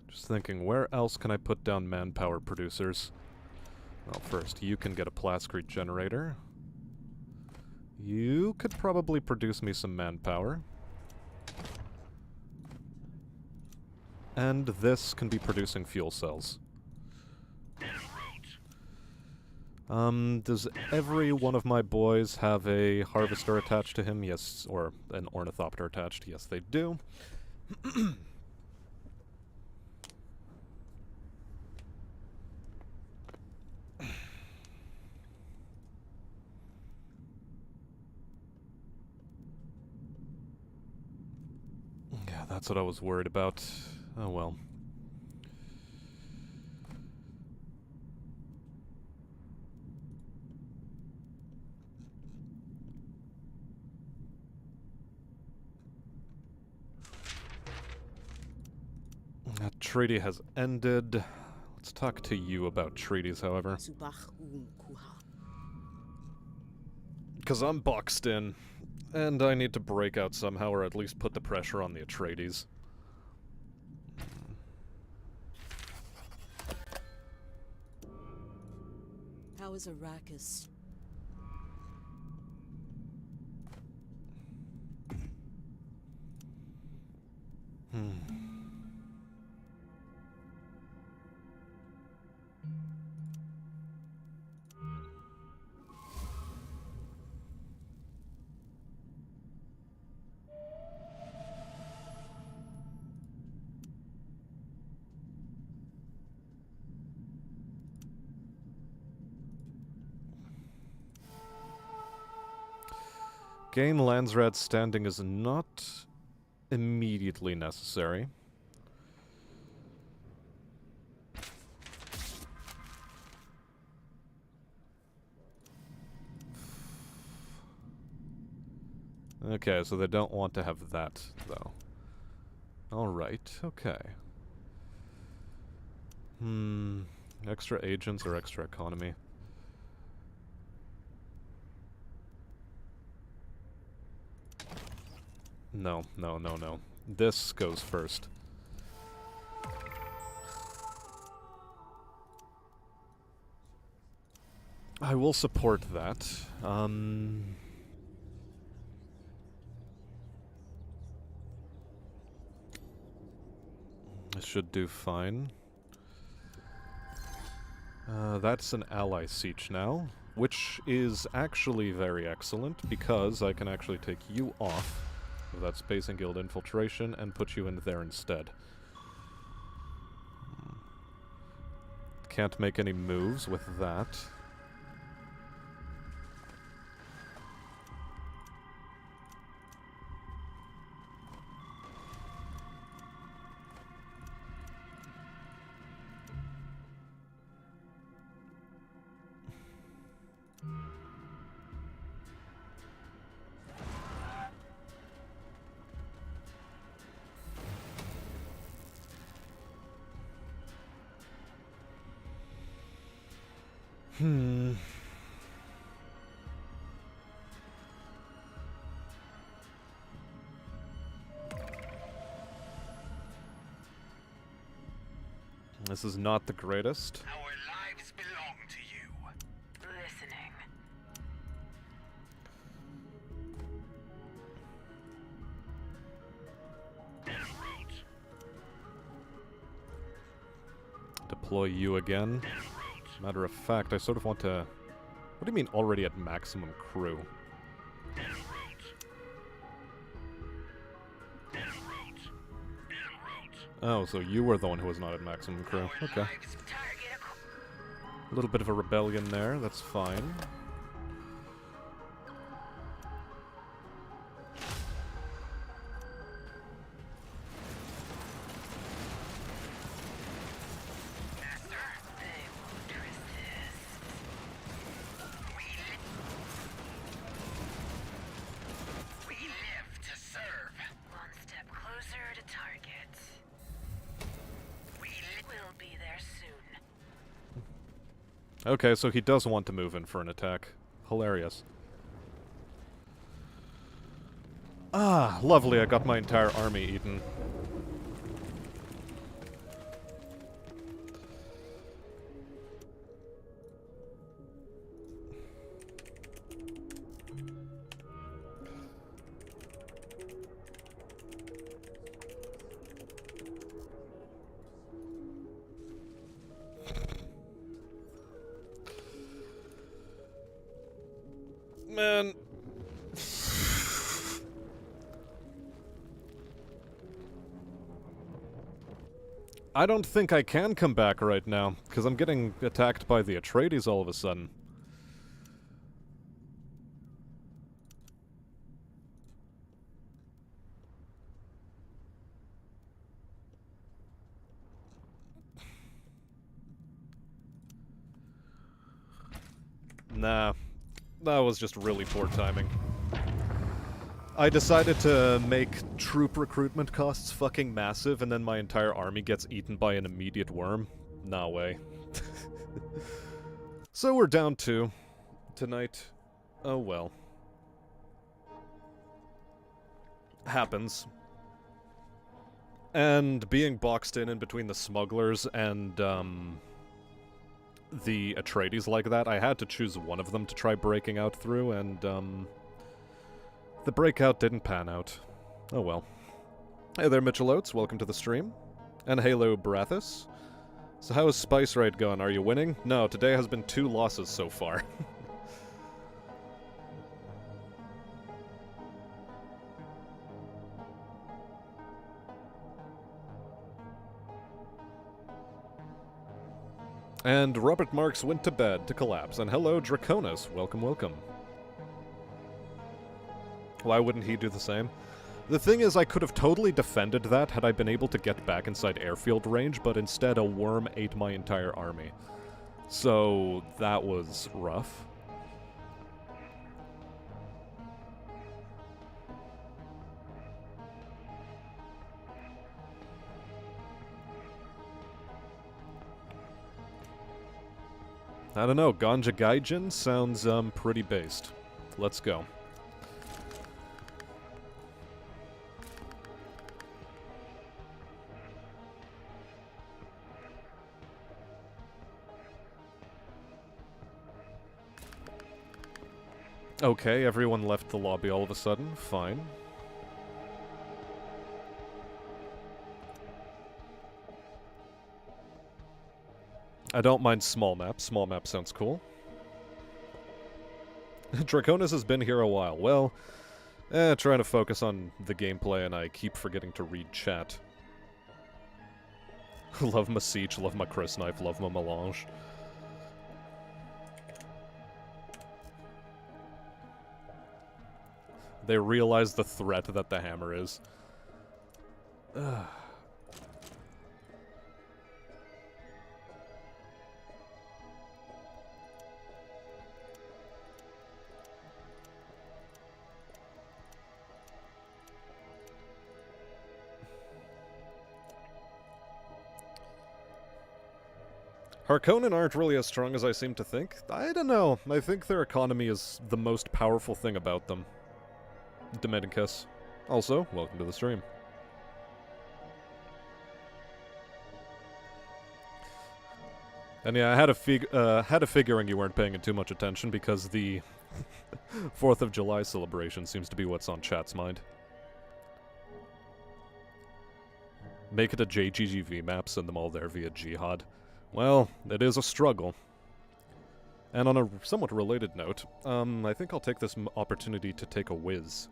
Just thinking, where else can I put down manpower producers? Well, first, you can get a plascrete generator. You could probably produce me some manpower. And this can be producing fuel cells. Does every one of my boys have a harvester attached to him? Yes, or an ornithopter attached? Yes, they do. That's what I was worried about. Oh well. That treaty has ended. Let's talk to you about treaties, however. Subach kuha. Because I'm boxed in, and I need to break out somehow, or at least put the pressure on the Atreides. How is Arrakis? Gain Landsrat standing is not immediately necessary. Okay, so they don't want to have that, though. Alright, okay. Extra agents or extra economy? No, no, no, no. This goes first. I will support that. This should do fine. That's an ally siege now, which is actually very excellent, because I can actually take you off of that Space and Guild infiltration and put you in there instead. Can't make any moves with that. This is not the greatest. Our lives belong to you. Listening. En route. Deploy you again. En route. Matter of fact, I sort of want to... What do you mean already at maximum crew? En route. En route. En route. Oh, so you were the one who was not at maximum crew. Our Okay. lives Target A little bit of a rebellion there, that's fine. master. They won't resist. We live to serve. One step closer to target. We'll be there soon. Okay, so he does want to move in for an attack. Hilarious. Ah, lovely, I got my entire army eaten. Man. I don't think I can come back right now, because I'm getting attacked by the Atreides all of a sudden. Nah, that was just really poor timing. I decided to make troop recruitment costs fucking massive, and then my entire army gets eaten by an immediate worm. Nah way. So we're down 2 tonight. Oh well. Happens. And being boxed in between the smugglers and, the Atreides like that, I had to choose one of them to try breaking out through, and, the breakout didn't pan out. Oh well. Hey there, Mitchell Oates. Welcome to the stream. And Halo Barathis. So how is Spice Raid going? Are you winning? No, today has been 2 losses so far. And Robert Marks went to bed to collapse. And hello, Draconis. Welcome, welcome. Why wouldn't he do the same? The thing is, I could have totally defended that had I been able to get back inside airfield range, but instead a worm ate my entire army. So, that was rough. I don't know, Ganja Gaijin sounds, pretty based. Let's go. Okay, everyone left the lobby all of a sudden. Fine. I don't mind small map. Small map sounds cool. Draconis has been here a while. Well, trying to focus on the gameplay and I keep forgetting to read chat. Love my Siege, love my Chris Knife, love my Melange. They realize the threat that the hammer is. Ugh. Harkonnen aren't really as strong as I seem to think. I don't know. I think their economy is the most powerful thing about them. Dominicus. Also, welcome to the stream. And yeah, I had a figuring you weren't paying too much attention because the 4th of July celebration seems to be what's on chat's mind. Make it a JGGV map, send them all there via Jihad. Well, it is a struggle. And on a somewhat related note, I think I'll take this opportunity to take a whiz.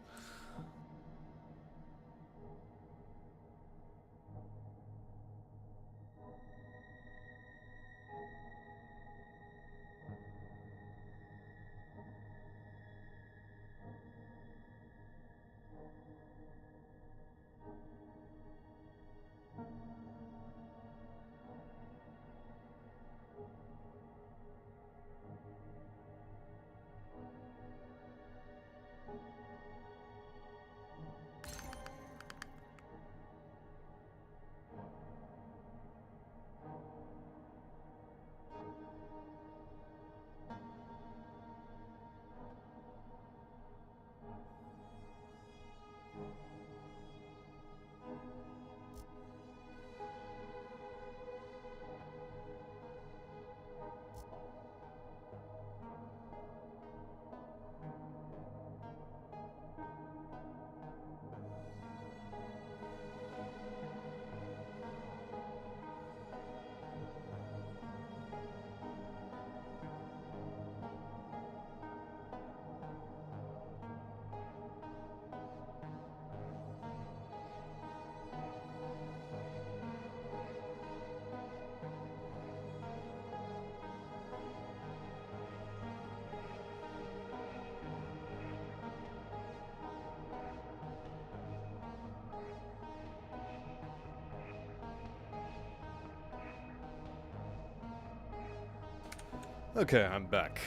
Okay, I'm back.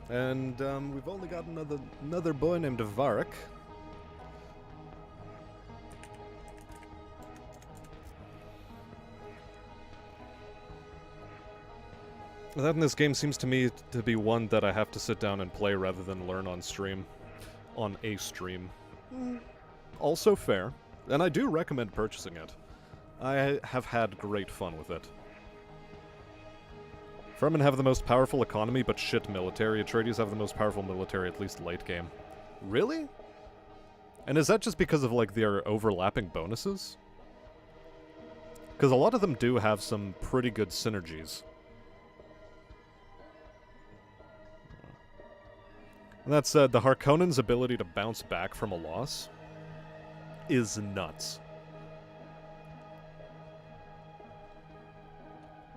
And we've only got another boy named Varric. That in this game seems to me to be one that I have to sit down and play rather than learn on stream. On a stream. Also fair. And I do recommend purchasing it. I have had great fun with it. Fremen have the most powerful economy, but shit military. Atreides have the most powerful military, at least late game. Really? And is that just because of, like, their overlapping bonuses? Because a lot of them do have some pretty good synergies. That said, the Harkonnens' ability to bounce back from a loss is nuts.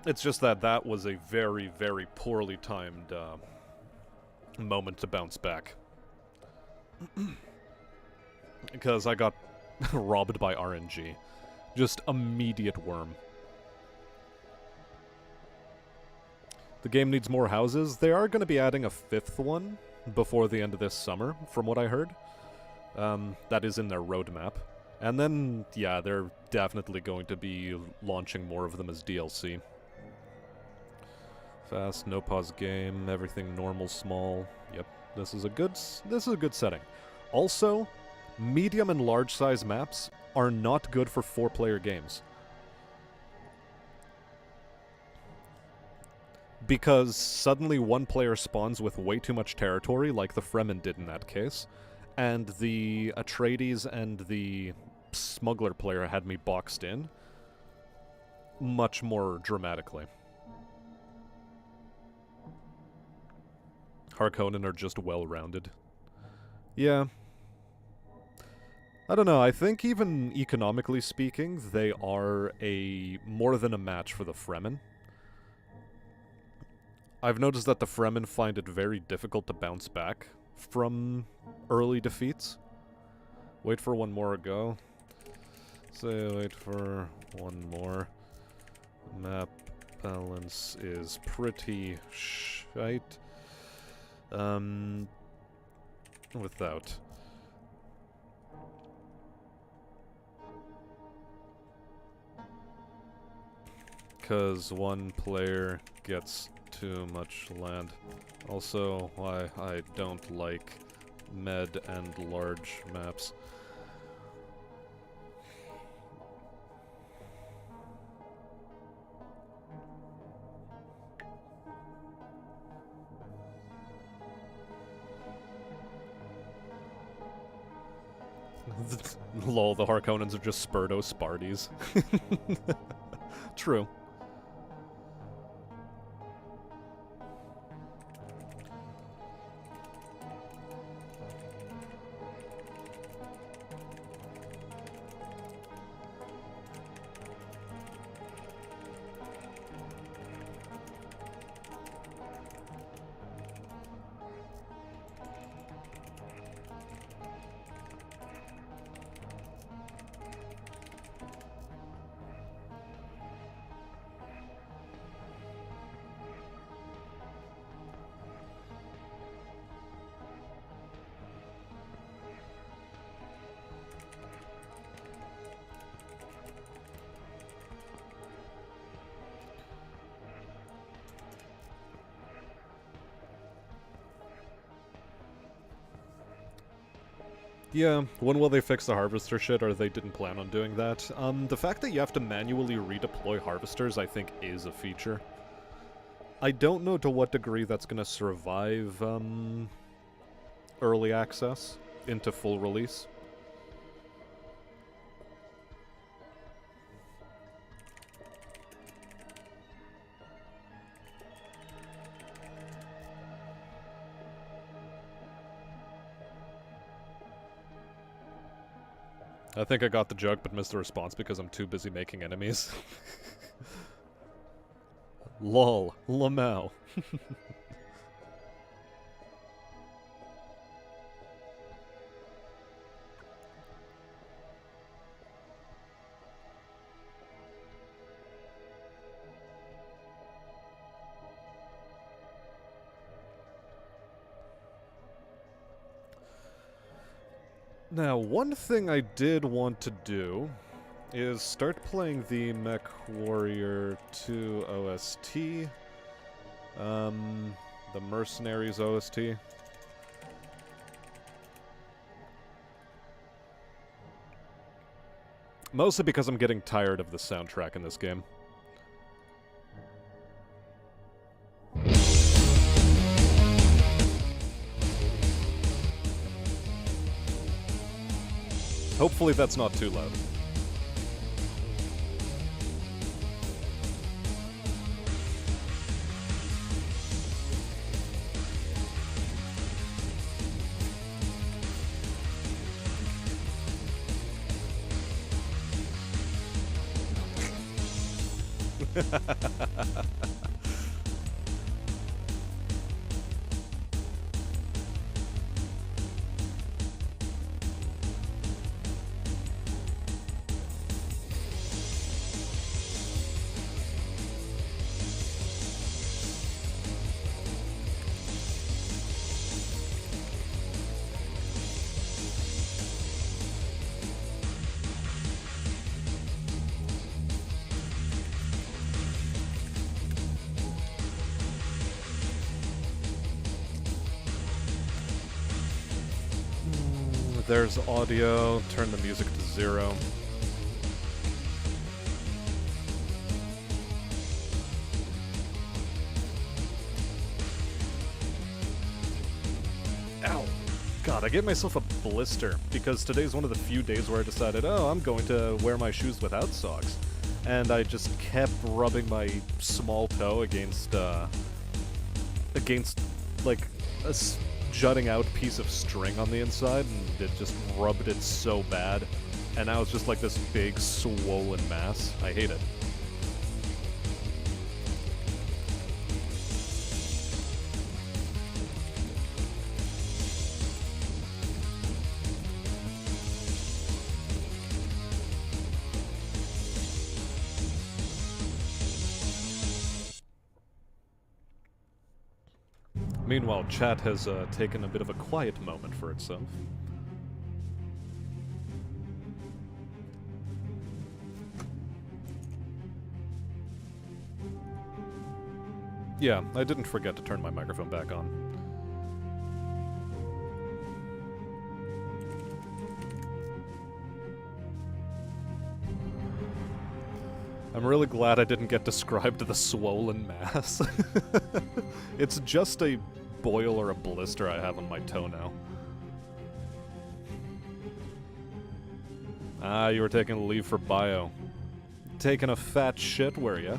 It's just that was a very, very poorly timed moment to bounce back. Because I got robbed by RNG. Just immediate worm. The game needs more houses. They are going to be adding a 5th one before the end of this summer, from what I heard. That is in their roadmap. And then, yeah, they're definitely going to be launching more of them as DLC. Fast, no pause game, everything normal, small. Yep, this is a good setting. Also, medium and large size maps are not good for 4-player games. Because suddenly one player spawns with way too much territory, like the Fremen did in that case, and the Atreides and the smuggler player had me boxed in much more dramatically. Harkonnen are just well-rounded. Yeah. I don't know, I think even economically speaking, they are more than a match for the Fremen. I've noticed that the Fremen find it very difficult to bounce back from early defeats. Wait for one more go. Say wait for one more. Map balance is pretty shite. Without. Because one player gets too much land. Also, why I don't like med and large maps. Lol, the Harkonnens are just Spurdo Sparties. True. Yeah, when will they fix the harvester shit, or they didn't plan on doing that? The fact that you have to manually redeploy harvesters, I think, is a feature. I don't know to what degree that's gonna survive, early access into full release. I think I got the joke, but missed the response because I'm too busy making enemies. Lol. Lamau. Now, one thing I did want to do is start playing the Mech Warrior 2 OST. The Mercenaries OST. Mostly because I'm getting tired of the soundtrack in this game. Hopefully that's not too loud. There's audio. Turn the music to 0. Ow. God, I gave myself a blister because today's one of the few days where I decided, oh, I'm going to wear my shoes without socks. And I just kept rubbing my small toe against like, a jutting out piece of string on the inside, and it just rubbed it so bad, and now it's just like this big swollen mass. I hate it. Meanwhile, chat has taken a bit of a quiet moment for itself. Yeah, I didn't forget to turn my microphone back on. I'm really glad I didn't get described the swollen mass. It's just a boil or a blister I have on my toe now. Ah, you were taking leave for bio. Taking a fat shit, were ya?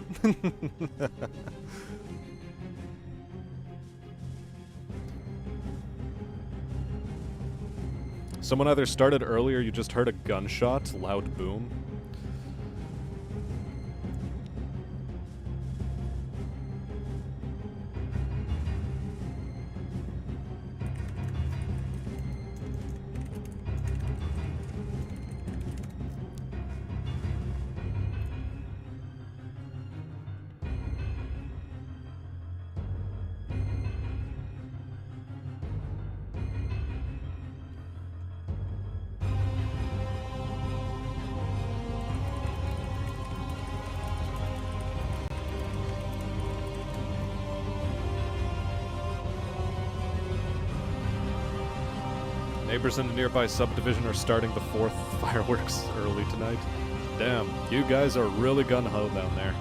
Someone either started early or you just heard a gunshot, loud boom. Neighbors in a nearby subdivision are starting the 4th fireworks early tonight. Damn, you guys are really gun-ho down there.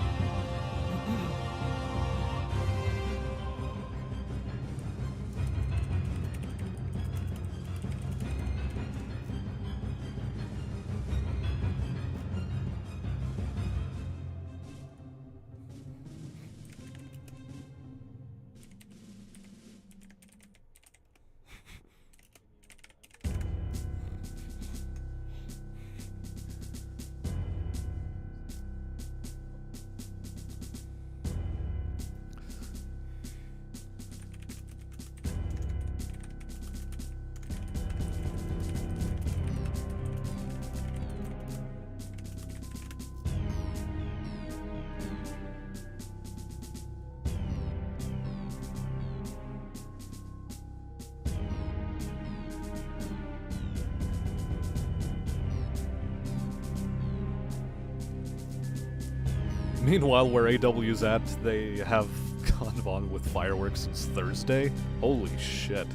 Meanwhile, where AW's at, they have gone on with fireworks since Thursday. Holy shit.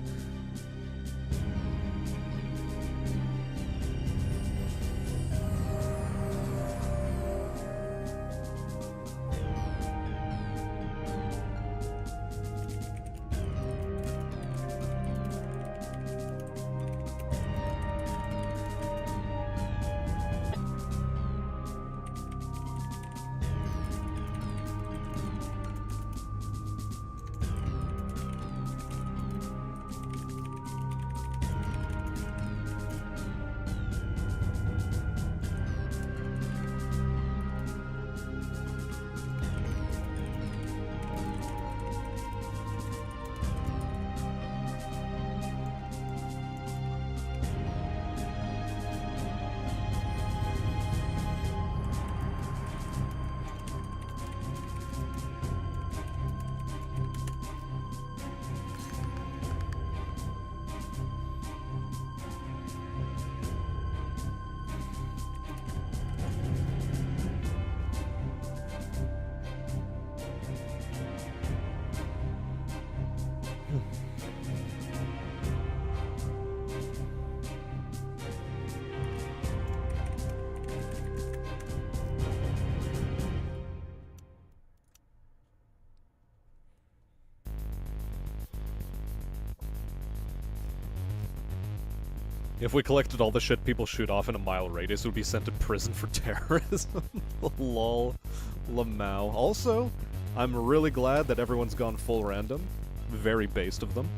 If we collected all the shit people shoot off in a mile radius, it would be sent to prison for terrorism. Lol. Lamau. Also, I'm really glad that everyone's gone full random. Very based of them.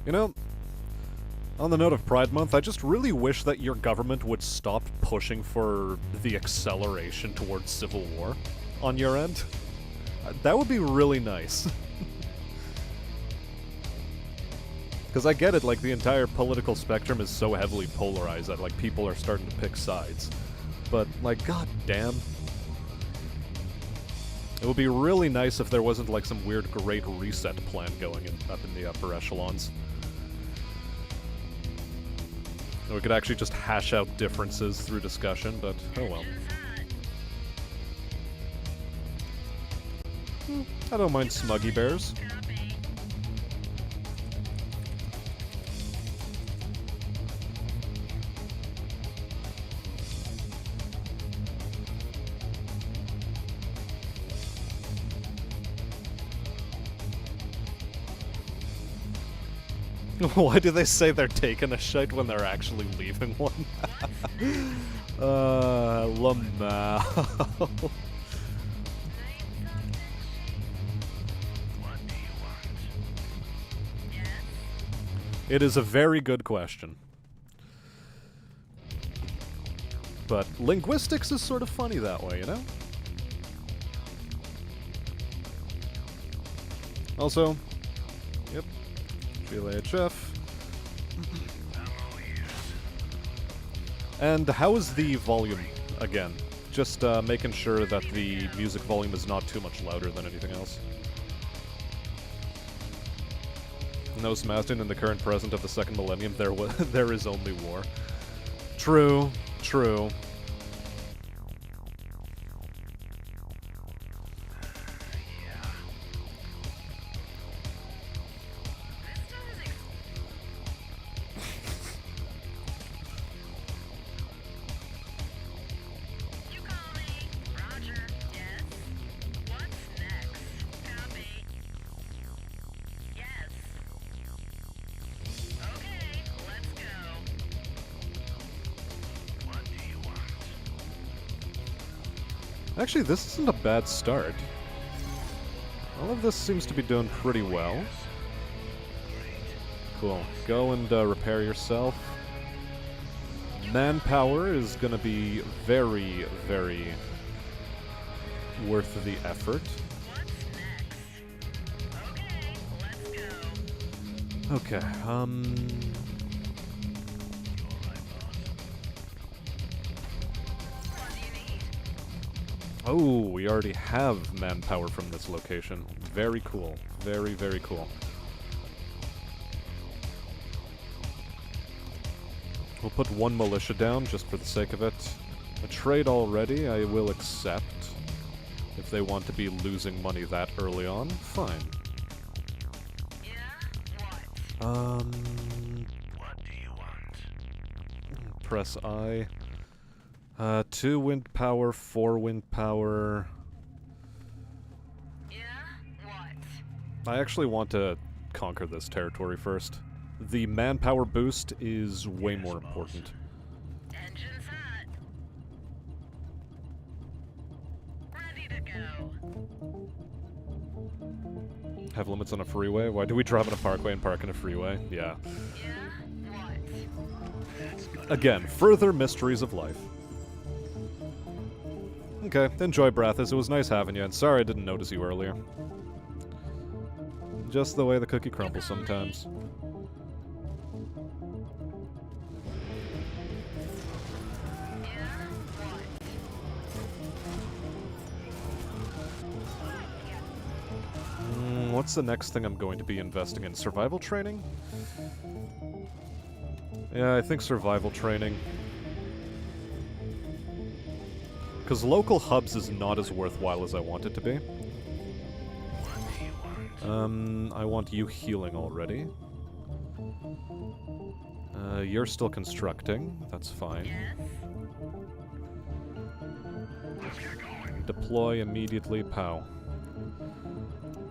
You know, on the note of Pride Month, I just really wish that your government would stop pushing for the acceleration towards civil war on your end. That would be really nice. Because I get it, like, the entire political spectrum is so heavily polarized that, like, people are starting to pick sides. But, like, god damn. It would be really nice if there wasn't, like, some weird Great Reset plan going up in the upper echelons. We could actually just hash out differences through discussion, but oh well. I don't mind smuggy bears. Why do they say they're taking a shite when they're actually leaving one? Lamau. It is a very good question. But linguistics is sort of funny that way, you know? Also, yep. GLHF. And how is the volume, again? Just making sure that the music volume is not too much louder than anything else. No Sebastian, in the current present of the second millennium, there is only war. True, true. Actually, this isn't a bad start. All of this seems to be doing pretty well. Cool. Go and repair yourself. Manpower is going to be very, very worth the effort. Okay, What do you need? oh, we already have manpower from this location. Very cool. Very, very cool. We'll put one militia down just for the sake of it. A trade already, I will accept. If they want to be losing money that early on, fine. Yeah? What? What do you want? Press I. 2 wind power, 4 wind power. Yeah? What? I actually want to conquer this territory first. The manpower boost is way more important. Engine's hot. Ready to go. Have limits on a freeway? Why do we drive on a parkway and park in a freeway? Yeah. Yeah? What? Again, further mysteries of life. Okay, enjoy Brathis. It was nice having you, and sorry I didn't notice you earlier. Just the way the cookie crumbles sometimes. Yeah? What? What's the next thing I'm going to be investing in? Survival training? Yeah, I think survival training. Because local hubs is not as worthwhile as I want it to be. I want you healing already. You're still constructing. That's fine. Yes? Deploy immediately, pow.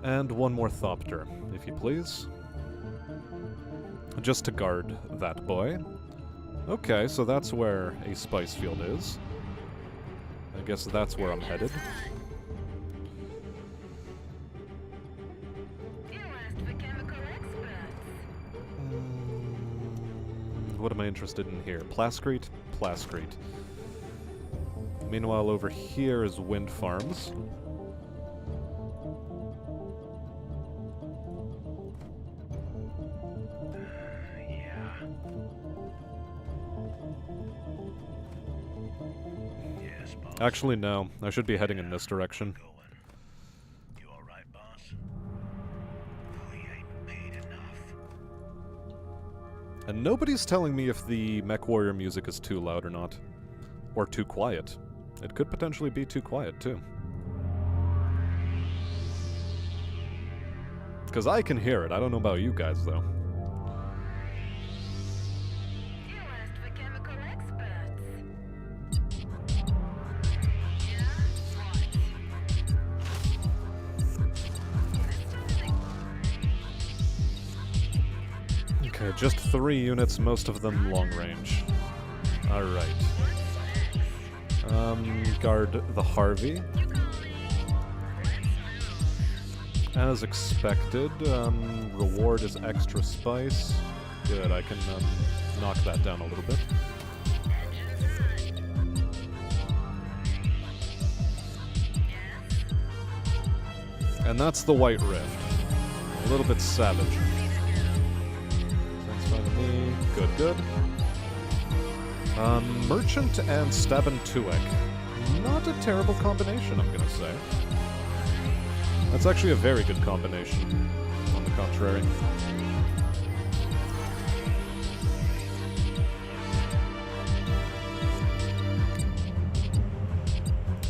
And one more Thopter, if you please. Just to guard that boy. Okay, so that's where a spice field is. I guess that's where I'm headed. You asked for chemical experts. What am I interested in here? Plascrete? Plascrete. Meanwhile, over here is wind farms. Actually, no. I should be heading in this direction. You alright, boss? We ain't paid enough. And nobody's telling me if the Mech Warrior music is too loud or not. Or too quiet. It could potentially be too quiet, too. Because I can hear it. I don't know about you guys, though. You asked for chemical experts. Yeah? What? Okay, just 3 units, most of them long range. Alright. Guard the Harvey. As expected, reward is extra spice. Good, I can knock that down a little bit. And that's the White Rift. A little bit savage. Sounds fine to me. Good, good. Merchant and Staben Tuek. Not a terrible combination, I'm gonna say. That's actually a very good combination, on the contrary.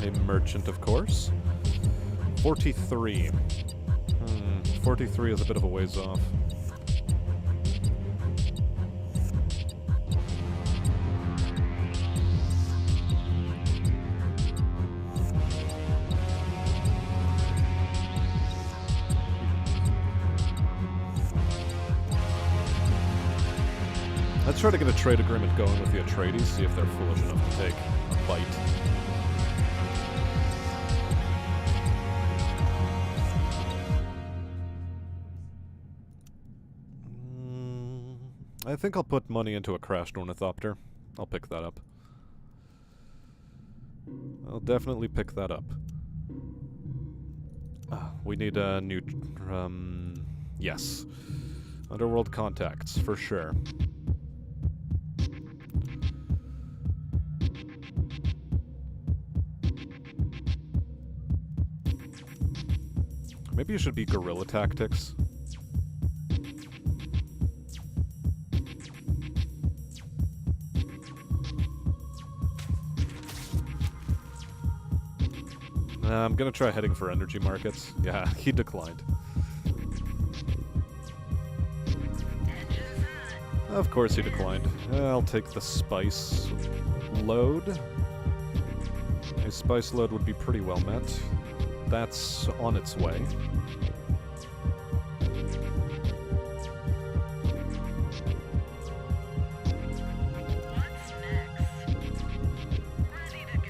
A merchant, of course. 43. 43 is a bit of a ways off. Let's try to get a trade agreement going with the Atreides, see if they're foolish enough to take a bite. I think I'll put money into a crashed ornithopter. I'll pick that up. I'll definitely pick that up. We need a new... yes. Underworld contacts, for sure. Maybe it should be guerrilla tactics. I'm gonna try heading for energy markets. Yeah, he declined. Of course he declined. I'll take the spice load. A spice load would be pretty well met. That's on its way. What's next? Ready to go.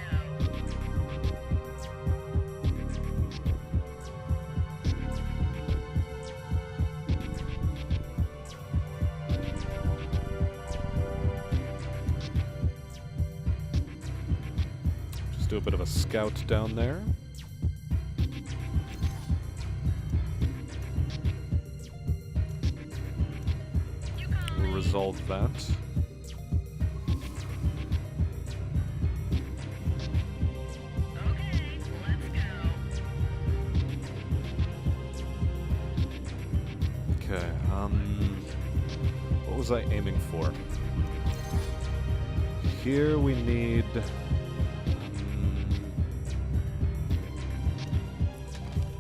Just do a bit of a scout down there. We'll resolve that. Okay, let's go. Okay, what was I aiming for? Here we need...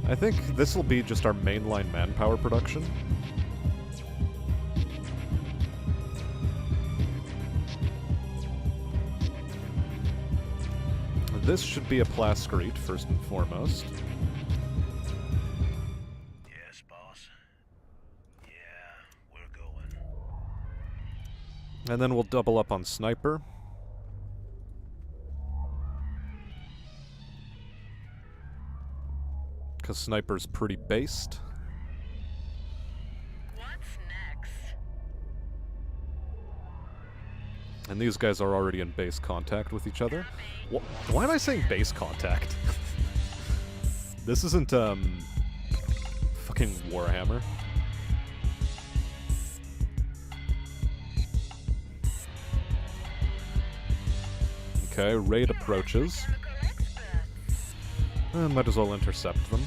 I think this will be just our mainline manpower production. This should be a Plascrete, first and foremost. Yes, boss. Yeah, we're going. And then we'll double up on Sniper. Because Sniper's pretty based. What's next? And these guys are already in base contact with each other. Why am I saying base contact? This isn't, fucking Warhammer. Okay, raid approaches. Chemical experts. Might as well intercept them.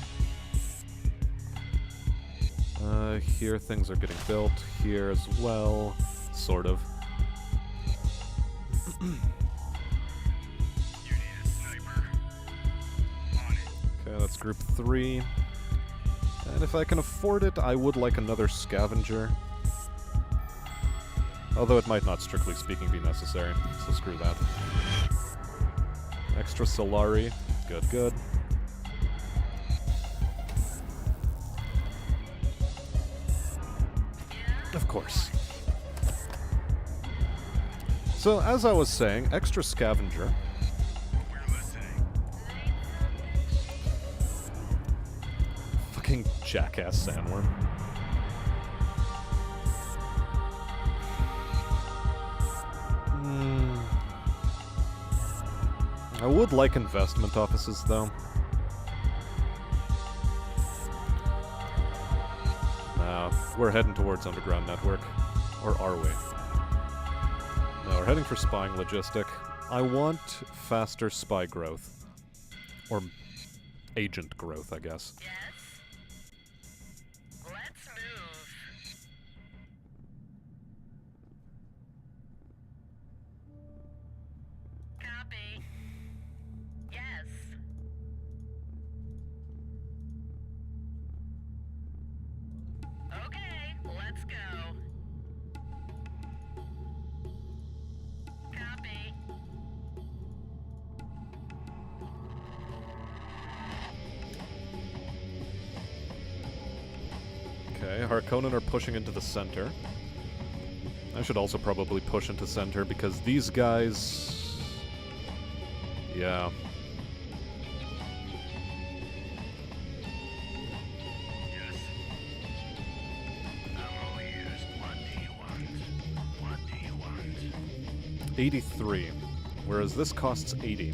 Here things are getting built. Here as well. Sort of. You need a sniper. On it. Okay, that's group 3. And if I can afford it, I would like another scavenger. Although it might not, strictly speaking, be necessary. So screw that. Extra Solari. Good, good. Of course. So, as I was saying, extra scavenger. We're listening. Fucking jackass sandworm. I would like investment offices, though. No, we're heading towards Underground Network. Or are we? No, we're heading for spying logistic. I want faster spy growth. Or agent growth, I guess. Yes. Let's move. Copy. Yes. Okay, let's go. Copy. Okay, Harkonnen are pushing into the center. I should also probably push into center because these guys... Yeah. Yes. I'm all ears. What do you want? What do you want? 83, whereas this costs 80.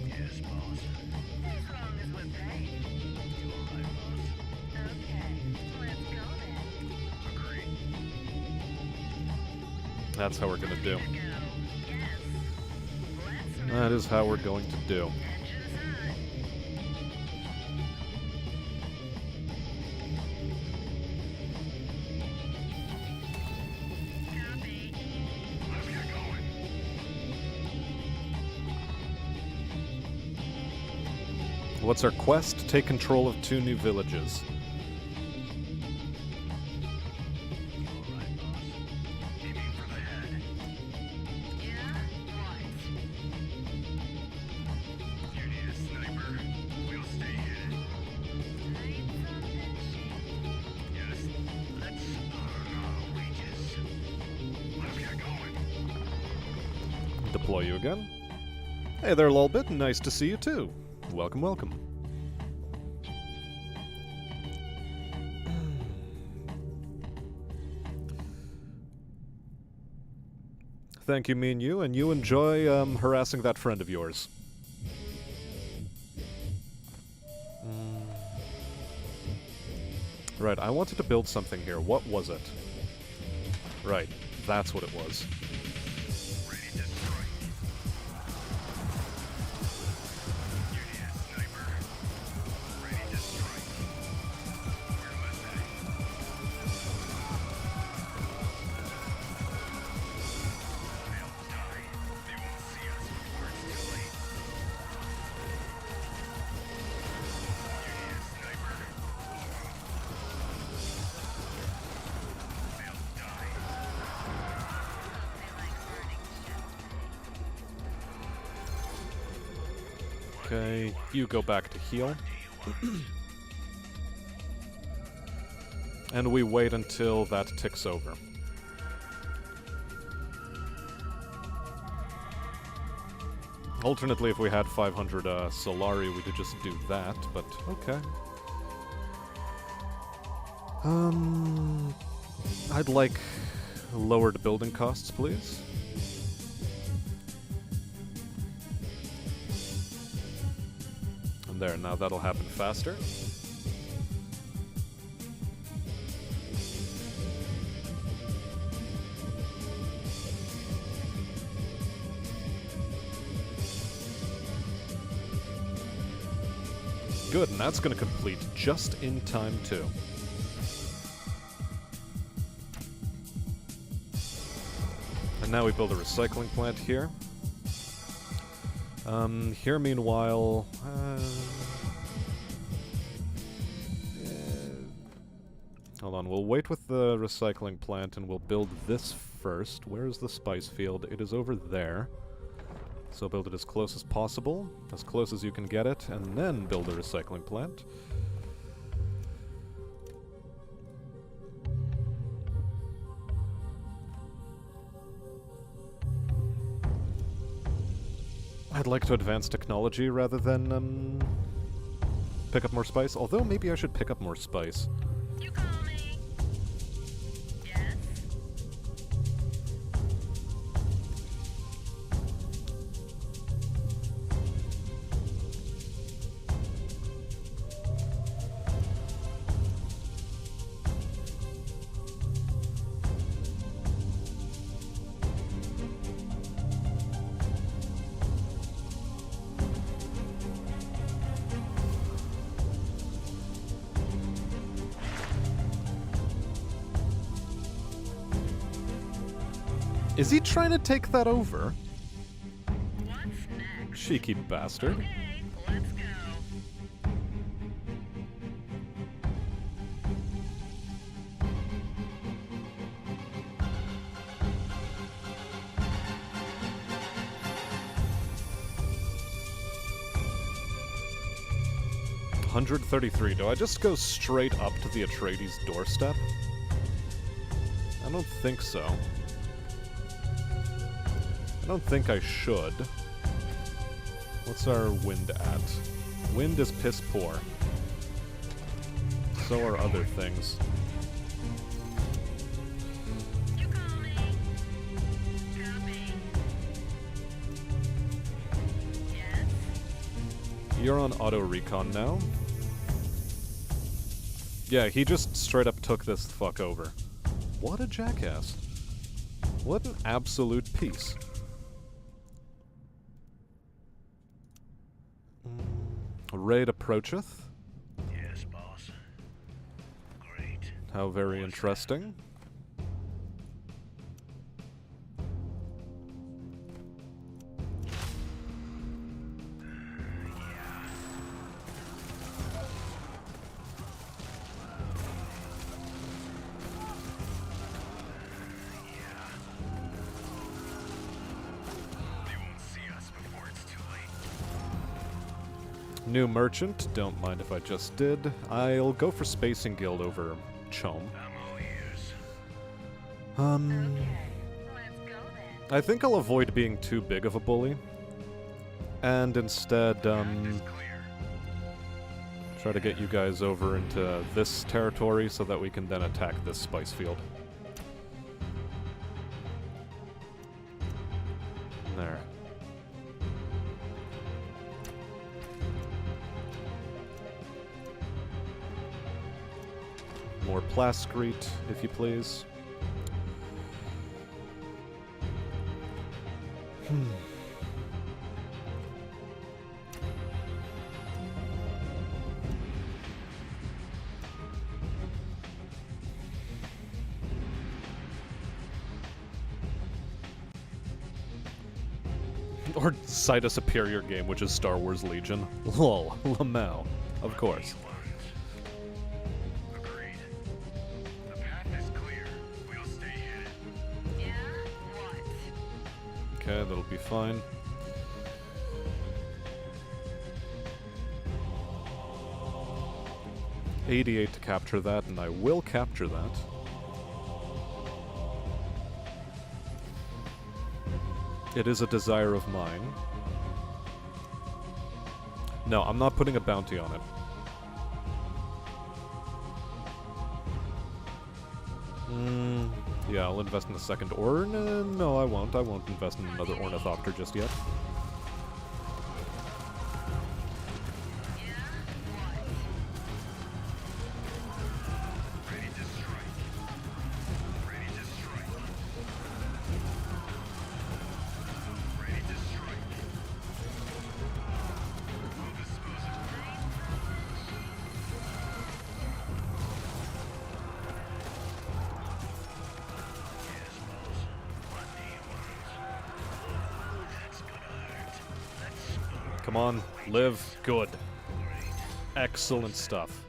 Yes, boss. As long as we're paying. You all right, boss? Okay, let's go That's how we're gonna do. Go. Yes. Let's move. That is how we're going to do. Engines hot. Copy. Let's get going. What's our quest? Take control of 2 new villages. All right, boss. Aiming for the head. Yeah? What? You need a sniper. We'll stay hidden. Need something cheap. Yes. Let's earn our wages. Let's get going. Deploy you again. Hey there, Lolbit. Nice to see you too. Welcome, welcome. Thank you, me and you enjoy harassing that friend of yours. Right, I wanted to build something here. What was it? Right, that's what it was. Ready to strike. You need a sniper. Ready to strike. Where am I heading? They'll die. They won't see us before it's too late. You need a sniper. They'll die. They like burning shit. Okay, you go back to heal. And we wait until that ticks over. Alternately, if we had 500 Solari, we could just do that, but okay. I'd like lowered building costs, please. And there, now that'll happen faster. Good, and that's going to complete just in time, too. And now we build a recycling plant here. Here, meanwhile... hold on, we'll wait with the recycling plant and we'll build this first. Where is the spice field? It is over there. So build it as close as possible, as close as you can get it, and then build a recycling plant. I'd like to advance technology rather than, pick up more spice, although maybe I should pick up more spice. You call me. Yes? Is he trying to take that over? What's next? Cheeky bastard. Okay, let's go. $133. Do I just go straight up to the Atreides' doorstep? I don't think so. I don't think I should. What's our wind at? Wind is piss poor. So are other things. You call me. Copy. Yes? You're on auto recon now. Yeah, he just straight up took this fuck over. What a jackass. What an absolute piece. Raid approacheth. Yes, boss. Great. How very interesting. New merchant, don't mind if I just did. I'll go for Spacing Guild over Chom. Let's go then. I think I'll avoid being too big of a bully. And instead, try to get you guys over into this territory so that we can then attack this spice field. There. More plascrete, if you please. Or cite a superior game, which is Star Wars Legion. Lol, Lamau, of course. Agreed. The path is clear. We'll stay hidden. Yeah? What? Okay, that'll be fine. $88 to capture that, and I will capture that. It is a desire of mine. No, I'm not putting a bounty on it. Yeah, I'll invest in a second no, I won't. I won't invest in another Ornithopter just yet. Ready to strike. Ready to strike. Ready to strike. We'll dispose of it. Yes, boss. What do you want? That's gonna hurt. Let's spark. Come on, live. Good. Excellent stuff.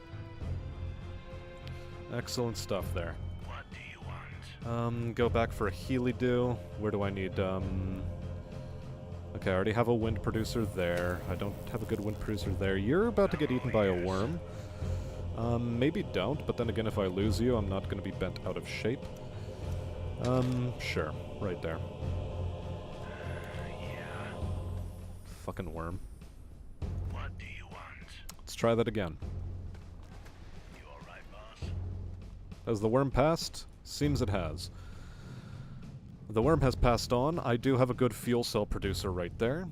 Excellent stuff there. What do you want? Go back for a Healy Do. Where do I need, Okay, I already have a wind producer there. I don't have a good wind producer there. You're about to get eaten by a worm. Maybe don't, but then again, if I lose you, I'm not gonna be bent out of shape. Sure. Right there. Yeah. Fucking worm. What do you want? Let's try that again. You alright, boss? Has the worm passed? Seems it has. The worm has passed on. I do have a good fuel cell producer right there.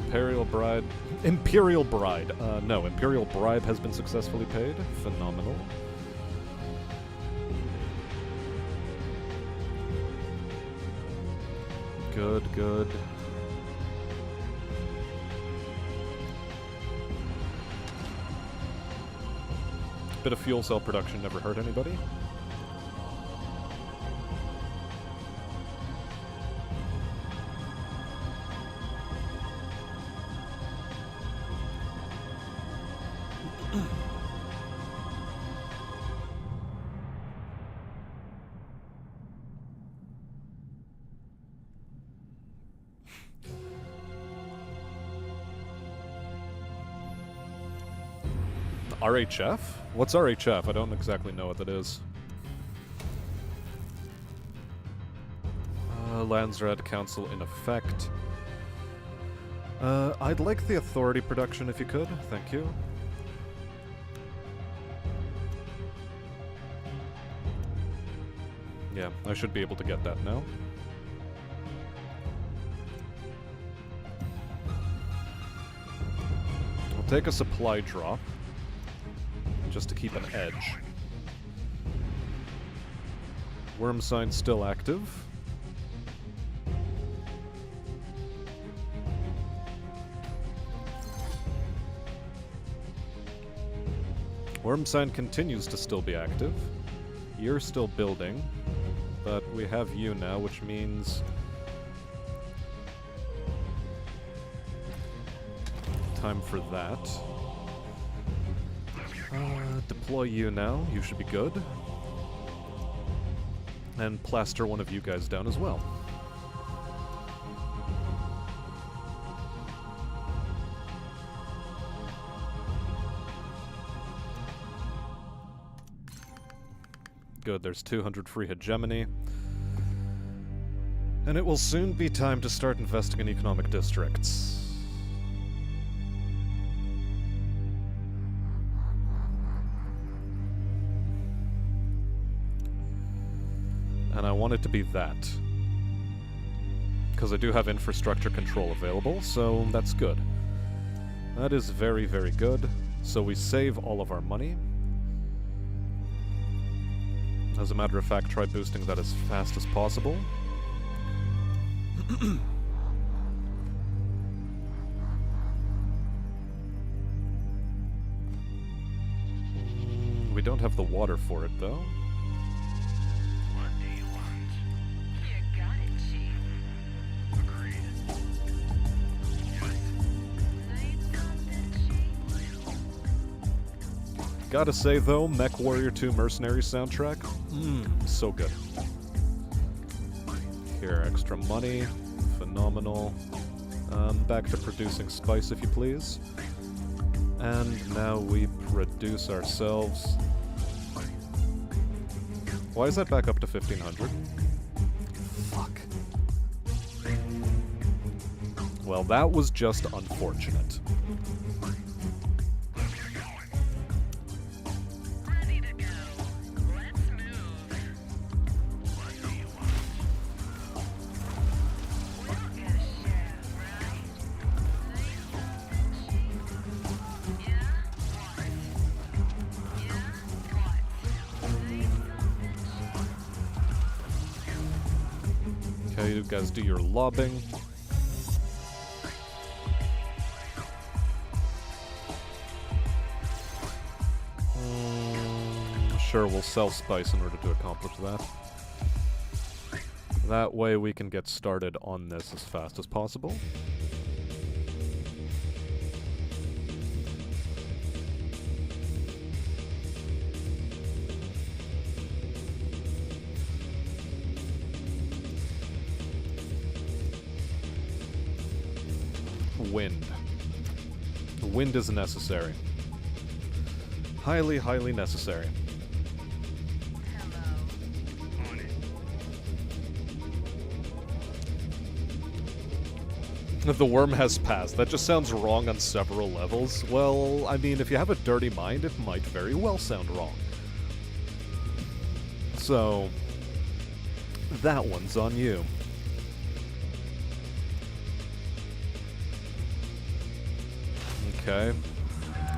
Imperial Bride... Imperial Bride! No, Imperial Bribe has been successfully paid. Phenomenal. Good, good. Bit of fuel cell production never hurt anybody. RHF? What's RHF? I don't exactly know what that is. Landsrat Council in effect. I'd like the authority production if you could. Thank you. Yeah, I should be able to get that now. I'll take a supply drop. just to keep an edge. Worm sign still active. Worm sign continues to still be active. You're still building, but we have you now, which means time for that. Deploy you now. You should be good. And plaster one of you guys down as well. Good, there's 200 free hegemony. And it will soon be time to start investing in economic districts. And I want it to be that. Because I do have infrastructure control available, so that's good. That is very, very good. So we save all of our money. As a matter of fact, try boosting that as fast as possible. We don't have the water for it, though. What do you want? You got it, Chief. Agreed. Need something, Chief? Gotta say, though, Mech Warrior 2 Mercenary soundtrack, so good. Here, extra money. Phenomenal. Back to producing spice, if you please. And now we produce ourselves. Why is that back up to 1500? Fuck. Well, that was just unfortunate. Ready to go. Let's move. What do you want? We'll get a share, right? Need something, Chief? Yeah? What? Yeah? What? Need something, Chief? Okay, you guys do your lobbing. Sure, we'll sell spice in order to accomplish that. That way we can get started on this as fast as possible. Wind. Wind is necessary. Highly, highly necessary. Hello. On it. The worm has passed. That just sounds wrong on several levels. Well, I mean, if you have a dirty mind, it might very well sound wrong. So, that one's on you. Okay.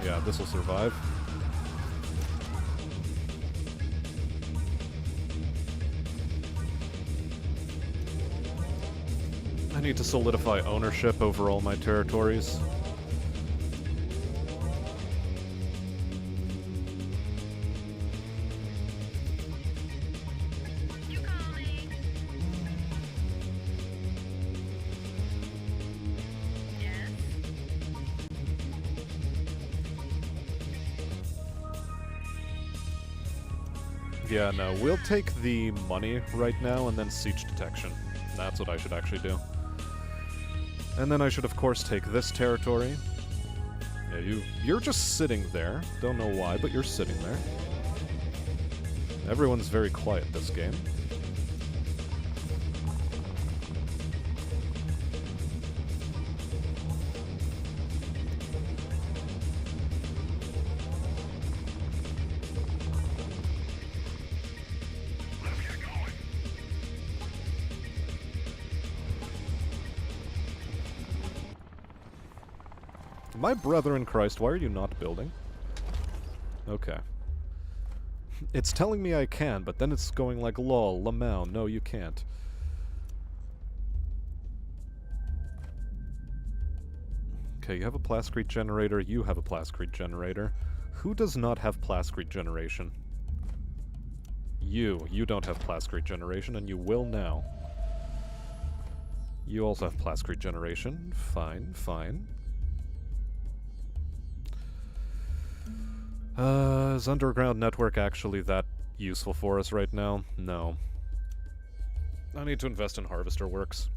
Yeah, this'll survive. I need to solidify ownership over all my territories. You call me. Yes? Yeah, no, we'll take the money right now and then siege detection. That's what I should actually do. And then I should, of course, take this territory. Yeah, you're just sitting there. Don't know why, but you're sitting there. Everyone's very quiet this game. Let's get going. My brother in Christ, why are you not building? Okay. It's telling me I can, but then it's going like, lol, lamau, no you can't. Okay, you have a plascrete generator, you have a plascrete generator. Who does not have plascrete generation? You don't have plascrete generation, and you will now. You also have plascrete generation. Fine, fine. Is underground network actually that useful for us right now? No. I need to invest in harvester works.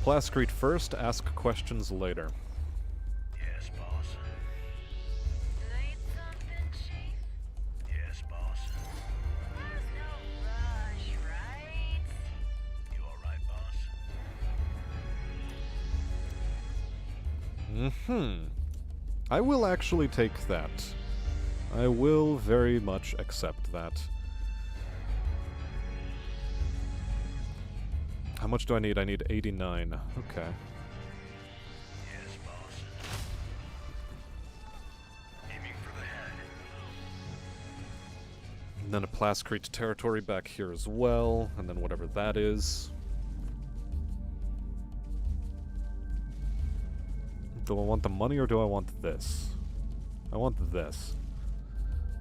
Plascrete first, ask questions later. Yes, boss. Need something, Chief? Yes, boss. There's no rush, right? You alright, boss? I will actually take that. I will very much accept that. How much do I need? I need 89. Okay. Yes, boss. Aiming for the head. And then a plascrete territory back here as well, and then whatever that is. Do I want the money or do I want this? I want this.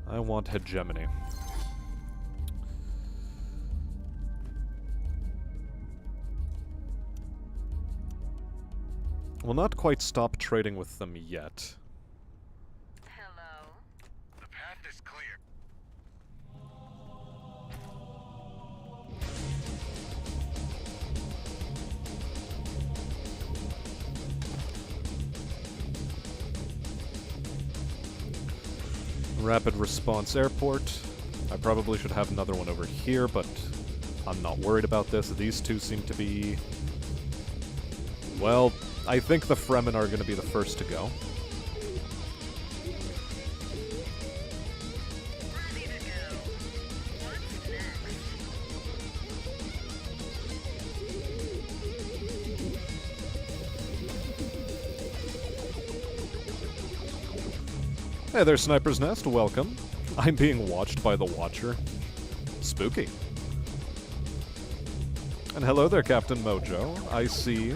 I want hegemony. We'll not quite stop trading with them yet. Hello? The path is clear. Rapid Response Airport. I probably should have another one over here, but I'm not worried about this. These two seem to be... Well, I think the Fremen are going to be the first to go. Ready to go. What's next? Hey there, Sniper's Nest. Welcome. I'm being watched by the Watcher. Spooky. And hello there, Captain Mojo. I see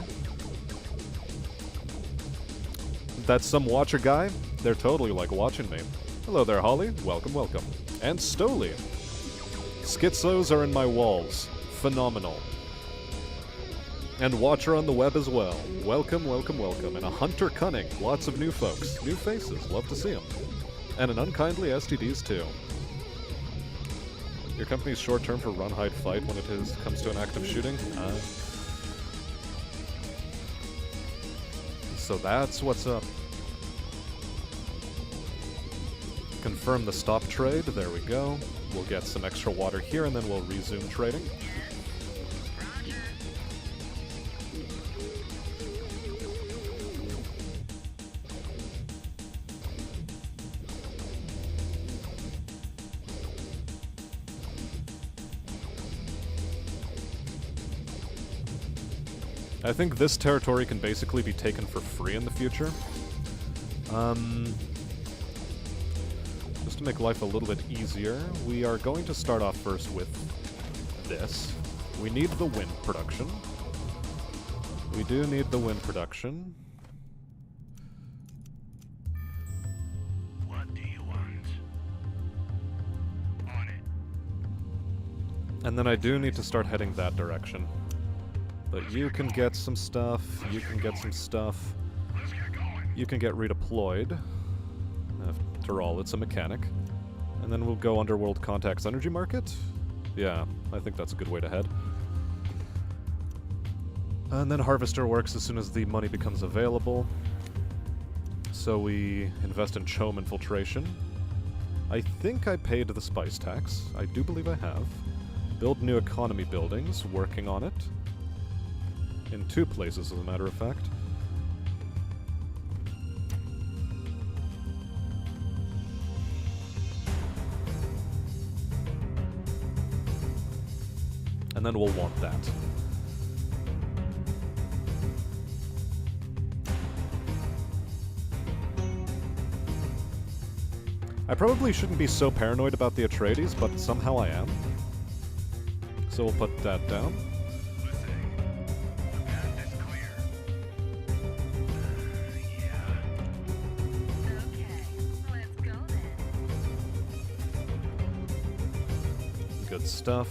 that's some Watcher guy. They're totally like watching me. Hello there, Holly. Welcome, welcome. And Stoli. Schizos are in my walls. Phenomenal. And Watcher on the web as well. Welcome, welcome, welcome. And a Hunter Cunning. Lots of new folks. New faces. Love to see them. And an Unkindly STDs too. Your company's short term for run, hide, fight when it comes to an active shooting? So that's what's up. Confirm the stop trade. There we go. We'll get some extra water here and then we'll resume trading. Roger. I think this territory can basically be taken for free in the future. Just to make life a little bit easier, we are going to start off first with this. We need the wind production. We do need the wind production. What do you want? On it. And then I do need to start heading that direction. But you can get some stuff, you can get some stuff, Let's get going. you can get redeployed. After all, it's a mechanic. And then we'll go Underworld Contacts Energy Market? Yeah, I think that's a good way to head. And then Harvester works as soon as the money becomes available. So we invest in Chome Infiltration. I think I paid the spice tax. I do believe I have. Build new economy buildings, working on it. In 2 places, as a matter of fact. And then we'll want that. I probably shouldn't be so paranoid about the Atreides, but somehow I am. So we'll put that down. Listening. The path is clear. Yeah. Okay, let's go then. Good stuff.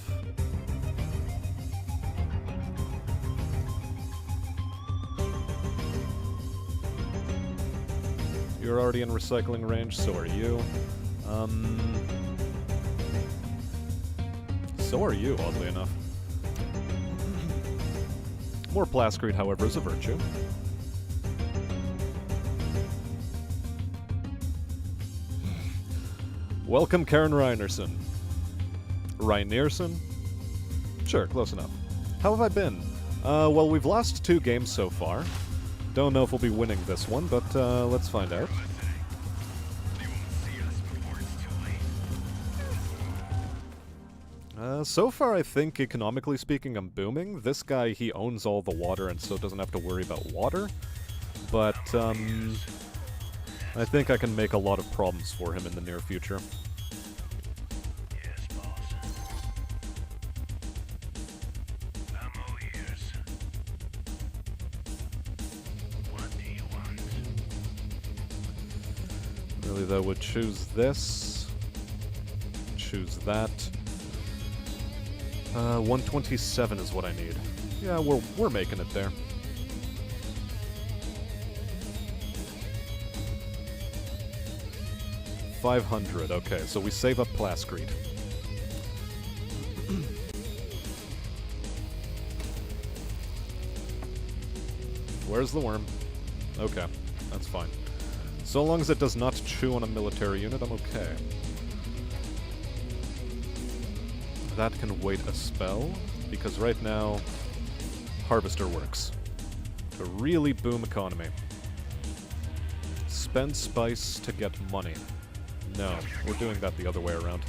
You're already in recycling range, so are you. So are you, oddly enough. More plascrete, however, is a virtue. Welcome, Karen Reinerson. Reinerson? Sure, close enough. How have I been? Well, we've lost 2 games so far. Don't know if we'll be winning this one, but let's find out. Listening. They won't see us before it's too late. So far, I think, economically speaking, I'm booming. This guy, he owns all the water and so doesn't have to worry about water. But, I think I can make a lot of problems for him in the near future. Yes, boss. I'm all ears. What do you want? Really, though, would choose this. Choose that. 127 is what I need. Yeah, we're making it there. $500. Okay, so we save up plascrete. Where's the worm? Okay, that's fine. So long as it does not chew on a military unit, I'm okay. That can wait a spell, because right now, Harvester works. To really boom economy. Spend spice to get money. No, we're doing that the other way around.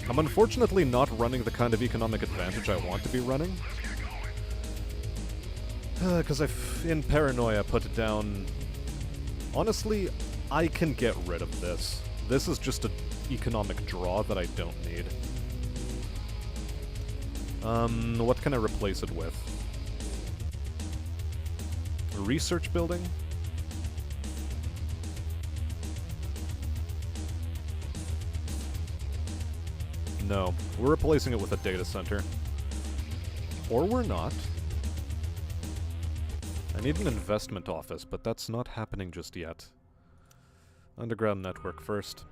I'm unfortunately not running the kind of economic advantage I want to be running. Because in paranoia put it down... Honestly, I can get rid of this. This is just an economic draw that I don't need. What can I replace it with? A research building? No, we're replacing it with a data center. Or we're not. I need an investment office, but that's not happening just yet. Underground network first.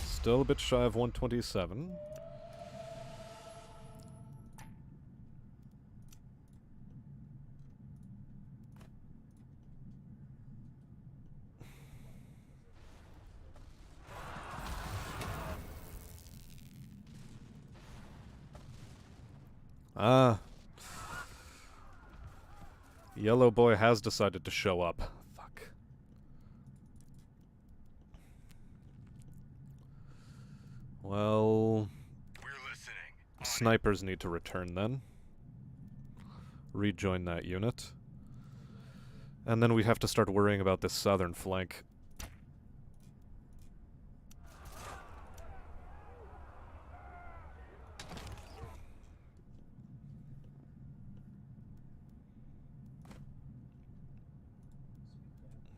Still a bit shy of 127. Ah. Yellow boy has decided to show up. Fuck. Well... We're listening. Snipers need to return then. Rejoin that unit. And then we have to start worrying about this southern flank.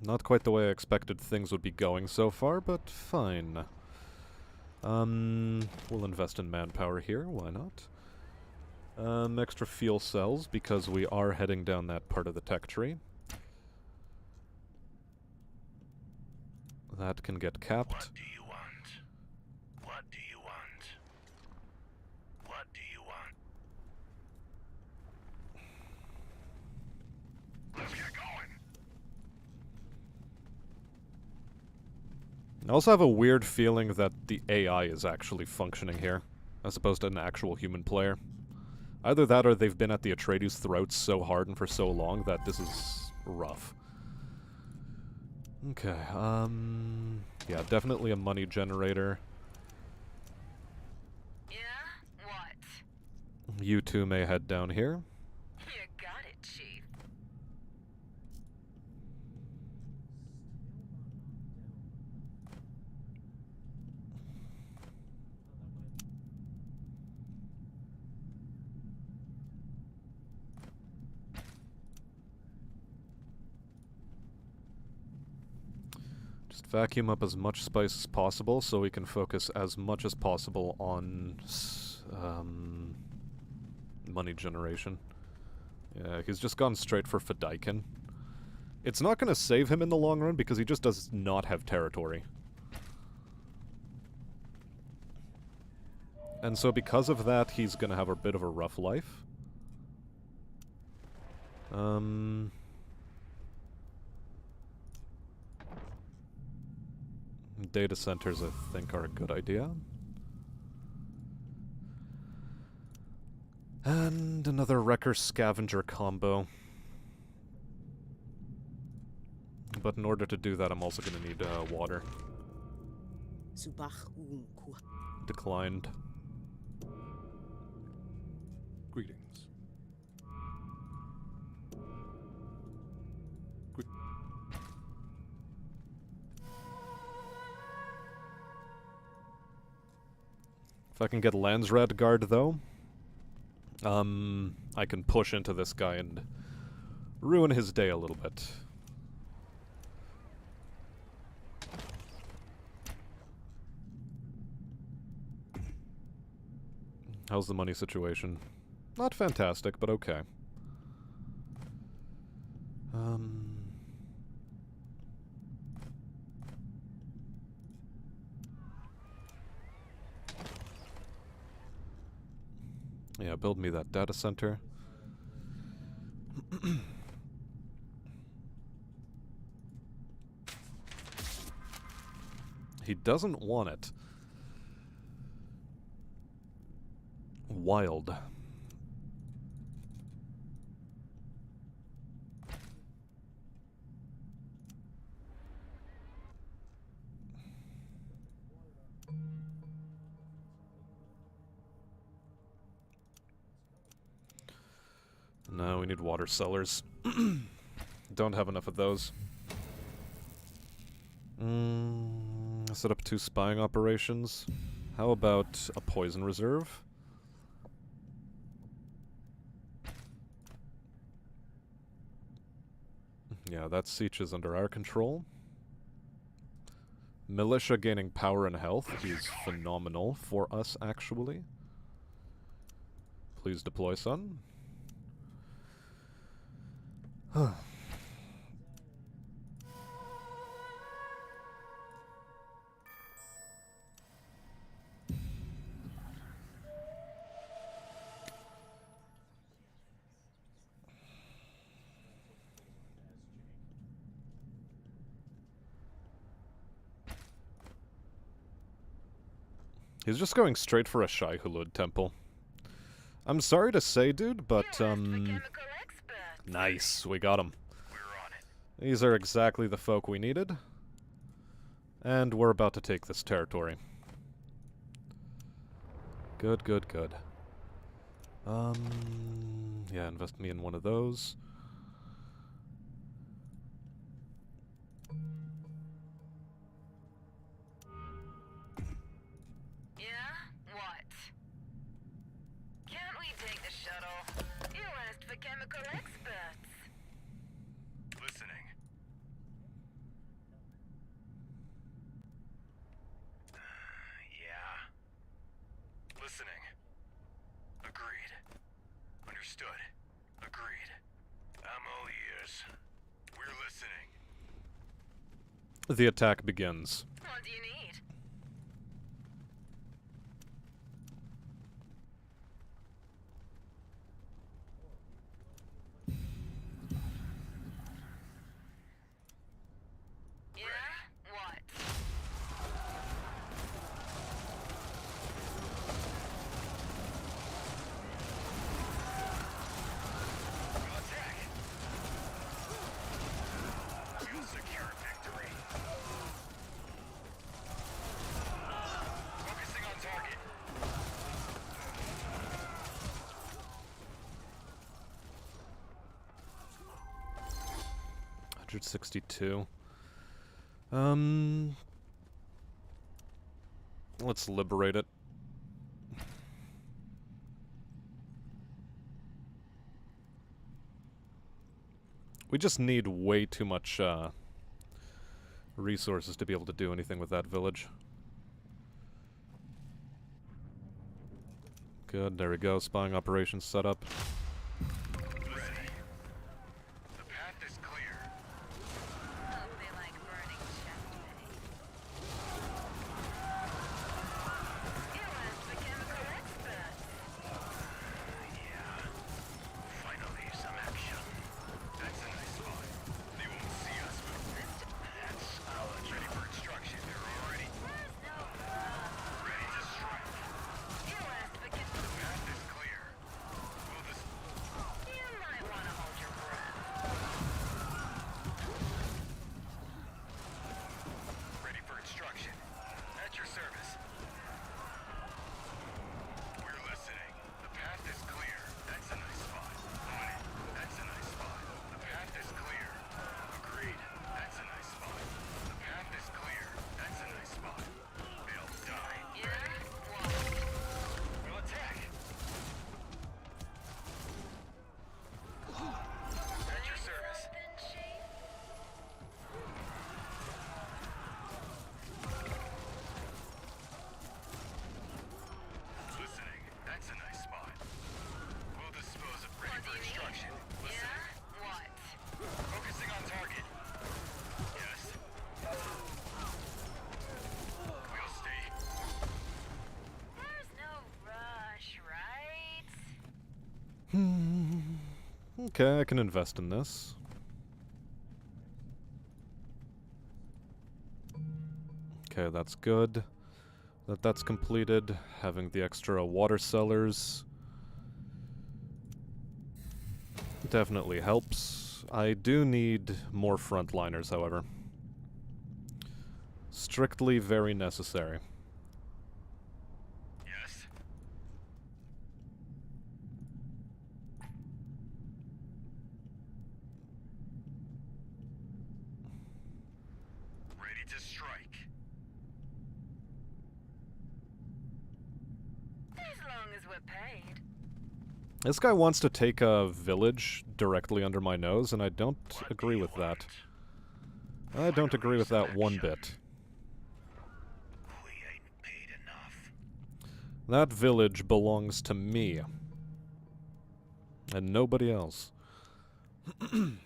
Not quite the way I expected things would be going so far, but fine. We'll invest in manpower here, why not? Extra fuel cells, because we are heading down that part of the tech tree. That can get capped. What do you want? What do you want? What do you want? Let's get going. I also have a weird feeling that the AI is actually functioning here, as opposed to an actual human player. Either that or they've been at the Atreides' throats so hard and for so long that this is rough. Okay, yeah, definitely a money generator. Yeah? What? You two may head down here. You got it, Chief. Just vacuum up as much spice as possible so we can focus as much as possible on money generation. Yeah, he's just gone straight for Fedaykin. It's not going to save him in the long run because he just does not have territory. And so because of that, he's going to have a bit of a rough life. Data centers, I think, are a good idea. And another Wrecker Scavenger combo. But in order to do that, I'm also going to need water. Subach unkua. Declined. Greetings. If I can get Landsred Guard, though, I can push into this guy and ruin his day a little bit. How's the money situation? Not fantastic, but okay. Yeah, build me that data center. He doesn't want it. Wild. No, we need water cellars. Don't have enough of those. Set up 2 spying operations. How about a poison reserve? Yeah, that siege is under our control. Militia gaining power and health is phenomenal for us, actually. Please deploy, son. He's just going straight for a Shai Hulud temple. I'm sorry to say, dude, but, Chemical expert. nice, we got him. We're on it. These are exactly the folk we needed. And we're about to take this territory. Good, good, good. Yeah, invest me in one of those. Yeah? What? Can't we take the shuttle? You asked for chemical experts. Listening. Yeah. Listening. Agreed. Understood. Agreed. I'm all ears. We're listening. The attack begins. What do you need? Yeah? What? 162. Let's liberate it. We just need way too much resources to be able to do anything with that village. Good, there we go. Spying operations set up. Ready. The path is clear. Hope they like burning chestnut. You asked the chemical experts. Yeah. Finally, some action. That's a nice spot. They won't see us, but that's ready for instruction. They're already There's no ready to strike. You asked the The path is clear. Will this You might want to hold your breath. ready for instruction? At your service. We're listening. The path is clear. That's a nice spot. On it. That's a nice spot. The path is clear. Agreed. That's a nice spot. The path is clear. That's a nice spot. They'll die. Yeah? What? We'll attack. At your service. Then, Chief? Listening. That's a nice spot. We'll dispose of ready for instruction. Listening. Yeah? What? Focusing on target. Yes. We'll stay. There's no rush, right? Okay, I can invest in this. Okay, that's good. That's completed. Having the extra water cellars definitely helps. I do need more frontliners, however. Strictly very necessary. Yes. Ready to strike. As long as we're paid. This guy wants to take a village directly under my nose, and I don't agree with that. I don't agree with that one bit. We ain't paid enough. That village belongs to me. And nobody else. I'm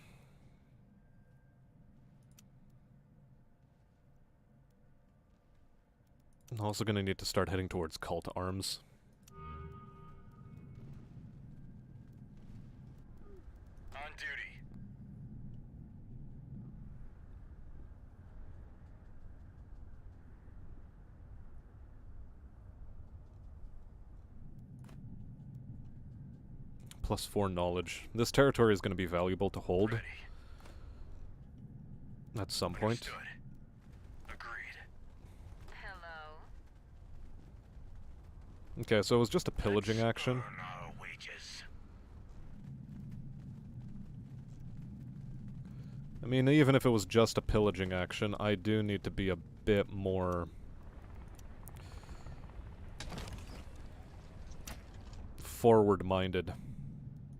also gonna need to start heading towards cult arms. On duty. +4 knowledge. This territory is gonna be valuable to hold Ready. at some point. Understood. Agreed. Hello? Okay, so it was just a pillaging action. Earn our wages. I mean, even if it was just a pillaging action, I do need to be a bit more forward-minded.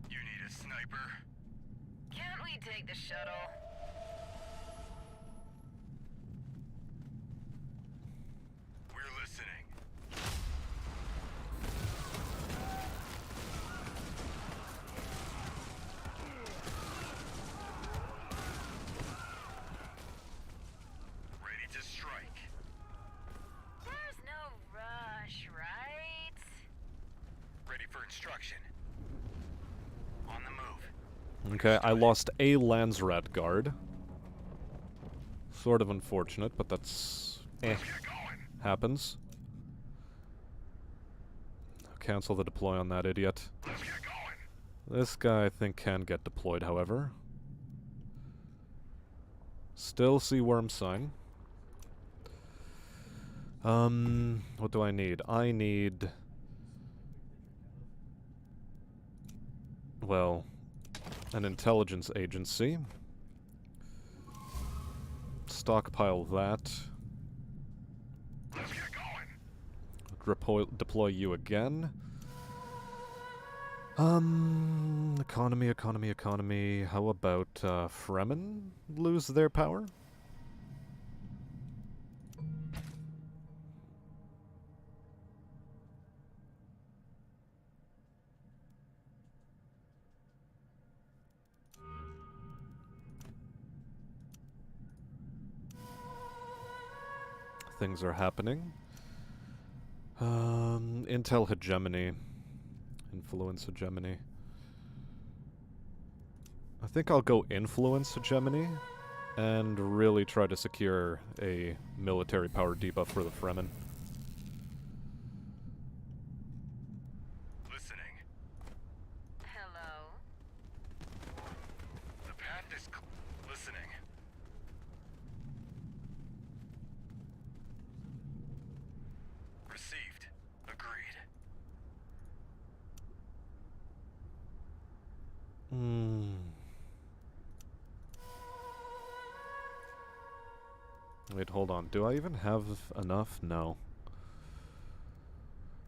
You need a sniper? Can't we take the shuttle? We're listening. Ready to strike. There's no rush, right? Ready for instruction. On the move. Okay, I lost a Landsrat guard. Sort of unfortunate, but that's... Let's get going. happens. Cancel the deploy on that idiot. Let's get going. This guy, I think, can get deployed, however. Still see worm sign. What do I need? I need... well, an intelligence agency. stockpile that. Let's get going. Deploy you again. Economy. How about Fremen lose their power? Things are happening. Intel hegemony. Influence hegemony. I think I'll go influence hegemony and really try to secure a military power debuff for the Fremen. Listening. Hello? The path is listening. Received. Agreed. Wait, hold on. Do I even have enough? No.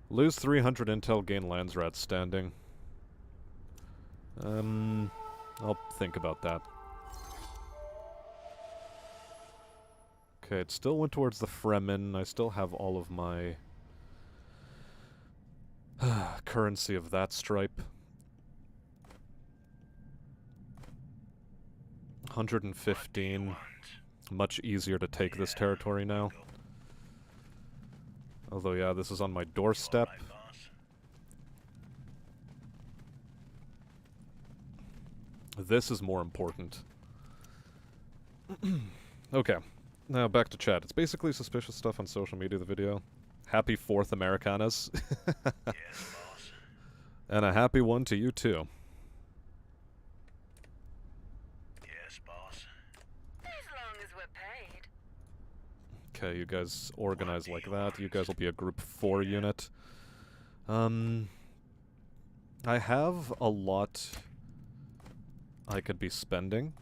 Lose 300 intel, gain Landsrat standing. I'll think about that. Okay, it still went towards the Fremen. I still have all of my currency of that stripe. 115. Much easier to take this territory now. Although, yeah, this is on my doorstep. This is more important. Okay, now back to chat. It's basically suspicious stuff on social media, the video. Happy 4th Americanas. Yes, boss. And a happy one to you, too. Yes, boss. As long as we're paid. Okay, you guys organize like that. You guys will be a group 4 unit. I have a lot I could be spending.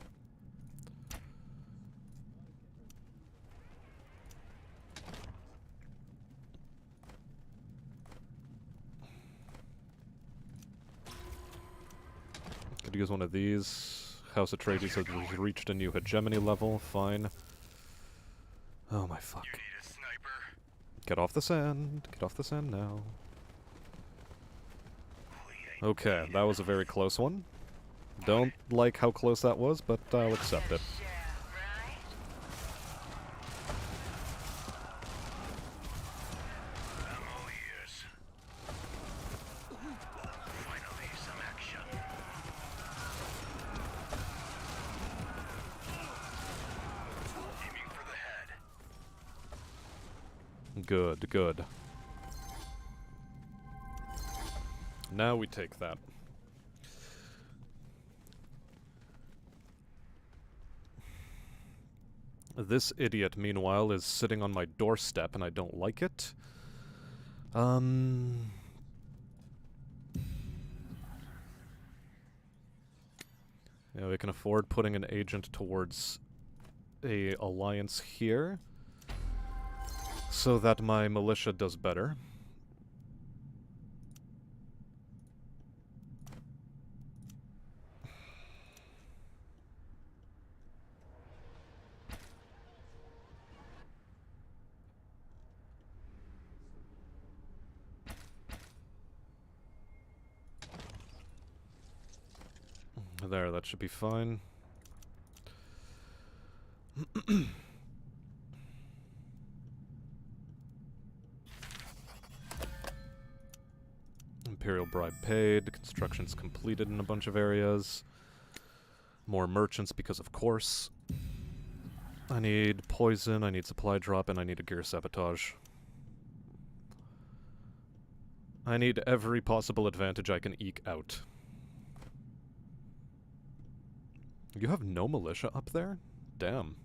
Could use one of these. House Atreides has reached a new hegemony level. Fine. Oh my fuck. You need a sniper? Get off the sand. Get off the sand now. We ain't Okay, that was a very close one. Don't like how close that was, but I'll accept it. Yeah, right? I'm all ears. Finally, some action. Aiming for the head. Good, good. Now we take that. This idiot, meanwhile, is sitting on my doorstep and I don't like it. Yeah, we can afford putting an agent towards a alliance here so that my militia does better. There, that should be fine. Imperial bribe paid, construction's completed in a bunch of areas. More merchants because of course. I need poison, I need supply drop, and I need a gear sabotage. I need every possible advantage I can eke out. You have no militia up there? Damn.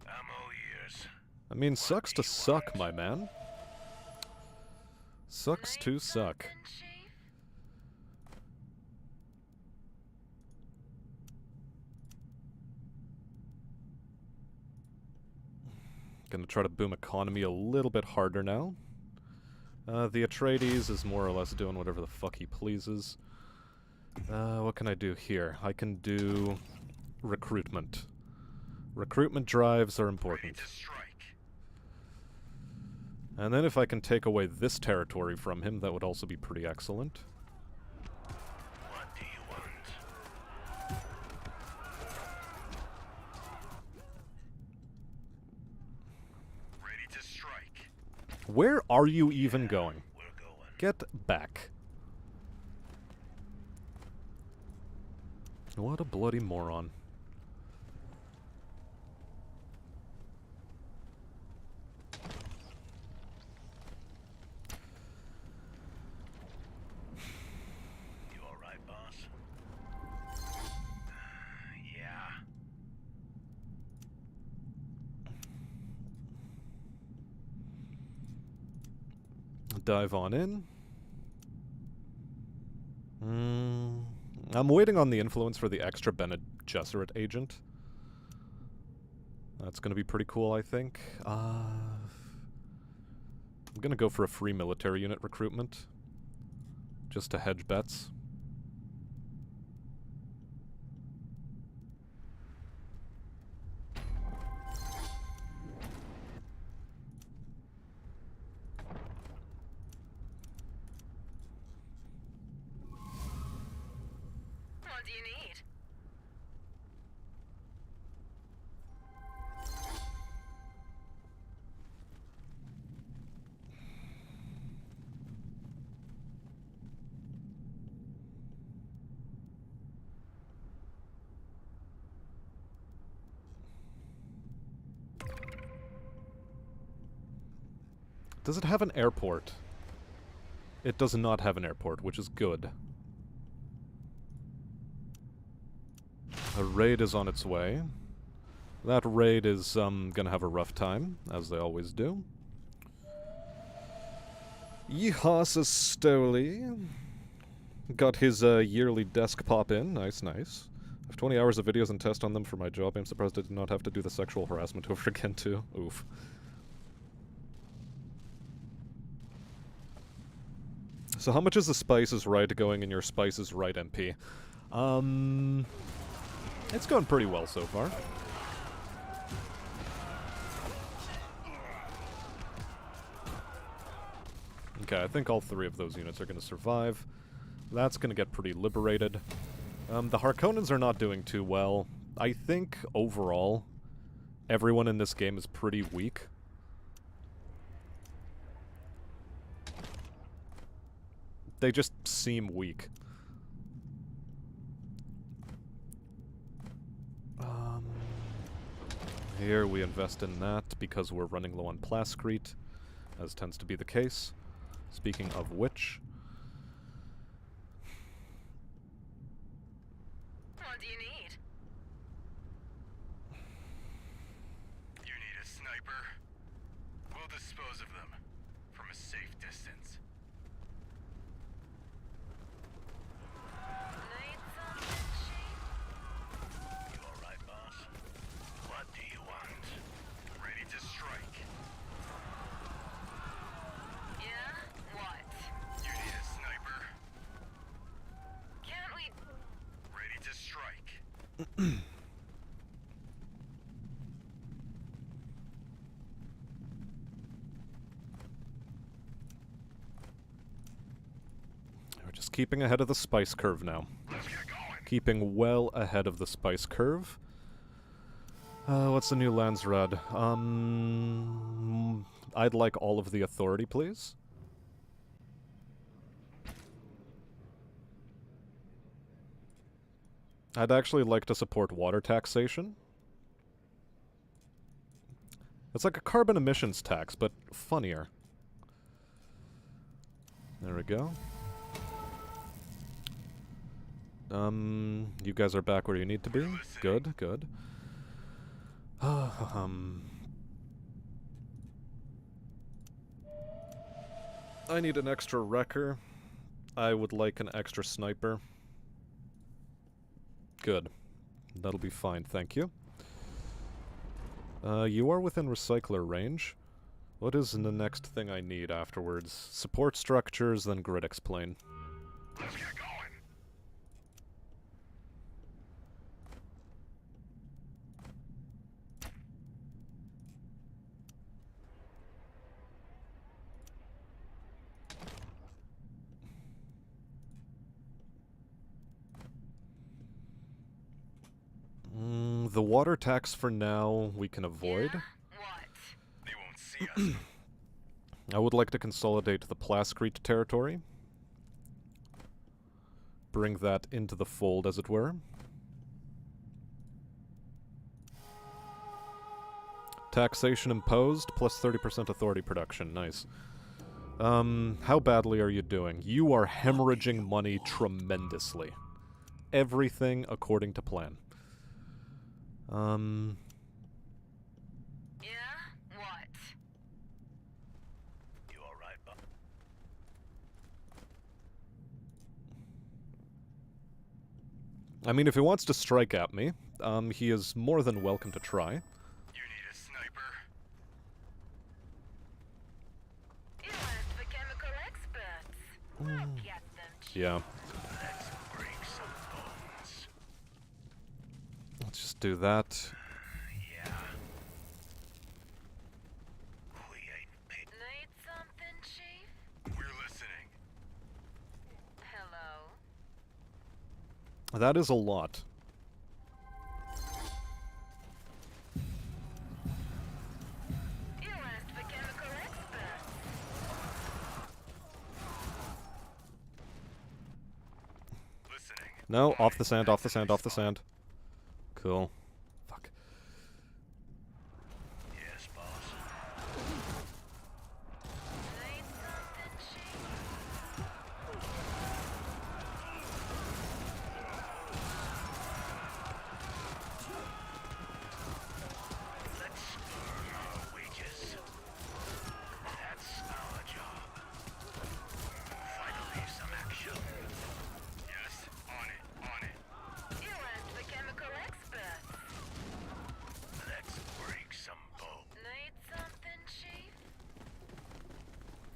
I'm all ears. I mean, sucks to suck, my man. Sucks to suck. Something, Chief? Gonna try to boom economy a little bit harder now. The Atreides is more or less doing whatever the fuck he pleases. What can I do here? I can do recruitment. Recruitment drives are important. Ready to strike. And then if I can take away this territory from him, that would also be pretty excellent. What do you want? Ready to strike. Where are you even going? We're going. Get back. What a bloody moron. You all right, boss? Yeah. Dive on in. I'm waiting on the influence for the extra Bene Gesserit agent. That's gonna be pretty cool, I think. I'm gonna go for a free military unit recruitment. Just to hedge bets. What do you need? Does it have an airport? It does not have an airport, which is good. A raid is on its way. That raid is gonna have a rough time, as they always do. Yeehaw, says Stoli. Got his yearly desk pop in. Nice, nice. I have 20 hours of videos and test on them for my job. I'm surprised I did not have to do the sexual harassment over again, too. Oof. So how much is the Spice is Right going in your Spice is Right MP? It's going pretty well so far. Okay, I think all three of those units are going to survive. That's going to get pretty liberated. The Harkonnens are not doing too well. I think, overall, everyone in this game is pretty weak. They just seem weak. Here we invest in that because we're running low on plascrete, as tends to be the case. Speaking of which... What do you need? You need a sniper? We'll dispose of them from a safe distance. Need something cheap? You all right, boss? What do you want? Ready to strike. Yeah? What? You need a sniper? Can't we... Ready to strike. We're just keeping ahead of the spice curve now. Let's get going. Keeping well ahead of the spice curve. What's the new Landsrad? I'd like all of the authority, please. I'd actually like to support water taxation. It's like a carbon emissions tax, but funnier. There we go. You guys are back where you need to be. Good, good. I need an extra wrecker. I would like an extra sniper. Good. That'll be fine, thank you. You are within recycler range. What is the next thing I need afterwards? Support structures, then grid explain. Let's get going. The water tax for now we can avoid. Yeah? What? They won't see us. I would like to consolidate the Plascrete territory. Bring that into the fold, as it were. Taxation imposed, plus 30% authority production. Nice. How badly are you doing? You are hemorrhaging money tremendously. Everything according to plan. Yeah? What? You alright, Bob? I mean, if he wants to strike at me, he is more than welcome to try. You need a sniper? You asked for chemical experts. I'll get them cheap. Yeah. Let's break some bones. Let's just do that. Yeah. We ain't paid. Need something, Chief? We're listening. Hello? That is a lot. You asked for chemical experts. Listening. No, off the sand, off the sand, off the sand. Cool. Fuck. Yes, boss. Need something, Chief? Let's earn our wages. That's our job. Finally, some action. Yes, on it, on it. You asked for chemical experts. Let's break some bones. Need something, Chief?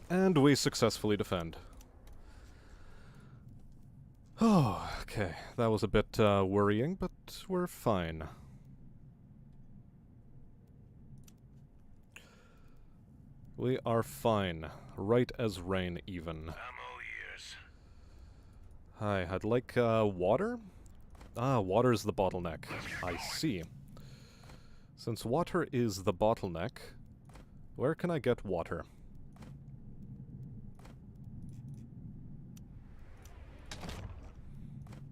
And we successfully defend. Oh, okay. That was a bit worrying, but we're fine. We are fine. Right as rain, even. I'm all ears. Hi, I'd like water? Ah, water is the bottleneck. I see. Since water is the bottleneck, where can I get water?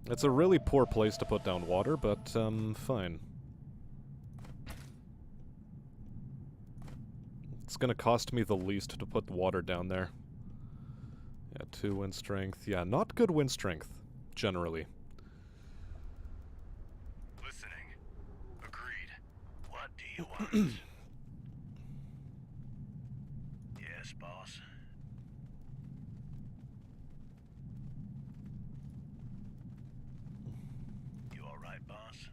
It's a really poor place to put down water, but, fine. It's gonna cost me the least to put water down there. Yeah, 2 wind strength. Yeah, not good wind strength, generally. Listening. Agreed. What do you want? Yes, boss. You alright, boss?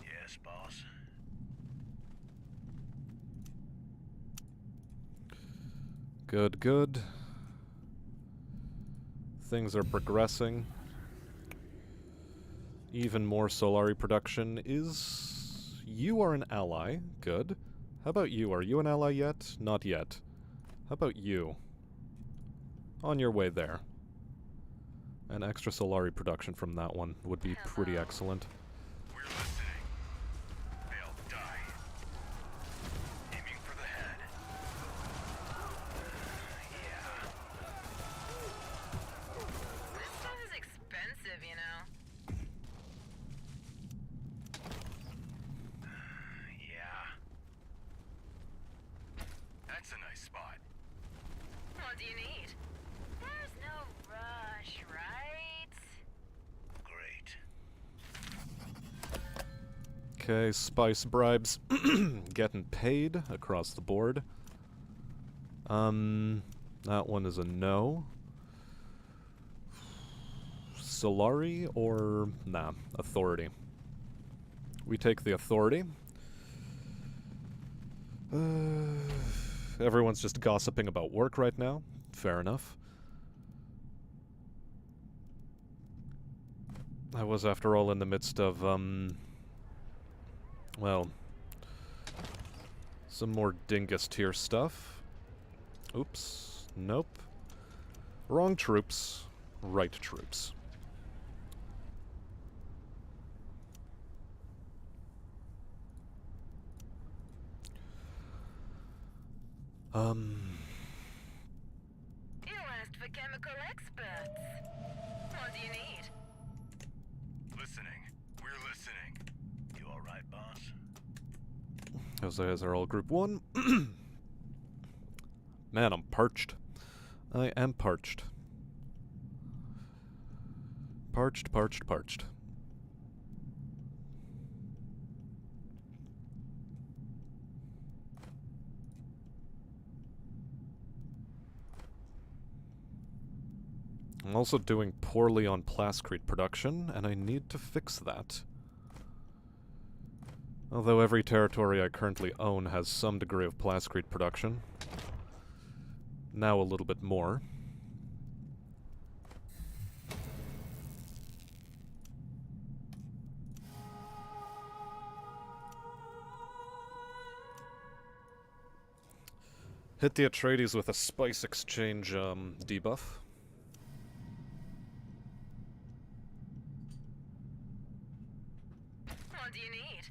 Yes, boss. Good, good. Things are progressing. Even more Solari production is... You are an ally. Good. How about you? Are you an ally yet? Not yet. How about you? On your way there. An extra Solari production from that one would be pretty excellent. We're listening. They'll die. Aiming for the head. Yeah. This stuff is expensive, you know. Yeah. That's a nice spot. What do you need? There's no rush, right? Great. Okay, spice bribes. Getting paid across the board. That one is a no. Solari or... nah, authority. we take the authority. Everyone's just gossiping about work right now. Fair enough. I was, after all, in the midst of, well, some more dingus tier stuff. Oops. Nope. Wrong troops. Right troops. You asked for chemical experts. What do you need? Listening. We're listening. You alright, boss? Those are all group 1. Man, I'm parched. I am parched. Parched, parched, parched. I'm also doing poorly on plascrete production, and I need to fix that. Although every territory I currently own has some degree of plascrete production. Now a little bit more. Hit the Atreides with a spice exchange debuff. What do you need?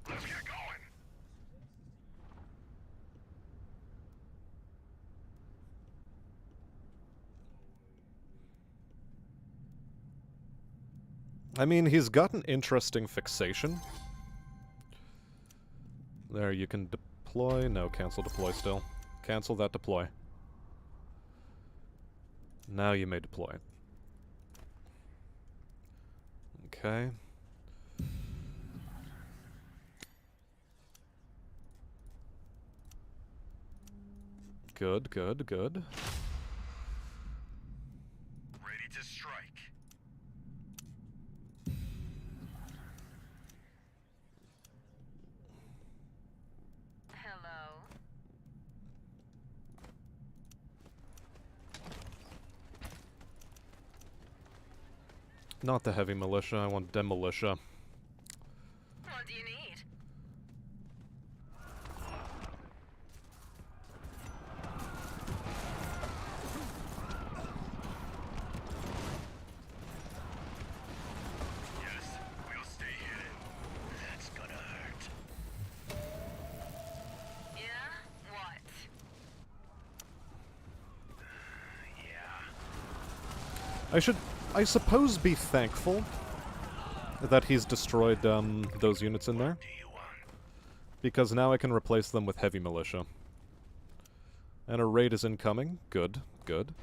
Let's get going! I mean, he's got an interesting fixation. There, you can deploy. No, cancel deploy still. Cancel that deploy. Now you may deploy. Okay. Good, good, good. Ready to strike. Hello? Not the heavy militia, I want demilitia. What do you need? Yes, we'll stay hidden. That's gonna hurt. Yeah? What? Yeah. I should, I suppose, be thankful that he's destroyed those units in there, Do you want? because now I can replace them with heavy militia. And a raid is incoming. Good, good.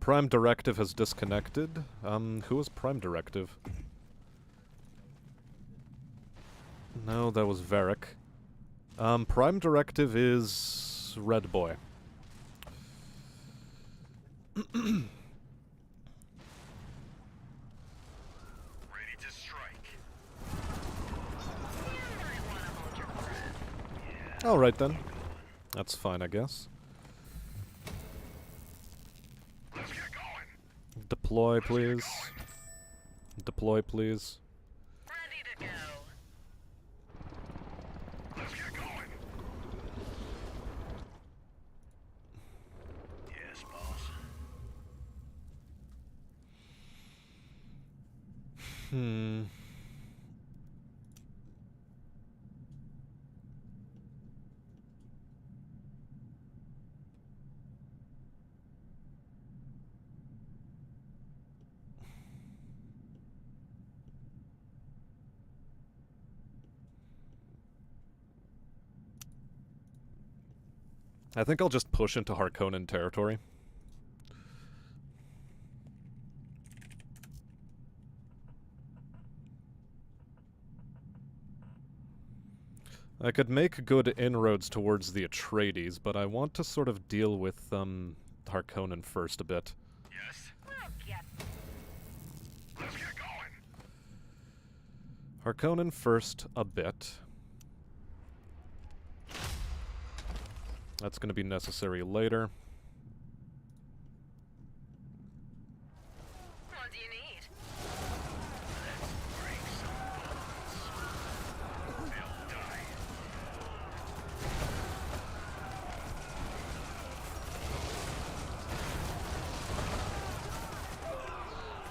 Prime Directive has disconnected. Who was Prime Directive? No, that was Varric. Prime Directive is Red Boy. Ready to strike. You might want to hold your breath. Alright then. That's fine, I guess. Let's get going. Deploy, please. Deploy, please. Ready to go. Let's get going. Yes, boss. Hmm. I think I'll just push into Harkonnen territory. I could make good inroads towards the Atreides, but I want to sort of deal with, Harkonnen first a bit. Yes? We'll get Let's get going! Harkonnen first a bit. That's going to be necessary later. What do you need? Let's break some bones. They'll die.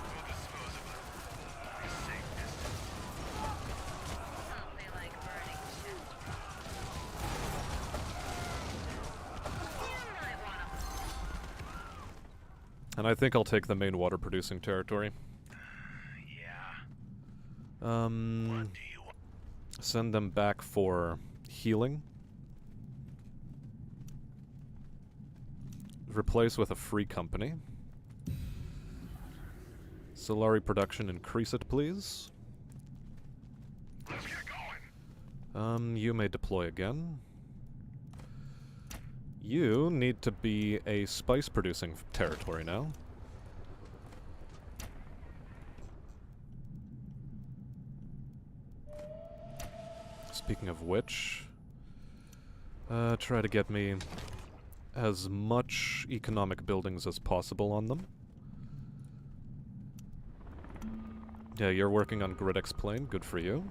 We'll dispose of them. A safe distance. Oh, they like burning shit. You might wanna. And I think I'll take the main water-producing territory. Yeah. Um, What do you want? send them back for healing. Replace with a free company. Solari production, increase it, please. Let's get going! You may deploy again. You need to be a spice-producing territory now. Speaking of which, try to get me as much economic buildings as possible on them. Yeah, you're working on Grid X-Plane, good for you.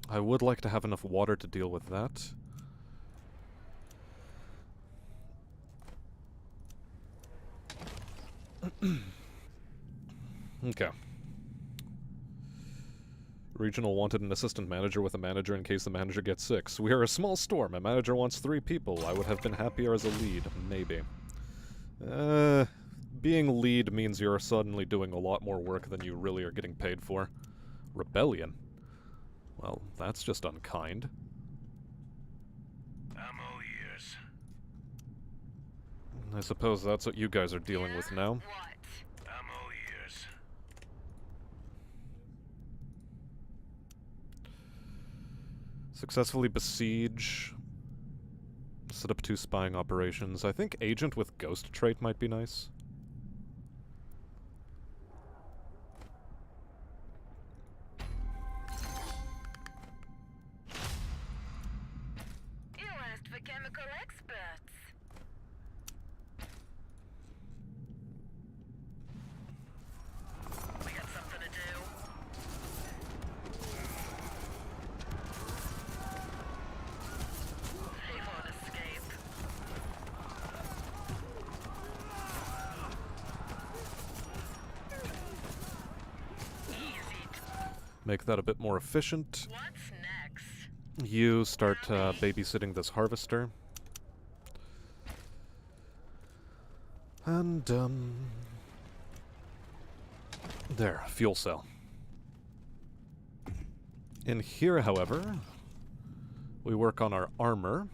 I would like to have enough water to deal with that. Okay. Regional wanted an assistant manager with a manager in case the manager gets sick. So we are a small store. My manager wants 3 people. I would have been happier as a lead. Maybe. Being lead means you're suddenly doing a lot more work than you really are getting paid for. Rebellion? Well, that's just unkind. I'm all ears. I suppose that's what you guys are dealing with now. What? I'm all ears. Successfully besiege. Set up 2 spying operations. I think agent with ghost trait might be nice. You asked for chemical experts. We got something to do. They won't escape. Easy. Make that a bit more efficient. What's next? You start babysitting this harvester. And, there, fuel cell. In here, however, we work on our armor.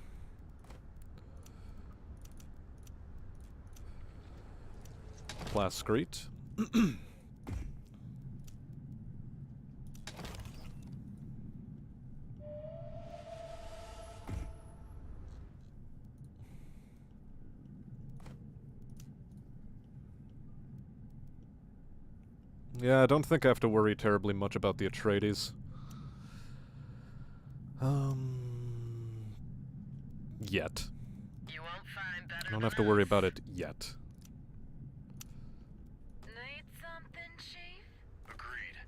Plascrete. Yeah, I don't think I have to worry terribly much about the Atreides. Yet. You won't find better I don't than have to worry us. about it yet. Need something, Chief? Agreed.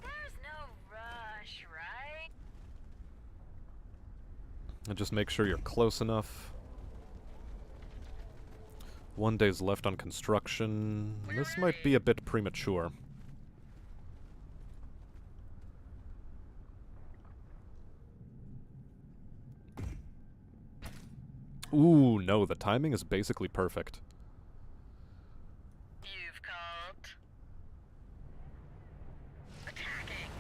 There's no rush, right? And just make sure you're close enough. 1 day's left on construction. This might be a bit premature. Ooh, no, the timing is basically perfect. You've called. Attacking.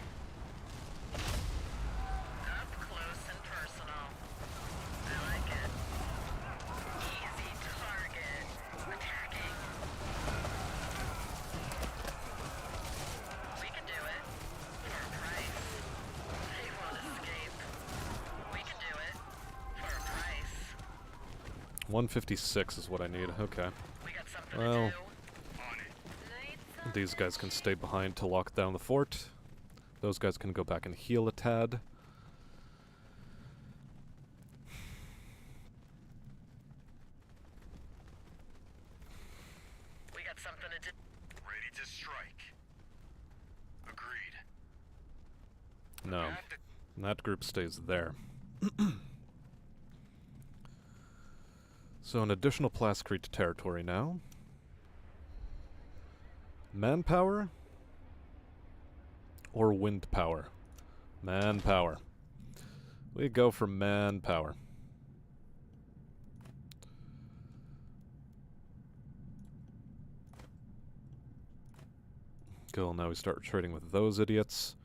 Up close and personal. 156 is what I need. Okay. We got something Well, to do. these guys can stay behind to lock down the fort. Those guys can go back and heal a tad. We got something to do. Ready to strike. Agreed. No. That group stays there. So an additional Plascrete territory now. Manpower? Or wind power? Manpower. We go for manpower. Cool, now we start trading with those idiots.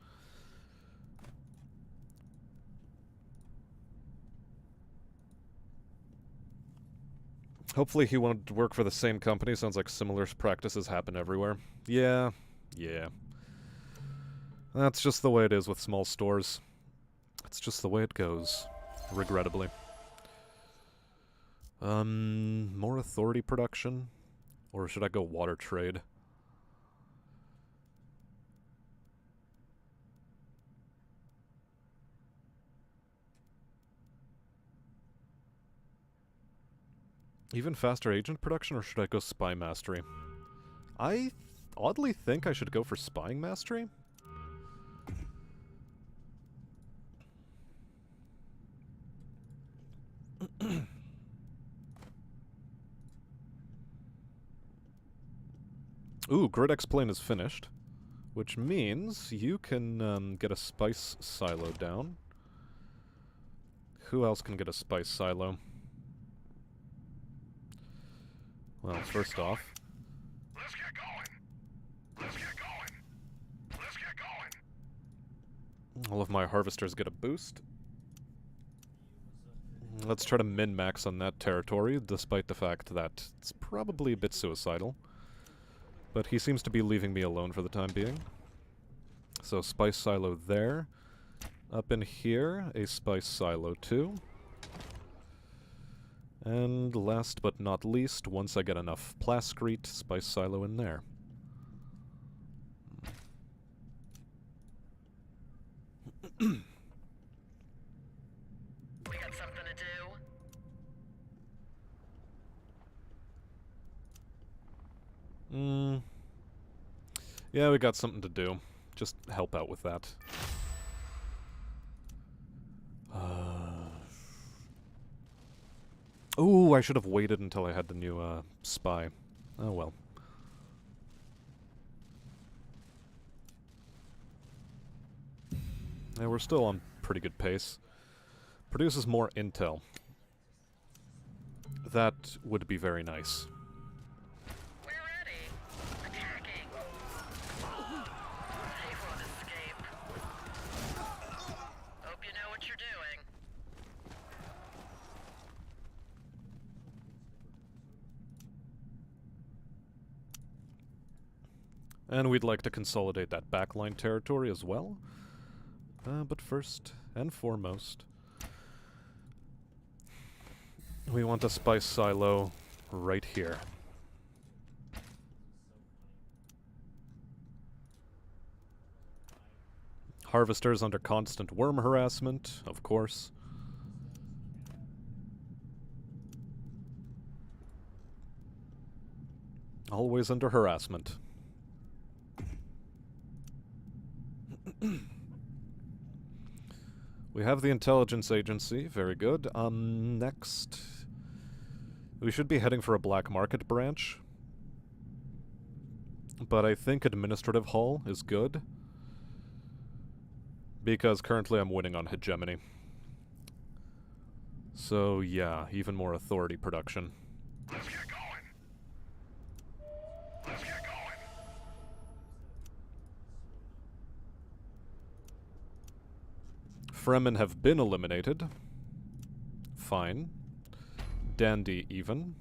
Hopefully he won't work for the same company. Sounds like similar practices happen everywhere. Yeah. That's just the way it is with small stores. It's just the way it goes, regrettably. More authority production? Or should I go water trade? Even faster agent production, or should I go spy mastery? I oddly think I should go for spying mastery. Ooh, Grid X-Plane is finished. Which means you can get a spice silo down. Who else can get a spice silo? Well, first off... Let's get going. Let's get going. Let's get going. all of my harvesters get a boost. Let's try to min-max on that territory, despite the fact that it's probably a bit suicidal. But he seems to be leaving me alone for the time being. So, spice silo there. Up in here, a spice silo too. And last but not least, once I get enough Plascrete, spice silo in there. We got something to do. Yeah, we got something to do. Just help out with that. Ooh, I should have waited until I had the new, spy. Oh well. Yeah, we're still on pretty good pace. Produces more intel. That would be very nice. We're ready. Attacking. They won't escape. Hope you know what you're doing. And we'd like to consolidate that backline territory as well. But first and foremost, we want a spice silo right here. Harvesters under constant worm harassment, of course. Always under harassment. We have the intelligence agency, very good. Next, we should be heading for a black market branch. But I think administrative hall is good. Because currently I'm winning on hegemony. So yeah, even more authority production. Let's get going. Let's get going. Fremen have been eliminated. Fine. Dandy even.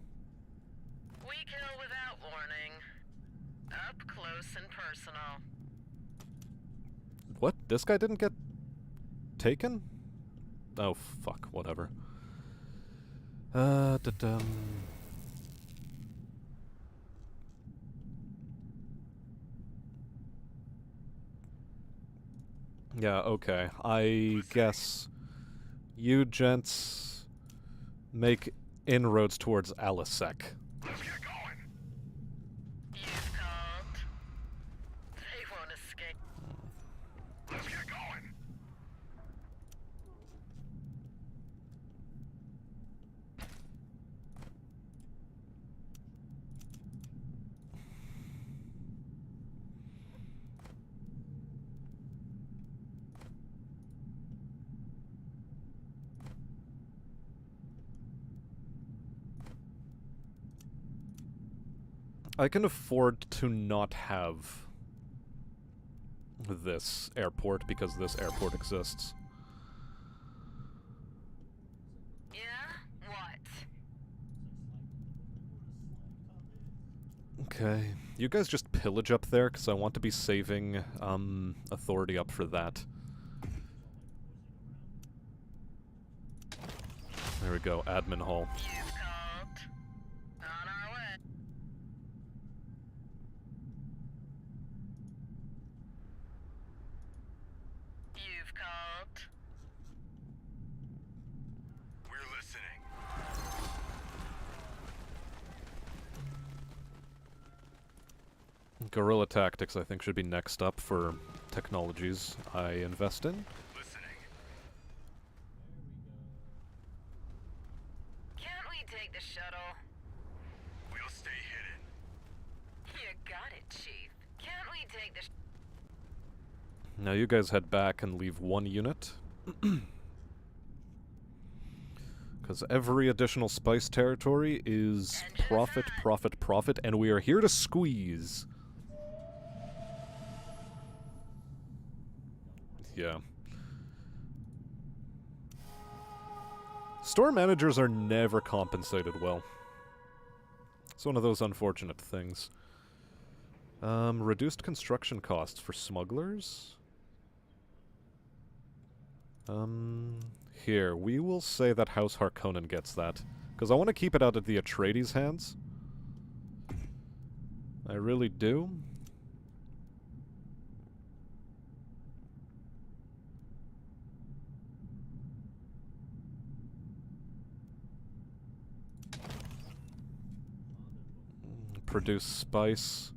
We kill without warning. Up close and personal. What? This guy didn't get taken? Oh, fuck, whatever. Da-dum. Yeah, okay. I guess you gents make inroads towards Alisek. Let's get going. You've called. They won't escape. Let's get going. I can afford to not have this airport because this airport exists. Yeah? What? Okay. You guys just pillage up there, because I want to be saving, authority up for that. There we go, admin hall. You've called. On our way. You've called. We're listening. Guerrilla tactics, I think, should be next up for technologies I invest in. Listening. Can't we take the shuttle? We'll stay hidden. You got it, Chief. Can't we take the Now you guys head back and leave one unit. Because every additional spice territory is profit, profit, profit, and we are here to squeeze. Yeah. Store managers are never compensated well. It's one of those unfortunate things. Reduced construction costs for smugglers? Here, we will say that House Harkonnen gets that. Because I want to keep it out of the Atreides' hands. I really do. Produce spice.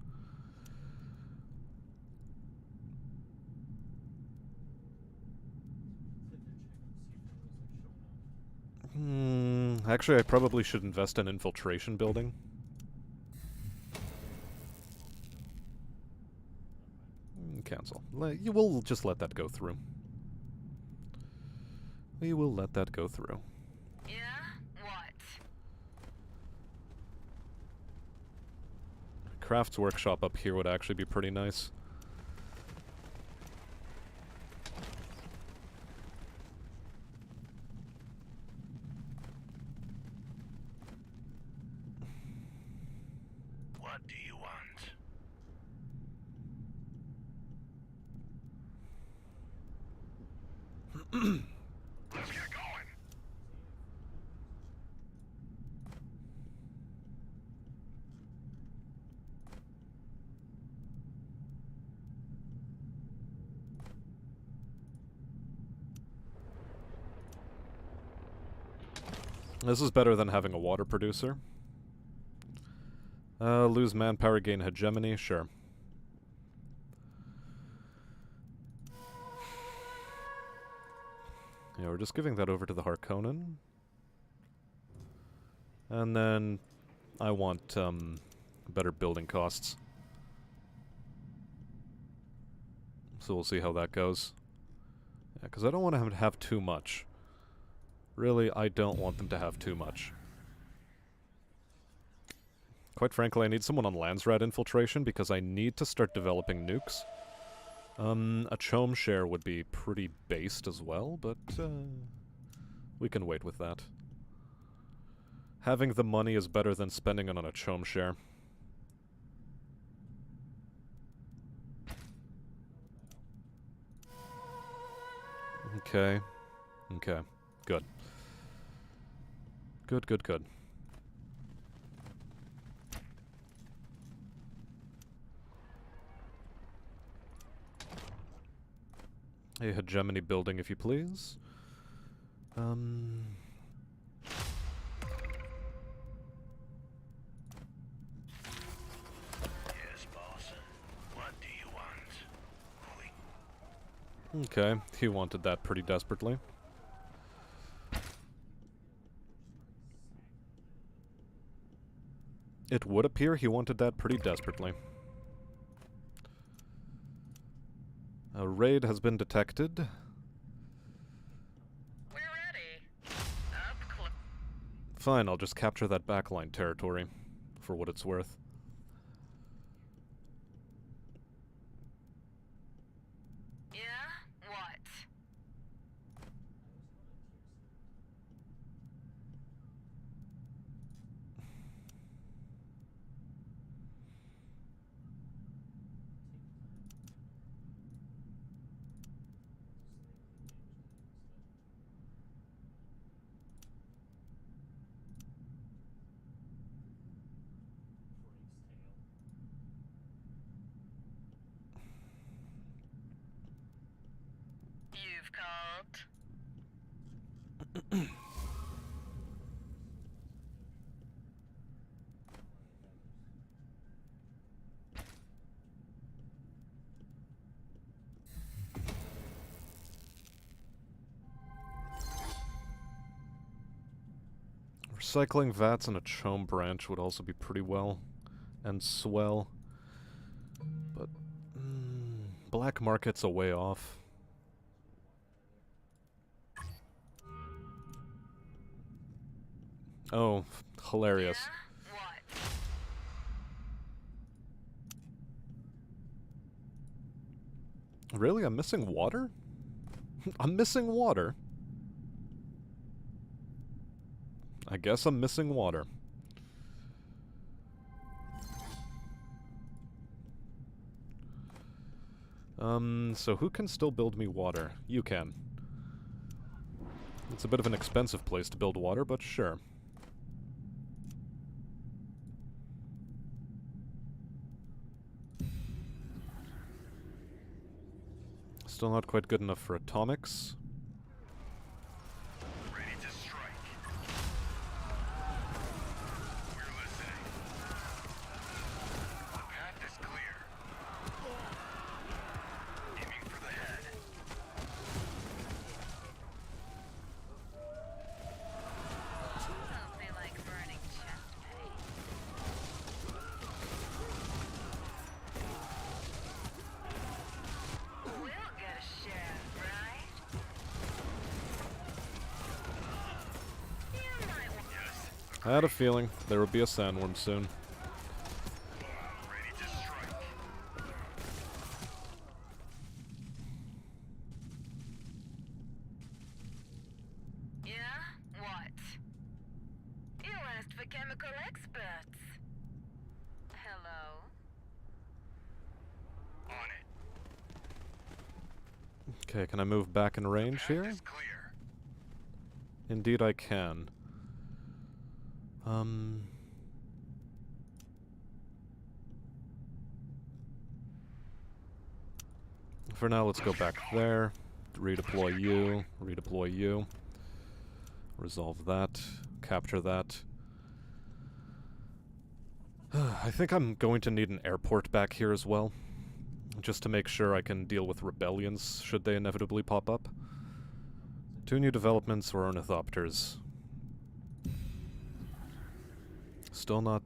Actually, I probably should invest in infiltration building. Cancel. You will just let that go through. We will let that go through. Yeah? What? Crafts workshop up here would actually be pretty nice. What do you want? Let's get going. This is better than having a water producer. Lose manpower, gain hegemony, sure. Yeah, we're just giving that over to the Harkonnen. And then I want, better building costs. So we'll see how that goes. Yeah, because I don't want to have too much. Really, I don't want them to have too much. Quite frankly, I need someone on Landsrat infiltration because I need to start developing nukes. A Chom share would be pretty based as well, but we can wait with that. Having the money is better than spending it on a Chom share. Okay. Okay. Good. Good, good, good. A hegemony building, if you please. Yes, boss. What do you want? Okay, he wanted that pretty desperately. It would appear he wanted that pretty desperately. A raid has been detected. We're ready. Up close. Fine, I'll just capture that backline territory, for what it's worth. Yeah? What? You've called. Recycling vats and a chome branch would also be pretty well. And swell. But, black market's a way off. Oh, hilarious. Yeah? What? Really? I'm missing water? I'm missing water? I guess I'm missing water. So who can still build me water? You can. It's a bit of an expensive place to build water, but sure. Still not quite good enough for atomics. Ready to strike. We're listening. The path is clear. Aiming for the head. Don't feel like burning chest pain. We'll get a share, right? You might want. Yes. I had a feeling there would be a sandworm soon. Ready to strike. Yeah? What? You asked for chemical experts. Hello? On it. Okay, can I move back in range Path here? is clear. Indeed I can. For now, let's go back there. Redeploy you. Redeploy you. Resolve that. Capture that. I think I'm going to need an airport back here as well. Just to make sure I can deal with rebellions, should they inevitably pop up. 2 new developments or ornithopters. Still not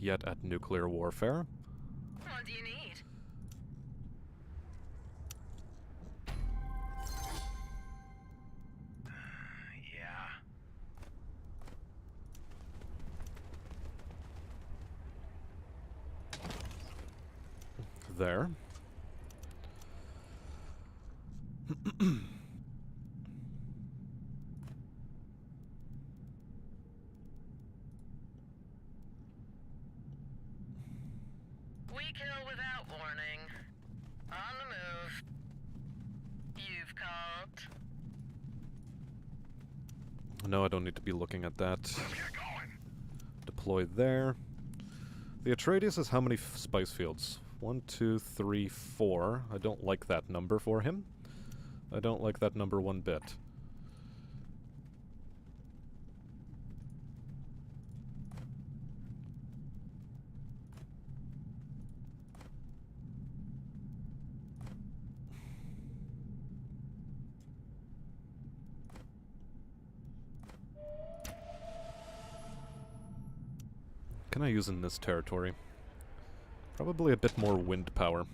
yet at nuclear warfare. What do you need? Yeah. There. We kill without warning. On the move. You've called. No, I don't need to be looking at that. Let's get going. Deploy there. The Atreides has how many spice fields? 1, 2, 3, 4. I don't like that number for him. I don't like that number one bit. Can I use in this territory? Probably a bit more wind power.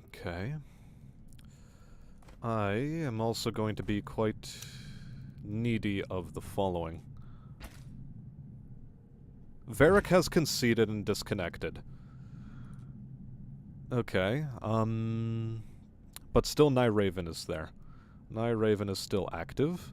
Okay. I am also going to be quite needy of the following. Varric has conceded and disconnected. Okay, but still Raven is there. Raven is still active.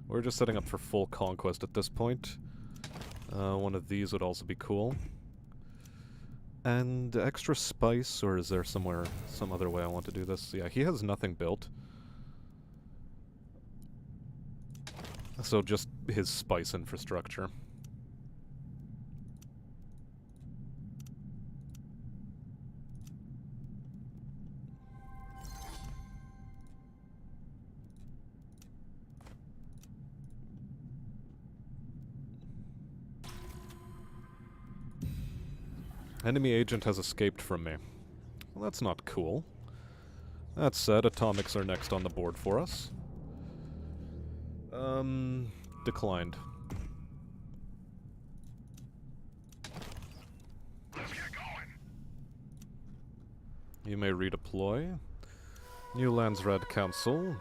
We're just setting up for full conquest at this point. One of these would also be cool. And extra spice, or is there somewhere, some other way I want to do this? Yeah, he has nothing built. So just his spice infrastructure. Enemy agent has escaped from me. Well, that's not cool. That said, atomics are next on the board for us. Declined. Let's get going. You may redeploy. New Lands Red Council.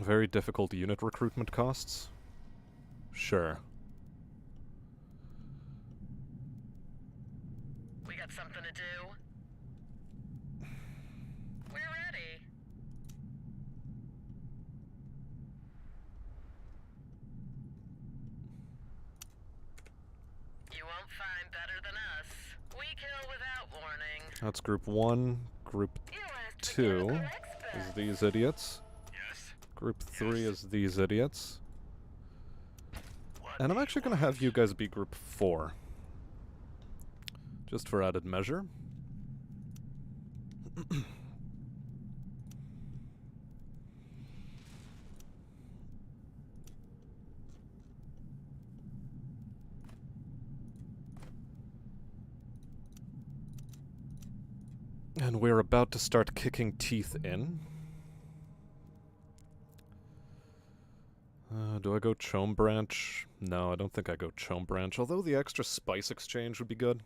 Very difficult unit recruitment costs. Sure. We got something to do. We're ready. You won't find better than us. We kill without warning. That's group 1. Group You asked to 2 get the correct is spec. these idiots. Yes. Group 3 is these idiots. What And I'm do you actually going to want? have you guys be group 4. Just for added measure. And we're about to start kicking teeth in. Do I go Chome Branch? No, I don't think I go Chome Branch, although the extra spice exchange would be good.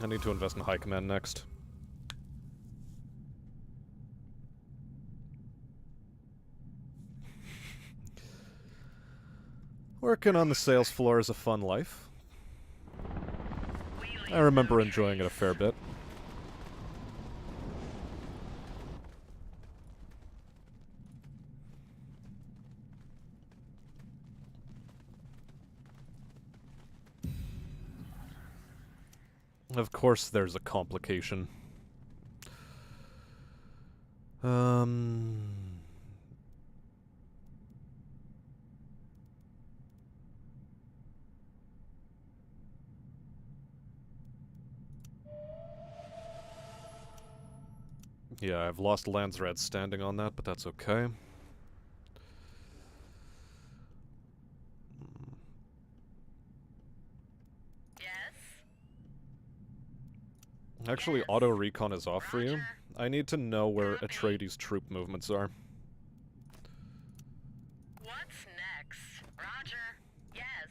I need to invest in High Command next. Working on the sales floor is a fun life. I remember enjoying it a fair bit. Of course there's a complication. Yeah, I've lost Landsred standing on that, but that's okay. Yes? Actually, Yes. auto recon is off for you. Roger. I need to know where Copy. Atreides' troop movements are. What's next? Roger. Yes.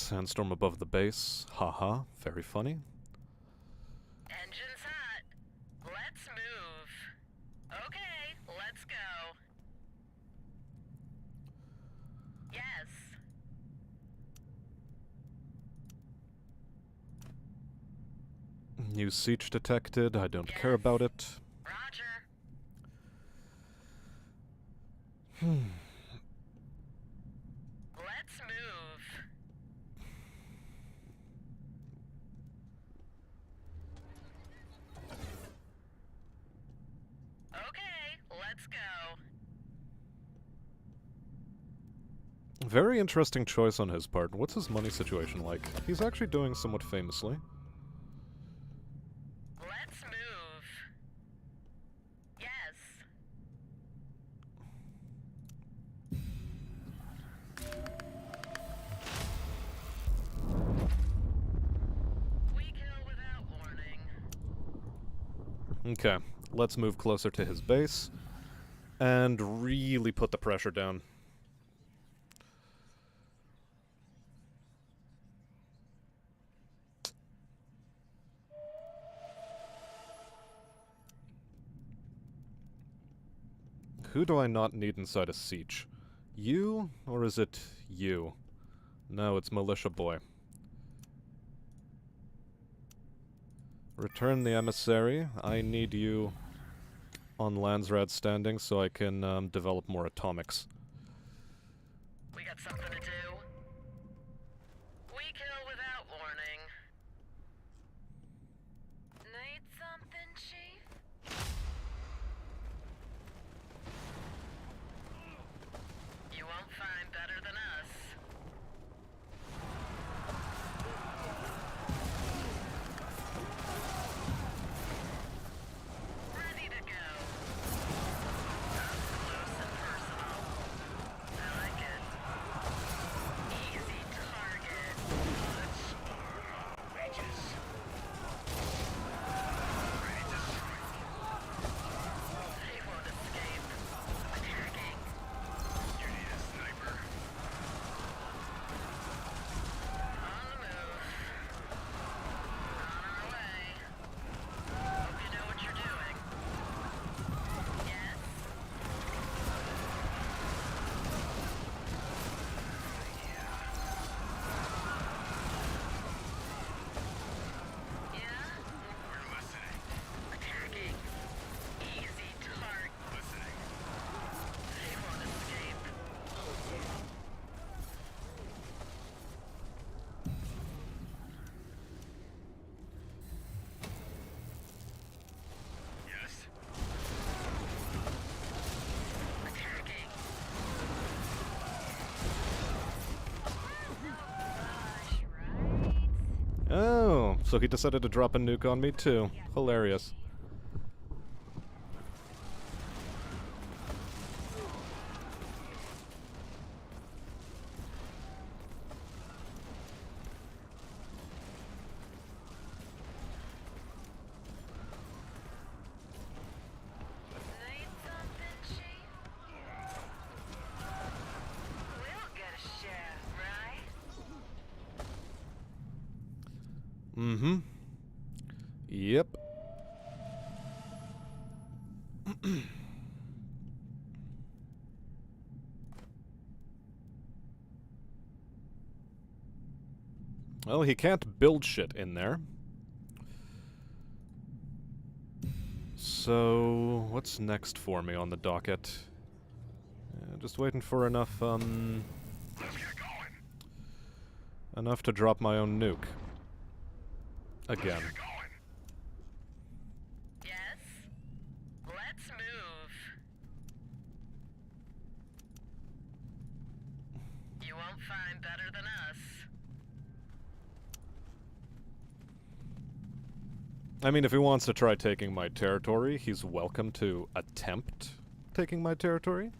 Sandstorm above the base. Haha, very funny. Engine's hot. Let's move. Okay, let's go. Yes. New siege detected. I don't care about it. Roger. Let's move. Okay, let's go. Very interesting choice on his part. What's his money situation like? He's actually doing somewhat famously. Let's move. Yes. We kill without warning. Okay, let's move closer to his base and really put the pressure down. Who do I not need inside a siege? You, or is it you? No, it's Militia Boy. Return the emissary. I need you on Landsrad standing so I can develop more atomics. We got something to do. We kill without warning. Need something, Chief? You won't find better than us. Ready to go. Up close and personal. I like it. Easy target. Let's wages. Ready to strike. They won't escape. Attacking. You need a sniper. On the move. On our way. Hope you know what you're doing. Yes? Yeah? We're listening. Attacking. Easy target. Listening. They won't escape. Yes. Attacking. Rush, right? Oh, so he decided to drop a nuke on me too. Hilarious. Need something, Chief? We'll get a share, right? Mm-hmm. Yep. Well, he can't build shit in there. So, what's next for me on the docket? Just waiting for enough, Let's get going. enough to drop my own nuke. Again. Get going. Yes? Let's move. You won't find better than us. I mean, if he wants to try taking my territory, he's welcome to attempt taking my territory.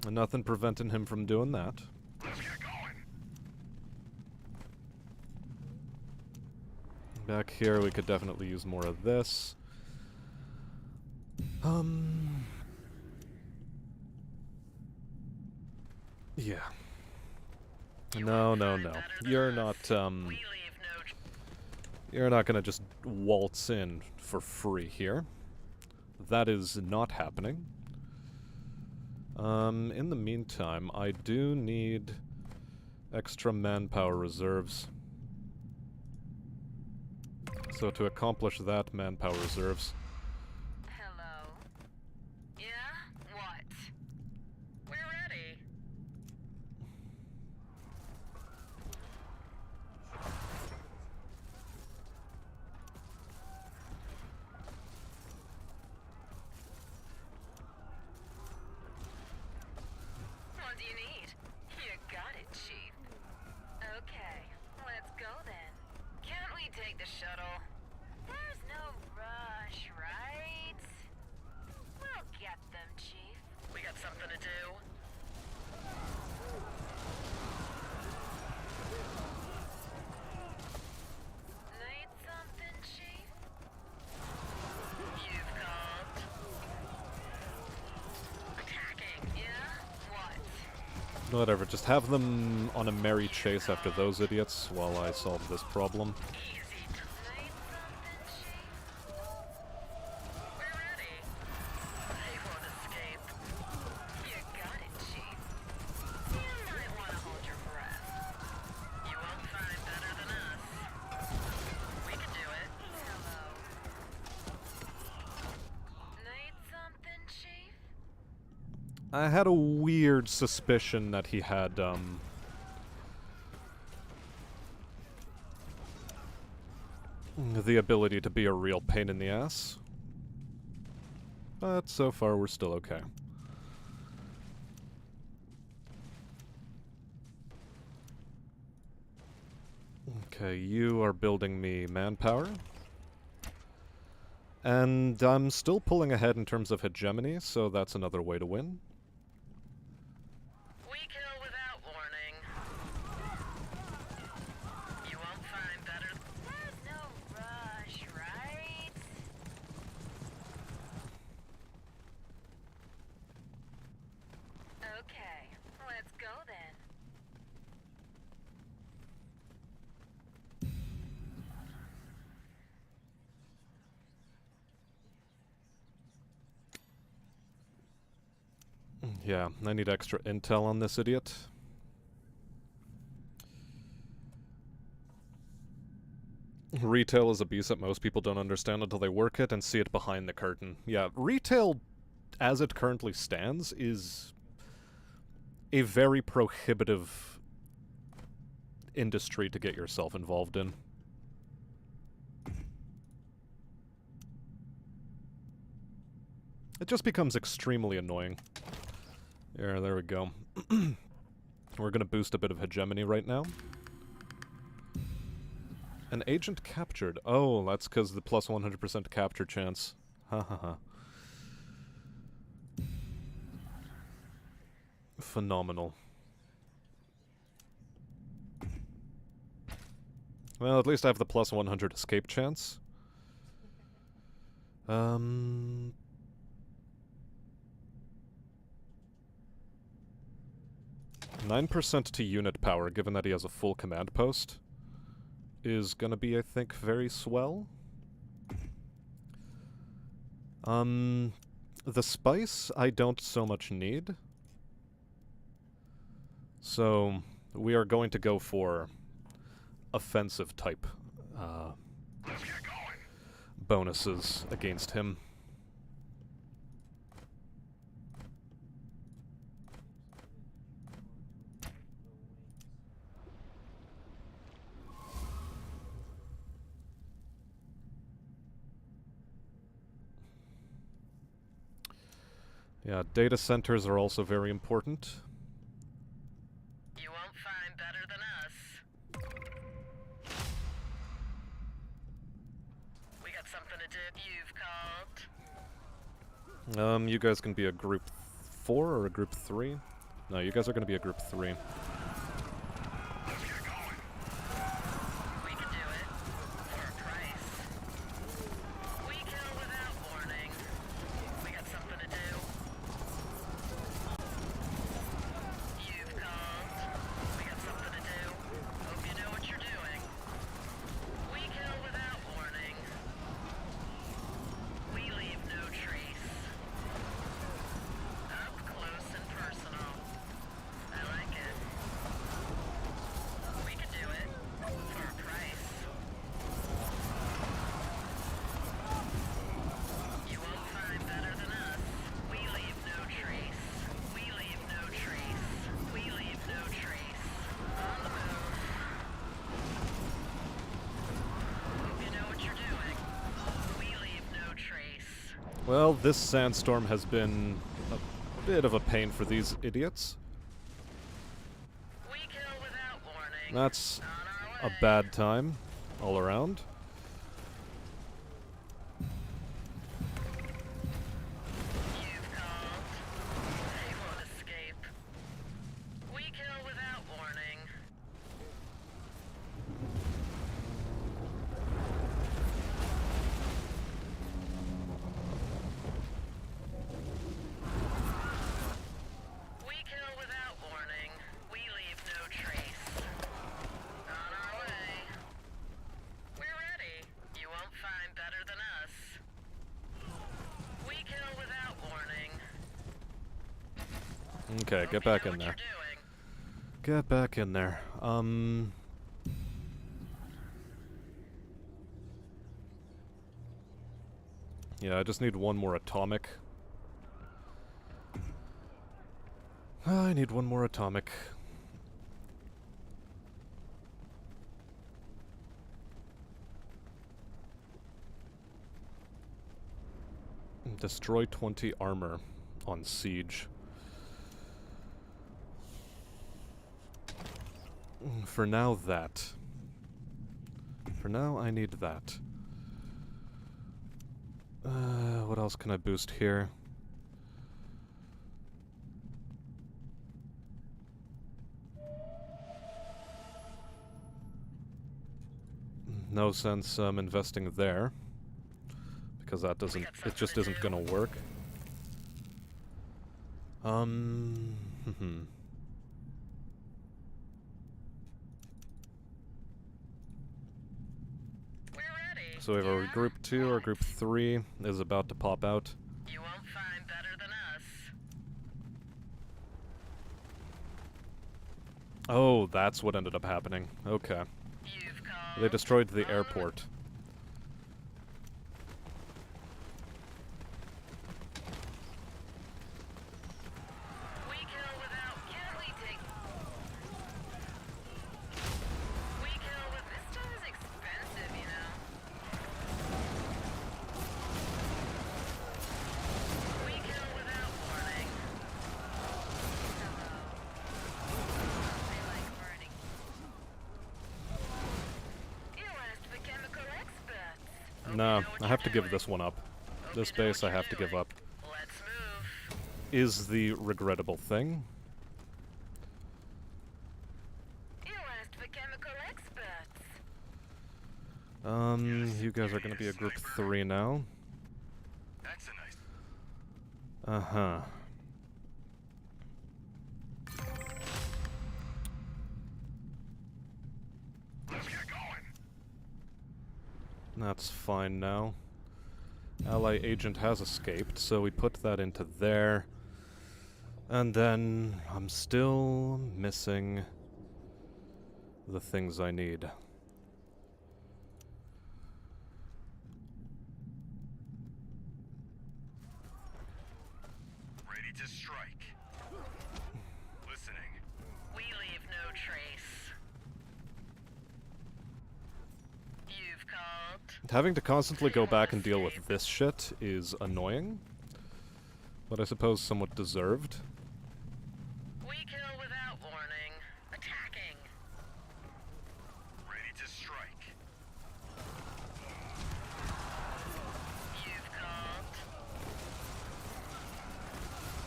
And nothing preventing him from doing that. Let's get going. Back here, we could definitely use more of this. Yeah. No, no, no. You're not, We leave no you're not gonna just waltz in for free here. That is not happening. In the meantime, I do need extra manpower reserves. So to accomplish that, manpower reserves. Hello? Yeah? What? We're ready. What do you need? You got it, Chief. Okay, let's go then. Can't we take the shuttle? There's no rush, right? We'll get them, Chief. We got something to do. Need something, Chief? You've called. Attacking, yeah? What? Whatever, just have them on a merry chase after those idiots while I solve this problem. Easy to need something, Chief? We're ready. They won't escape. You got it, Chief. You might want to hold your breath. You won't find better than us. We can do it. Hello. Need something, Chief? I had a weird suspicion that he had, the ability to be a real pain in the ass. But so far we're still okay. Okay, you are building me manpower. And I'm still pulling ahead in terms of hegemony, so that's another way to win. We kill without warning. You won't find better. There's no rush, right? Okay, let's go then. Yeah, I need extra intel on this idiot. Retail is a beast that most people don't understand until they work it and see it behind the curtain. Yeah, retail, as it currently stands, is a very prohibitive industry to get yourself involved in. It just becomes extremely annoying. Yeah, there we go. We're gonna boost a bit of hegemony right now. An agent captured. Oh, that's because the plus 100% capture chance. Ha ha ha. Phenomenal. Well, at least I have the plus 100 escape chance. 9% to unit power, given that he has a full command post, is gonna be, I think, very swell. The spice I don't so much need. So, we are going to go for offensive type Let's get going. bonuses against him. Yeah, data centers are also very important. You won't find better than us. We got something to do. You've called. You guys can be a group 4 or a group 3? No, you guys are gonna be a group 3. Let's get going. We can do it. For a price. We kill without warning. We got something to do. You've called. We got something to Well, this sandstorm has been a bit of a pain for these idiots. We kill without warning. That's On our a way. bad time all around. You've called. They won't escape. We kill without warning. We kill without warning. We leave no trace. On our way. We're ready. You won't find better than us. We kill without warning. Okay, Hope get you back know in what there. you're doing. Get back in there. Yeah, I just need one more atomic. I need one more atomic. Destroy 20 armor on siege. For now, that. For now, I need that. What else can I boost here? No sense investing there. Because that doesn't... it just isn't gonna work. We're ready. So we have our Yeah? group 2, our group 3 is about to pop out. You won't find better than us. Oh, that's what ended up happening. Okay. You've called. They destroyed the airport. We kill without. Can't we take? We kill with. This stuff is expensive, you know. We kill without warning. Hello. I like burning. You asked the chemical experts. Hope you Nah, know what I have you're to give doing. this one up. Hope This you know base what I you're have to give doing. up. Let's move. Is the regrettable thing. You asked the chemical experts. You guys are gonna be a group 3 now. That's a nice. Uh-huh. Let's get going. That's fine now. Ally agent has escaped, so we put that into there. And then I'm still missing the things I need. Ready to strike. Listening. We leave no trace. You've called. Having to constantly go back and deal with this shit is annoying, but I suppose somewhat deserved. We kill without warning. Attacking. Ready to strike. You've called.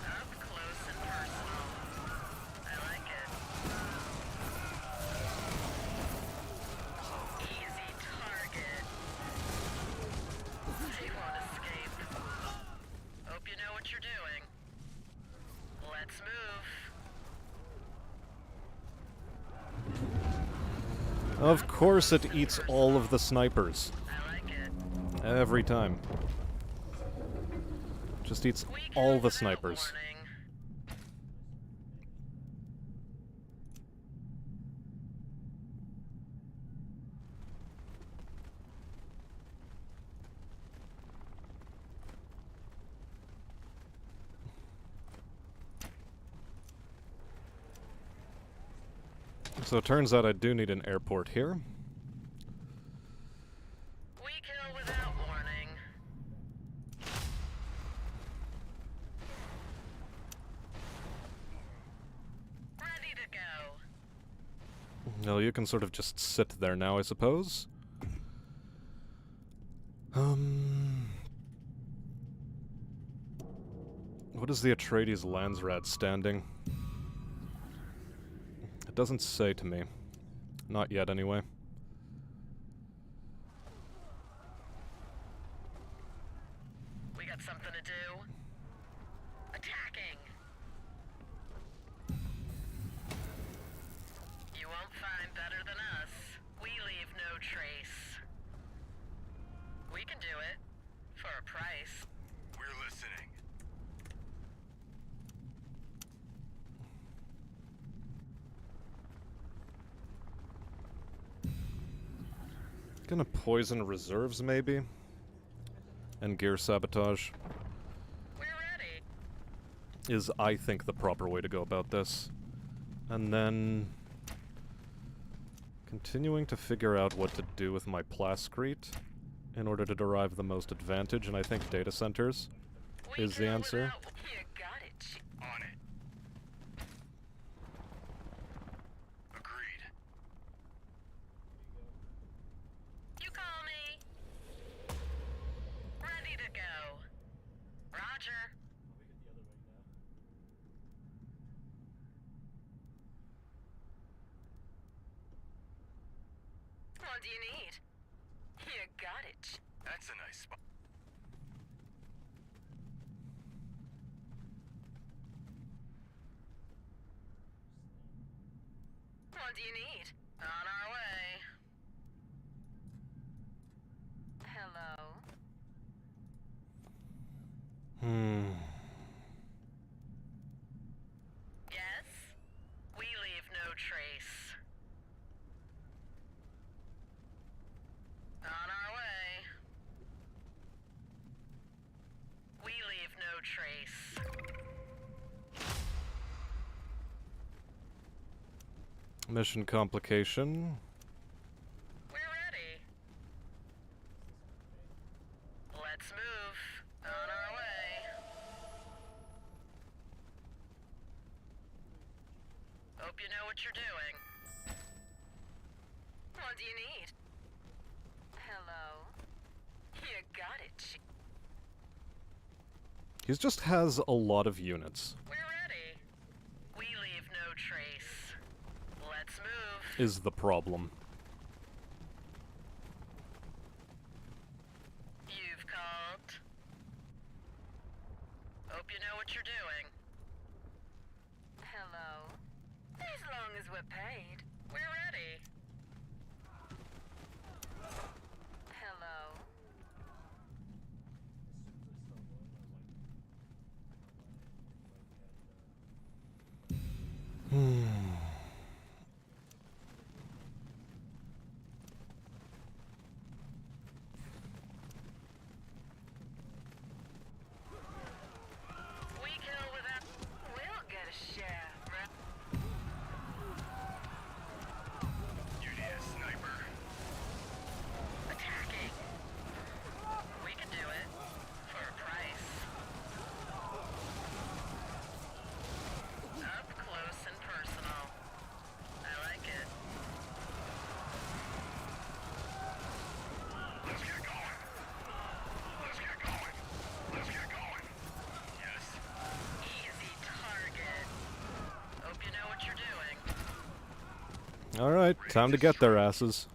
Up close and personal. I like it. Easy target. They won't escape. Hope you know what you're doing. Let's move. Of course it eats all of the snipers. I like it. Every time. Just eats We kill all the without snipers. warning. So it turns out I do need an airport here. We kill without warning. No, you can sort of just sit there now, I suppose. What is the Atreides Landsrat standing? It doesn't say to me. Not yet, anyway. We got something to do. Attacking! You won't find better than us. We leave no trace. We can do it. For a price. We're listening. Gonna poison reserves, maybe? And gear sabotage We're ready. is, I think, the proper way to go about this. And then continuing to figure out what to do with my plascrete in order to derive the most advantage, and I think data centers We is the kill answer. without- You got it. On it. Agreed. You call me. Ready to go. Roger. What do you need? You got it. That's a nice spot. What do you need? On our way. Hello. Yes? We leave no trace. On our way. We leave no trace. Mission complication. We're ready. Let's move. On our way. Hope you know what you're doing. What do you need? Hello. You got it. He just has a lot of units, We're ready. We leave no trace. Let's move. is the problem. You've called. Hope you know what you're doing. Hello. As long as we're paid. We're ready. Hello. We kill without. We'll get a share. You need a sniper. Attacking. We can do it. For a price. Up close and personal. I like it. Let's get going. Let's get going. Let's get going. Yes. Easy target. Hope you know what you're doing. Alright, time to get their asses.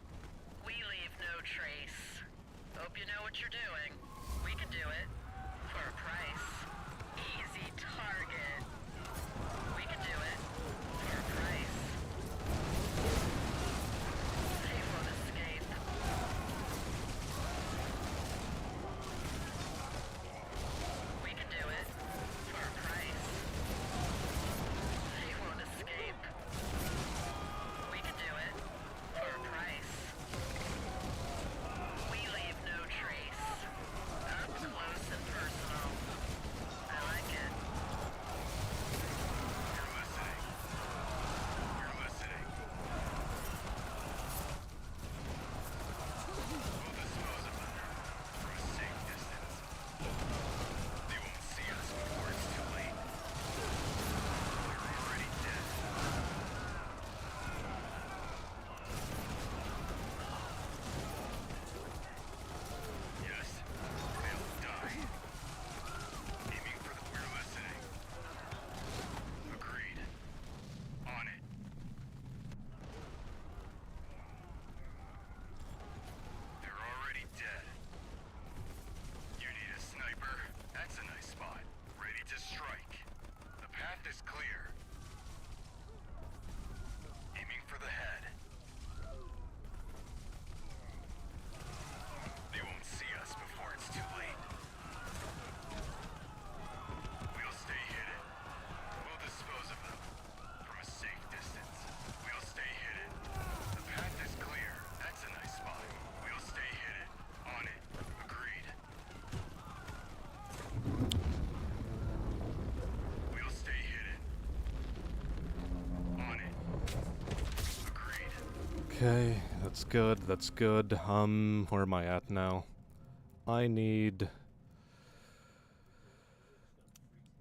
We leave no trace. Hope you know what you're doing. We can do it. For a price. Easy target. We can do it. For a price. They won't escape. We can do it. For a price. They won't escape. We can do it. For a price. We leave no trace. Up close Okay, that's good, that's good. Where am I at now? I need...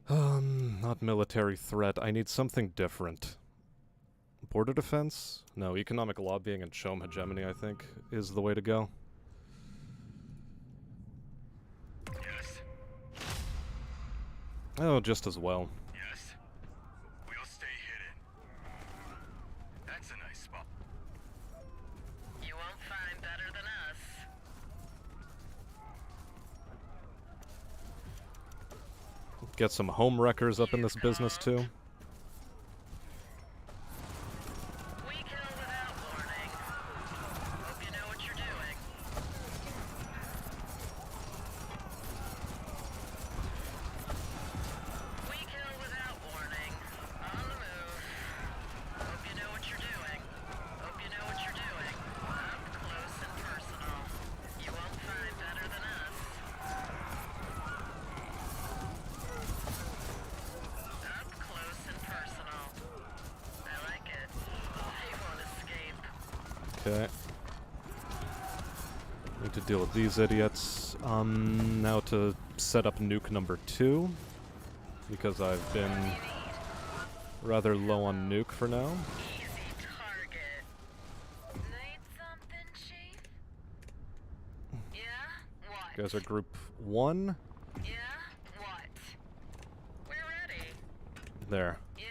not military threat. I need something different. Border defense? No, economic lobbying and Chom hegemony, I think, is the way to go. Yes. Oh, just as well. Yes. We'll stay hidden. That's a nice spot. You won't find better than us. Get some home wreckers up in this business, too. We kill without warning. Hope you know what you're doing. We kill without warning. On the move. Hope you know what you're doing. Hope you know what you're doing. Up close and personal. You won't find better than us. Up close and personal. I like it. They won't escape. Okay. Need to deal with these idiots. Now to set up nuke number 2. Because I've been rather low on nuke for now. Easy target. Need something, Chief? Yeah? What? You guys are group 1. Yeah? What? We're ready. There. Yeah?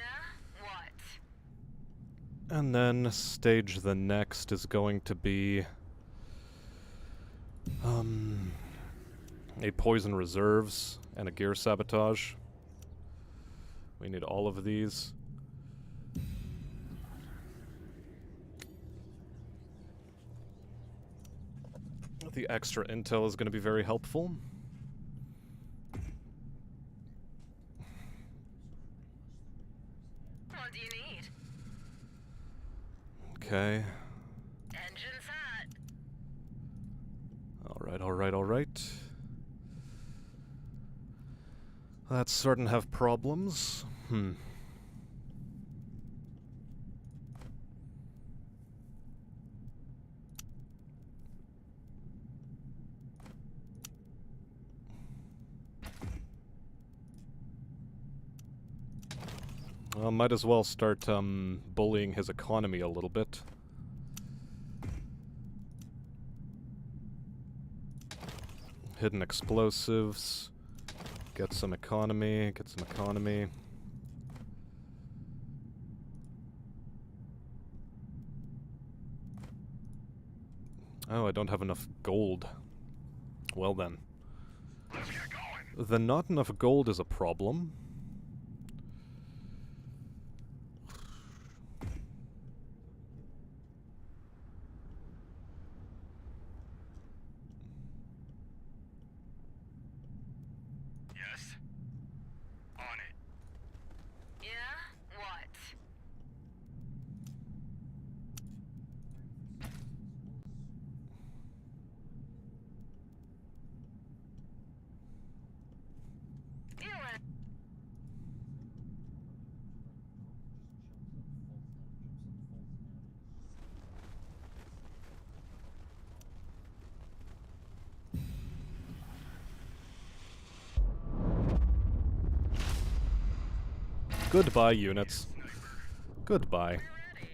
What? And then stage the next is going to be a poison reserves and a gear sabotage. We need all of these. The extra intel is going to be very helpful. What do you need? Okay. Engine's hot. Alright, alright, alright. That's starting to have problems. Well, might as well start bullying his economy a little bit. Hidden explosives. Get some economy, get some economy. Oh, I don't have enough gold. Well then. Let's get going. Then not enough gold is a problem. Yes. On it. Yeah? What? You went. Goodbye, units. Goodbye. We're ready.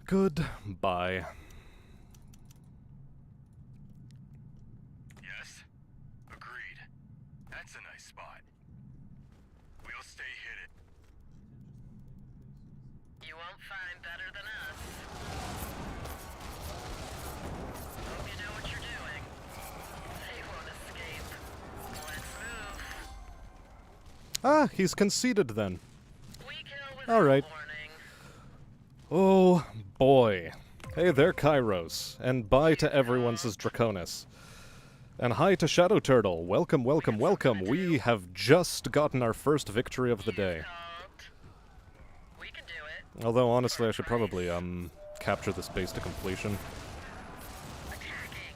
Goodbye. Yes. Agreed. That's a nice spot. We'll stay hidden. You won't find better than us. Hope you know what you're doing. They won't escape. Let's move. Ah, he's conceded then. We kill without Alright. warning. Oh, boy. Hey there, Kairos. And bye to everyone's Draconis. And hi to Shadow Turtle. Welcome, welcome, welcome. We have just gotten our first victory of the day. Called. We can do it. Although, honestly, I should probably, capture this base to completion. Attacking.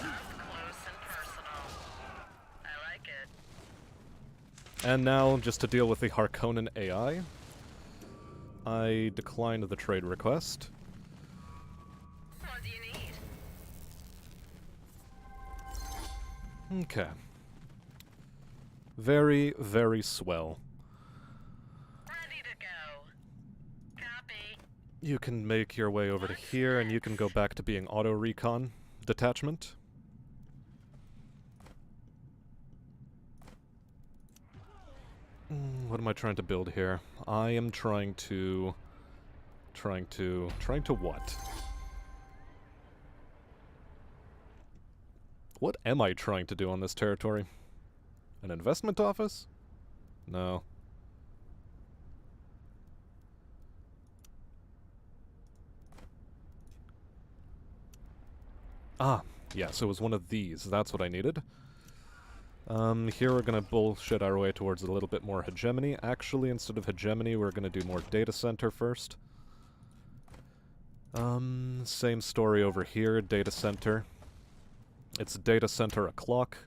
Up close and personal. I like it. And now, just to deal with the Harkonnen AI, I declined the trade request. What do you need? Okay. Very, very swell. Ready to go. Copy. You can make your way over to here, and you can go back to being auto recon detachment. What am I trying to build here? I am trying to what? What am I trying to do on this territory? An investment office? No. Ah, yes, it was one of these. That's what I needed. Here we're gonna bullshit our way towards a little bit more hegemony. Actually, instead of hegemony, we're gonna do more data center first. Same story over here, data center. It's data center o'clock.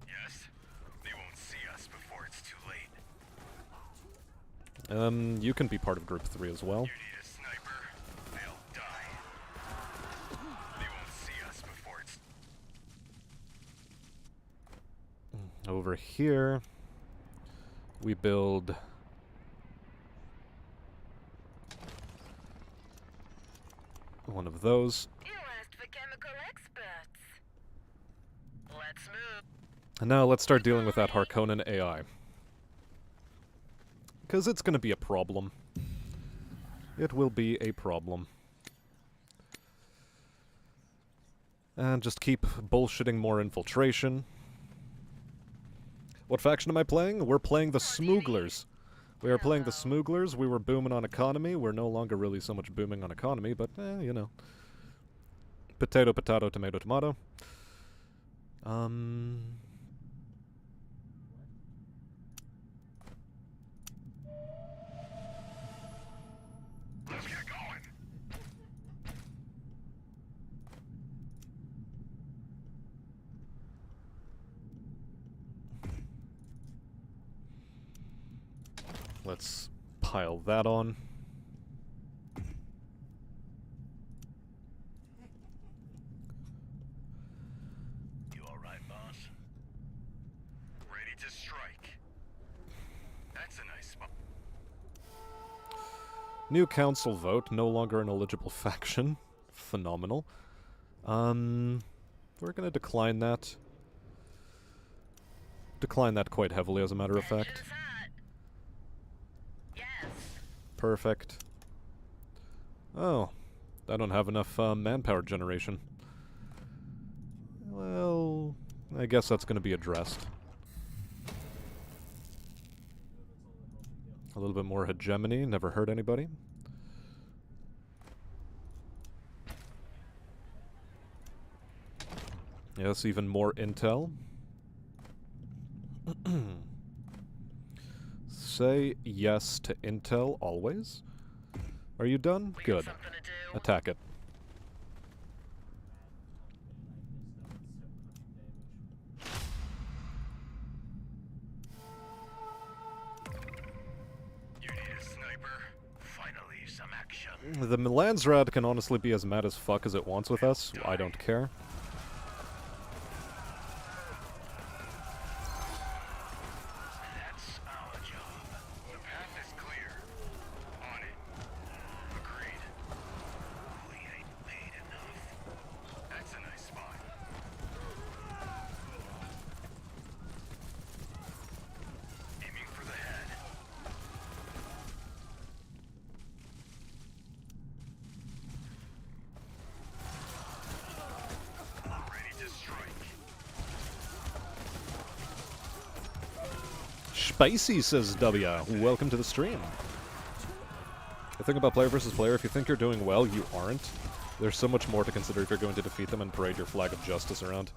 Yes? They won't see us before it's too late. You can be part of Group 3 as well. You need a sniper, they'll die. They won't see us before it's... Over here, we build... one of those. You asked for chemical experts. Let's move. And now let's start dealing with that Harkonnen AI. Because it's gonna be a problem. It will be a problem. And just keep bullshitting more infiltration. What faction am I playing? We're playing the Smooglers. We are playing the Smooglers. We were booming on economy. We're no longer really so much booming on economy, but, you know. Potato, potato, tomato, tomato. Let's get going! Let's pile that on. You alright, boss? Ready to strike. That's a nice spot. New council vote, no longer an eligible faction. Phenomenal. We're gonna decline that. Decline that quite heavily, as a matter of fact. Engine's hot. Yes. Perfect. Oh, I don't have enough manpower generation. Well, I guess that's gonna be addressed. A little bit more hegemony, never hurt anybody. Yes, even more intel. Say yes to intel always. Are you done? We got Good. something to do. Attack it. You need a sniper? Finally, some action. The Landsrad can honestly be as mad as fuck as it wants with us. I don't care. That's our job. The path is clear. On it. Agreed. We ain't paid enough. That's a nice spot. Aiming for the head. Ready to strike. Spicy, says W. Welcome to the stream. The thing about player versus player, if you think you're doing well, you aren't. There's so much more to consider if you're going to defeat them and parade your flag of justice around.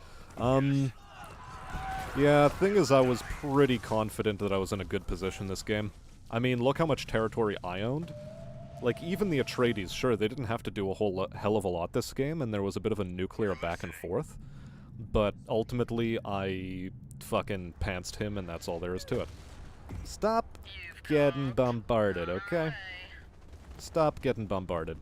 Yeah, thing is, I was pretty confident that I was in a good position this game. I mean, look how much territory I owned. Like, even the Atreides, sure, they didn't have to do a hell of a lot this game, and there was a bit of a nuclear back and forth. But ultimately, I fucking pantsed him, and that's all there is to it. Stop You've getting called. bombarded, On our okay? way. Stop getting bombarded.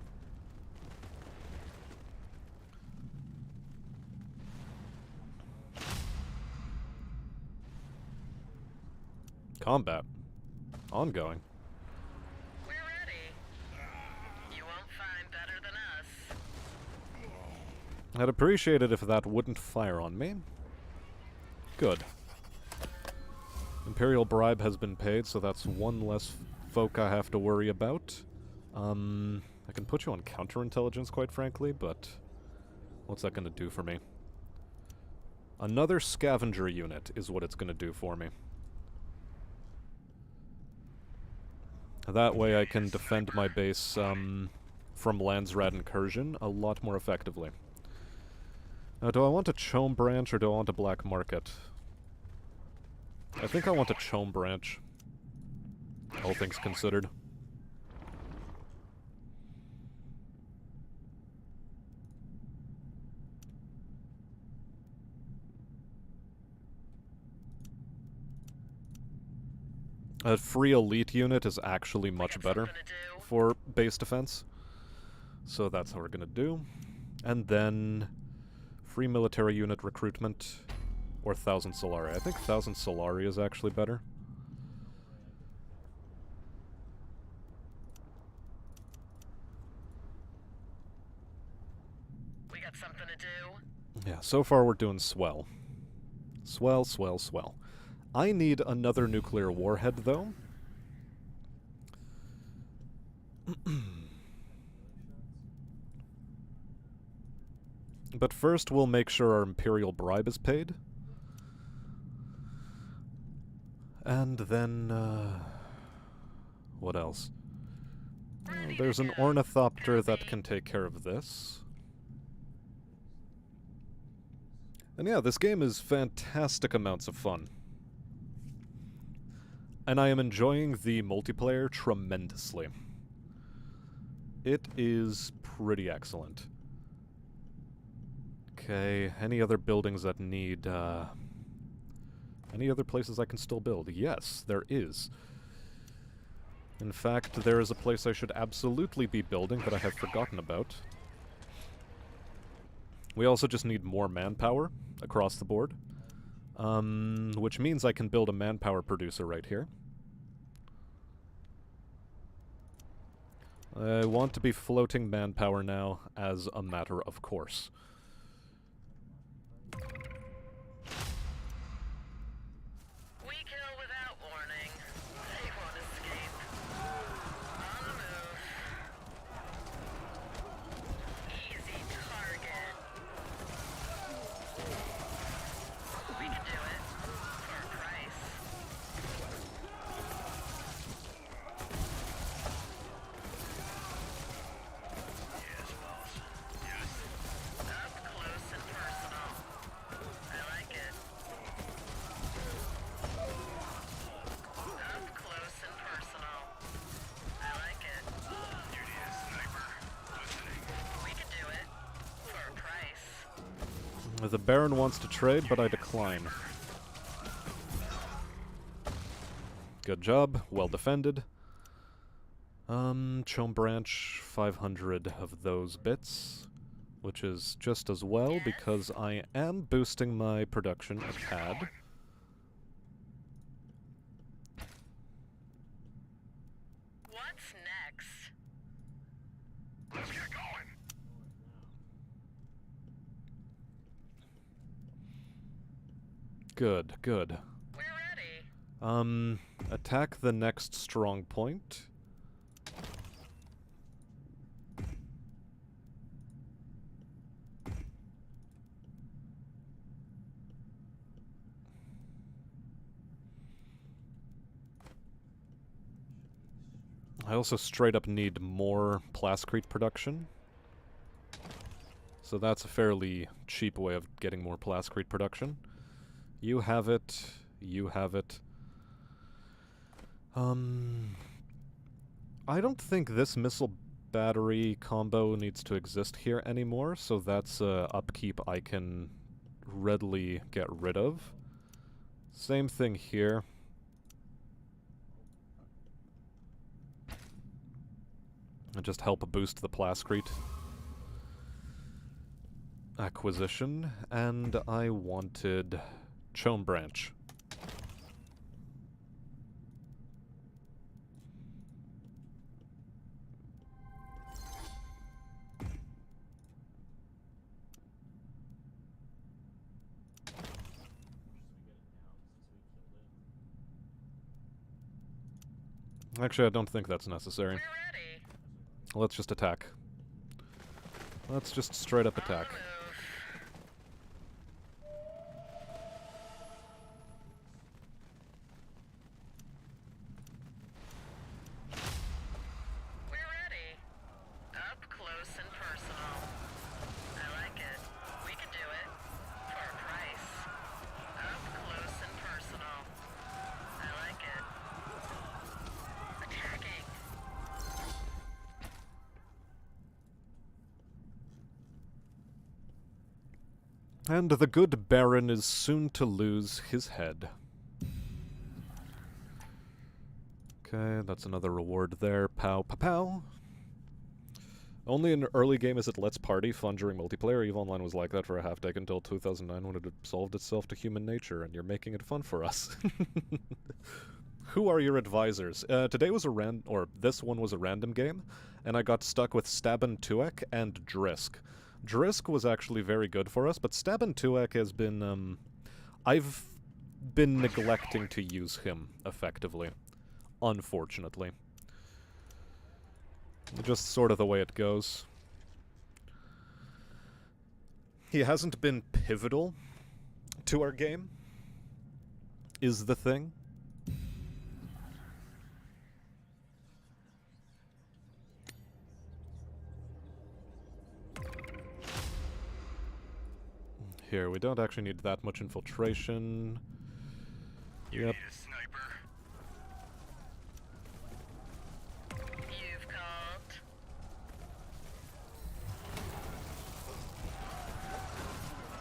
Combat. Ongoing. We're ready. You won't find better than us. I'd appreciate it if that wouldn't fire on me. Good. Imperial bribe has been paid, so that's one less folk I have to worry about. I can put you on counterintelligence, quite frankly, but what's that gonna do for me? Another scavenger unit is what it's gonna do for me. That way I can defend my base from Landsrat incursion a lot more effectively. Now, do I want a Chome branch or do I want a black market? I think I want a Chome branch, all things considered. A free elite unit is actually much better Something to do. for base defense. So that's how we're gonna do. And then free military unit recruitment or 1,000 Solari. I think 1,000 Solari is actually better. We got something to do. Yeah, so far we're doing swell. Swell, swell, swell. I need another nuclear warhead, though. But first, we'll make sure our Imperial bribe is paid. And then, what else? There's an ornithopter that can take care of this. And yeah, this game is fantastic amounts of fun. And I am enjoying the multiplayer tremendously. It is pretty excellent. Okay, any other buildings that need, any other places I can still build? Yes, there is. In fact, there is a place I should absolutely be building that I have forgotten about. We also just need more manpower across the board. Which means I can build a manpower producer right here. I want to be floating manpower now as a matter of course. We kill without warning. They won't escape. On the move. Easy target. We can do it. For a price. Yes, boss. Yes. Up close and personal. I like it. Up close and personal. I like it. You need a sniper. Listening. We can do it. For a price. The Baron wants to trade, but I decline. Good job. Well defended. Chome Branch, 500 of those bits, which is just as well because I am boosting my production a tad. What's next? Let's get going. Good, good. We're ready. Attack the next strong point. I also straight up need more plascrete production. So that's a fairly cheap way of getting more plascrete production. You have it. You have it. I don't think this missile battery combo needs to exist here anymore, so that's upkeep I can readily get rid of. Same thing here. And just help boost the Plascrete acquisition. And I wanted Chome Branch. Actually, I don't think that's necessary. We're ready. Let's just attack. Let's just straight up attack. On the move. We're ready. Up close and personal. I like it. We can do it. For a price. Up close and personal. I like it. Attacking. And the good Baron is soon to lose his head. Okay, that's another reward there. Pow, pow, pow. Only in early game is it Let's Party, fun during multiplayer. EVE Online was like that for a half-decade until 2009 when it absolved itself to human nature, and you're making it fun for us. Who are your advisors? Today was this one was a random game, and I got stuck with Stabin Tuek and Drisk. Drisk was actually very good for us, but Stabin Tuek has been, I've been neglecting to use him effectively. Unfortunately. Just sort of the way it goes. He hasn't been pivotal to our game, is the thing. Here, we don't actually need that much infiltration. You Yep. need a sniper. You've called.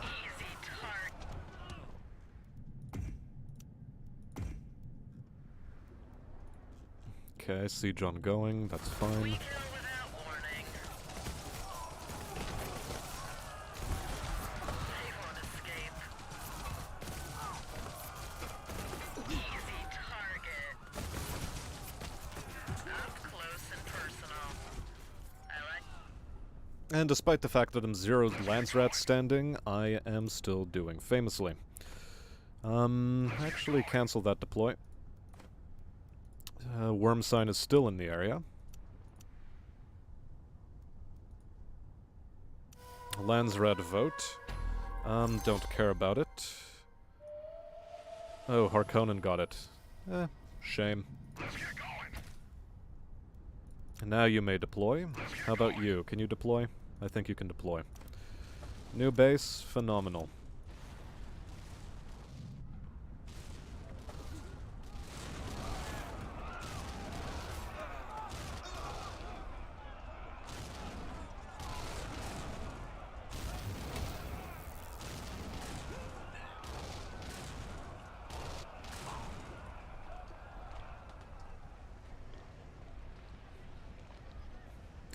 Easy tart. Okay, siege ongoing, that's We fine. kill without warning. They won't escape. Easy target. Up close and personal. I like. And despite the fact that I'm zeroed Landsrat standing, I am still doing famously. Actually cancel that deploy. Worm Sign is still in the area. Landsrat vote. Don't care about it. Oh, Harkonnen got it. Shame. Let's get going. Now you may deploy. How about you? Can you deploy? I think you can deploy. New base, phenomenal.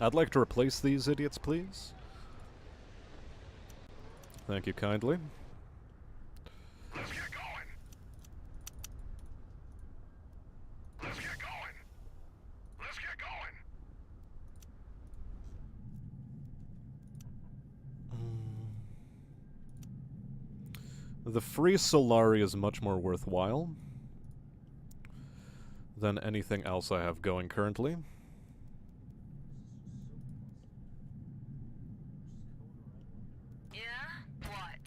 I'd like to replace these idiots, please. Thank you kindly. Let's get going. Let's get going. Let's get going. The free Solari is much more worthwhile than anything else I have going currently. Yeah? What?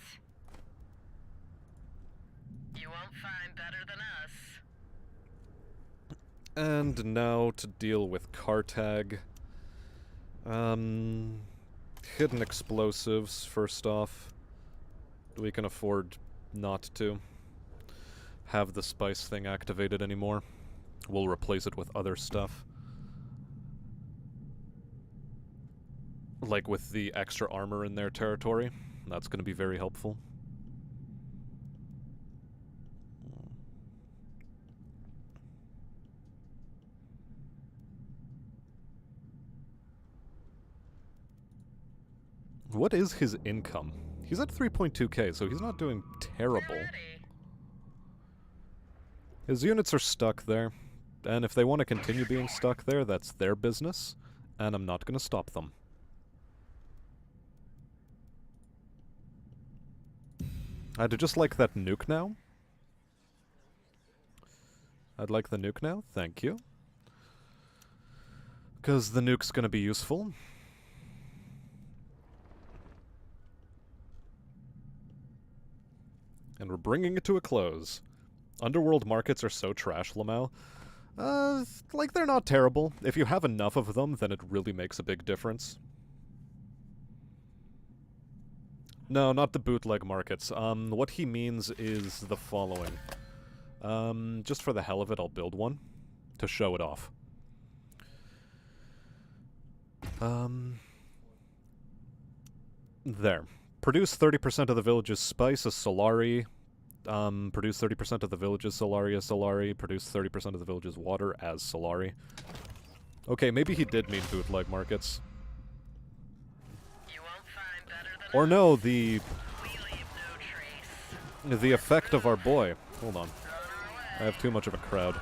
You won't find better than us. And now to deal with Cartag. Hidden explosives, first off. We can afford not to have the spice thing activated anymore. We'll replace it with other stuff. Like with the extra armor in their territory. That's going to be very helpful. What is his income? He's at 3.2k, so he's not doing terrible. We're ready. His units are stuck there, and if they want to continue being stuck there, that's their business, and I'm not going to stop them. I'd just like that nuke now. I'd like the nuke now, thank you. Because the nuke's going to be useful. And we're bringing it to a close. Underworld markets are so trash, Lamau. Like, they're not terrible. If you have enough of them, then it really makes a big difference. No, not the bootleg markets. What he means is the following. Just for the hell of it, I'll build one. To show it off. There. Produce 30% of the village's spice as Solari. Produce 30% of the village's Solari as Solari. Produce 30% of the village's water as Solari. Okay, maybe he did mean bootleg markets. You won't find better than Or us. no, We leave no trace. the effect of our boy. Hold on. On our way. I have too much of a crowd.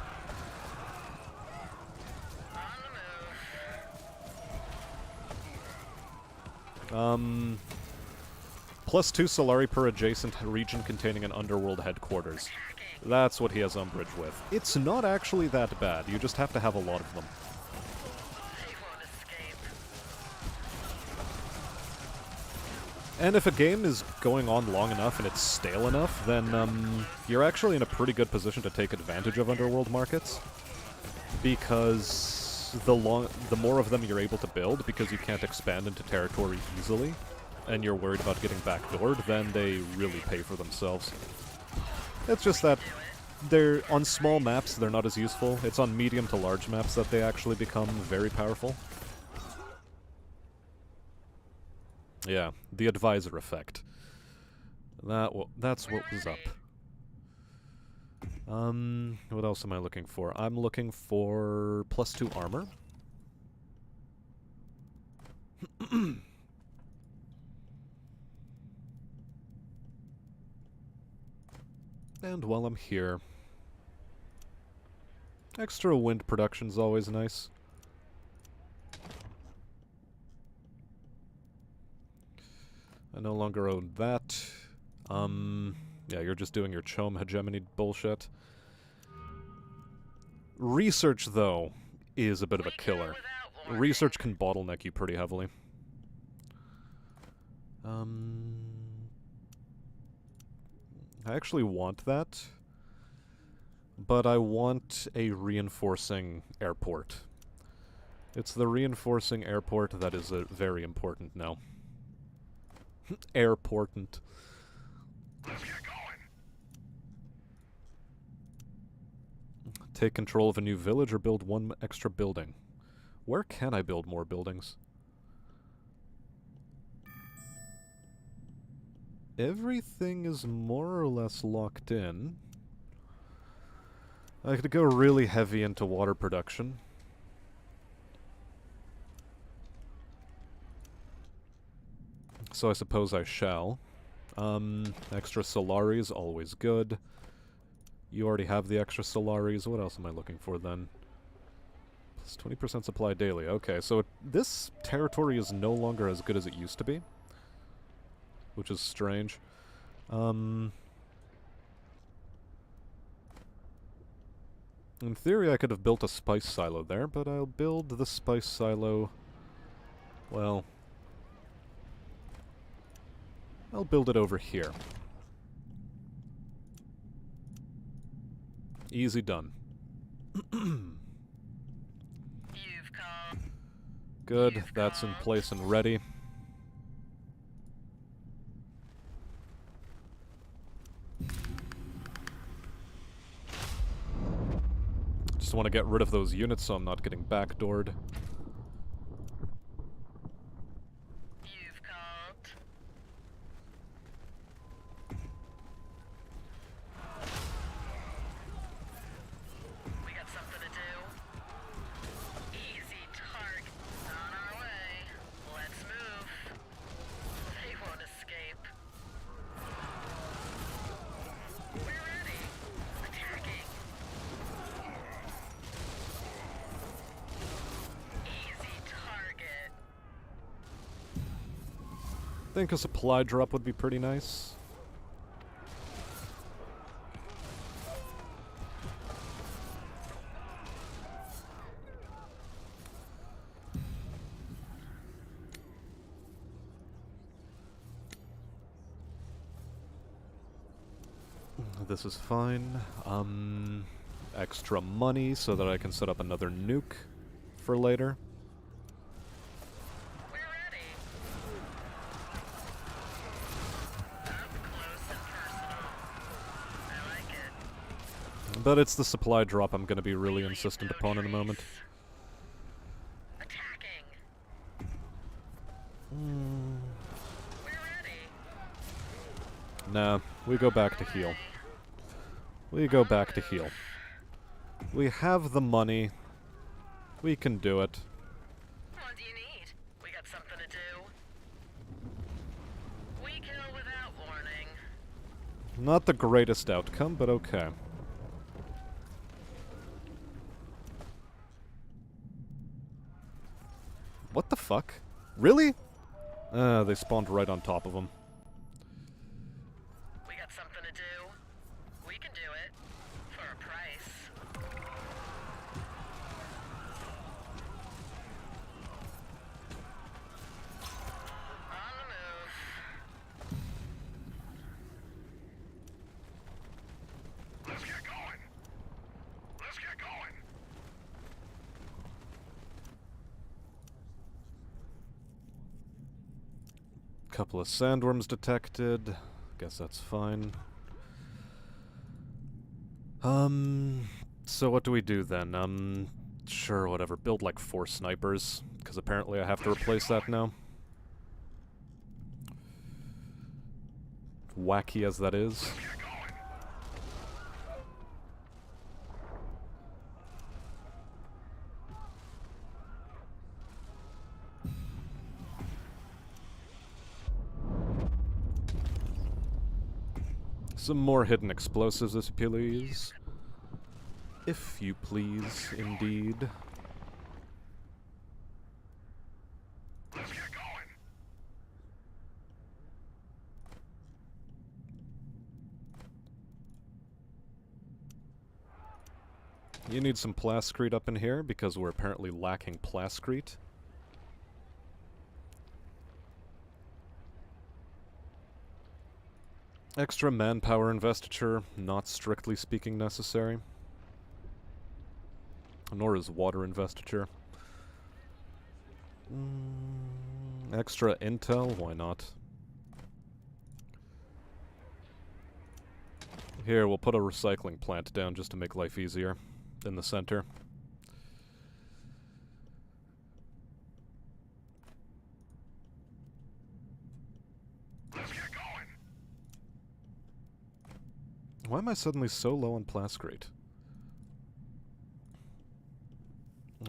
On the move. +2 Solari per adjacent region containing an underworld headquarters. That's what he has umbrage with. It's not actually that bad, you just have to have a lot of them. They won't escape. And if a game is going on long enough and it's stale enough, then you're actually in a pretty good position to take advantage of underworld markets. Because the more of them you're able to build, because you can't expand into territory easily, and you're worried about getting backdoored, then they really pay for themselves. It's just that they're on small maps, they're not as useful. It's on medium to large maps that they actually become very powerful. Yeah, the advisor effect. That's what was up. What else am I looking for? I'm looking for +2 armor. And while I'm here, extra wind production's always nice. I no longer own that. Yeah, you're just doing your Chome hegemony bullshit. Research, though, is a bit of a We kill killer. without warning. Research can bottleneck you pretty heavily. I actually want that, but I want a reinforcing airport. It's the reinforcing airport that is very important now. Airportant. Let's get going. Take control of a new village or build one extra building. Where can I build more buildings? Everything is more or less locked in. I could go really heavy into water production. So I suppose I shall. Extra Solaris, always good. You already have the extra Solaris. What else am I looking for then? Plus 20% supply daily. Okay, so this territory is no longer as good as it used to be. Which is strange. In theory, I could have built a spice silo there, but I'll build the spice silo... Well... I'll build it over here. Easy done. You've called. Good, that's in place and ready. Just want to get rid of those units so I'm not getting backdoored. You've called. We got something to do. Easy target. On our way. Let's move. Think a supply drop would be pretty nice. This is fine. Extra money so that I can set up another nuke for later. We're ready. Up close and personal. I like it. But it's the supply drop I'm going to be really insistent upon in a moment. Attacking. Mm. We're ready. Nah, we go back to heal. We go back to heal. We have the money. We can do it. What do you need? We got something to do. We kill without warning. Not the greatest outcome, but okay. What the fuck? Really? They spawned right on top of him. We got something to do. We can do it. For a price. On the move. Let's get going. Let's get going. Couple of sandworms detected. Guess that's fine. So what do we do then? Sure, whatever. Build like 4 snipers, because apparently I have to replace that now. Wacky as that is. Let's get going. Some more hidden explosives, if you please. If you please, indeed. Let's get going. You need some plascrete up in here, because we're apparently lacking plascrete. Extra manpower investiture, not strictly speaking necessary. Nor is water investiture. Extra intel, why not? Here, we'll put a recycling plant down just to make life easier. In the center. Let's get going. Why am I suddenly so low on plascrete?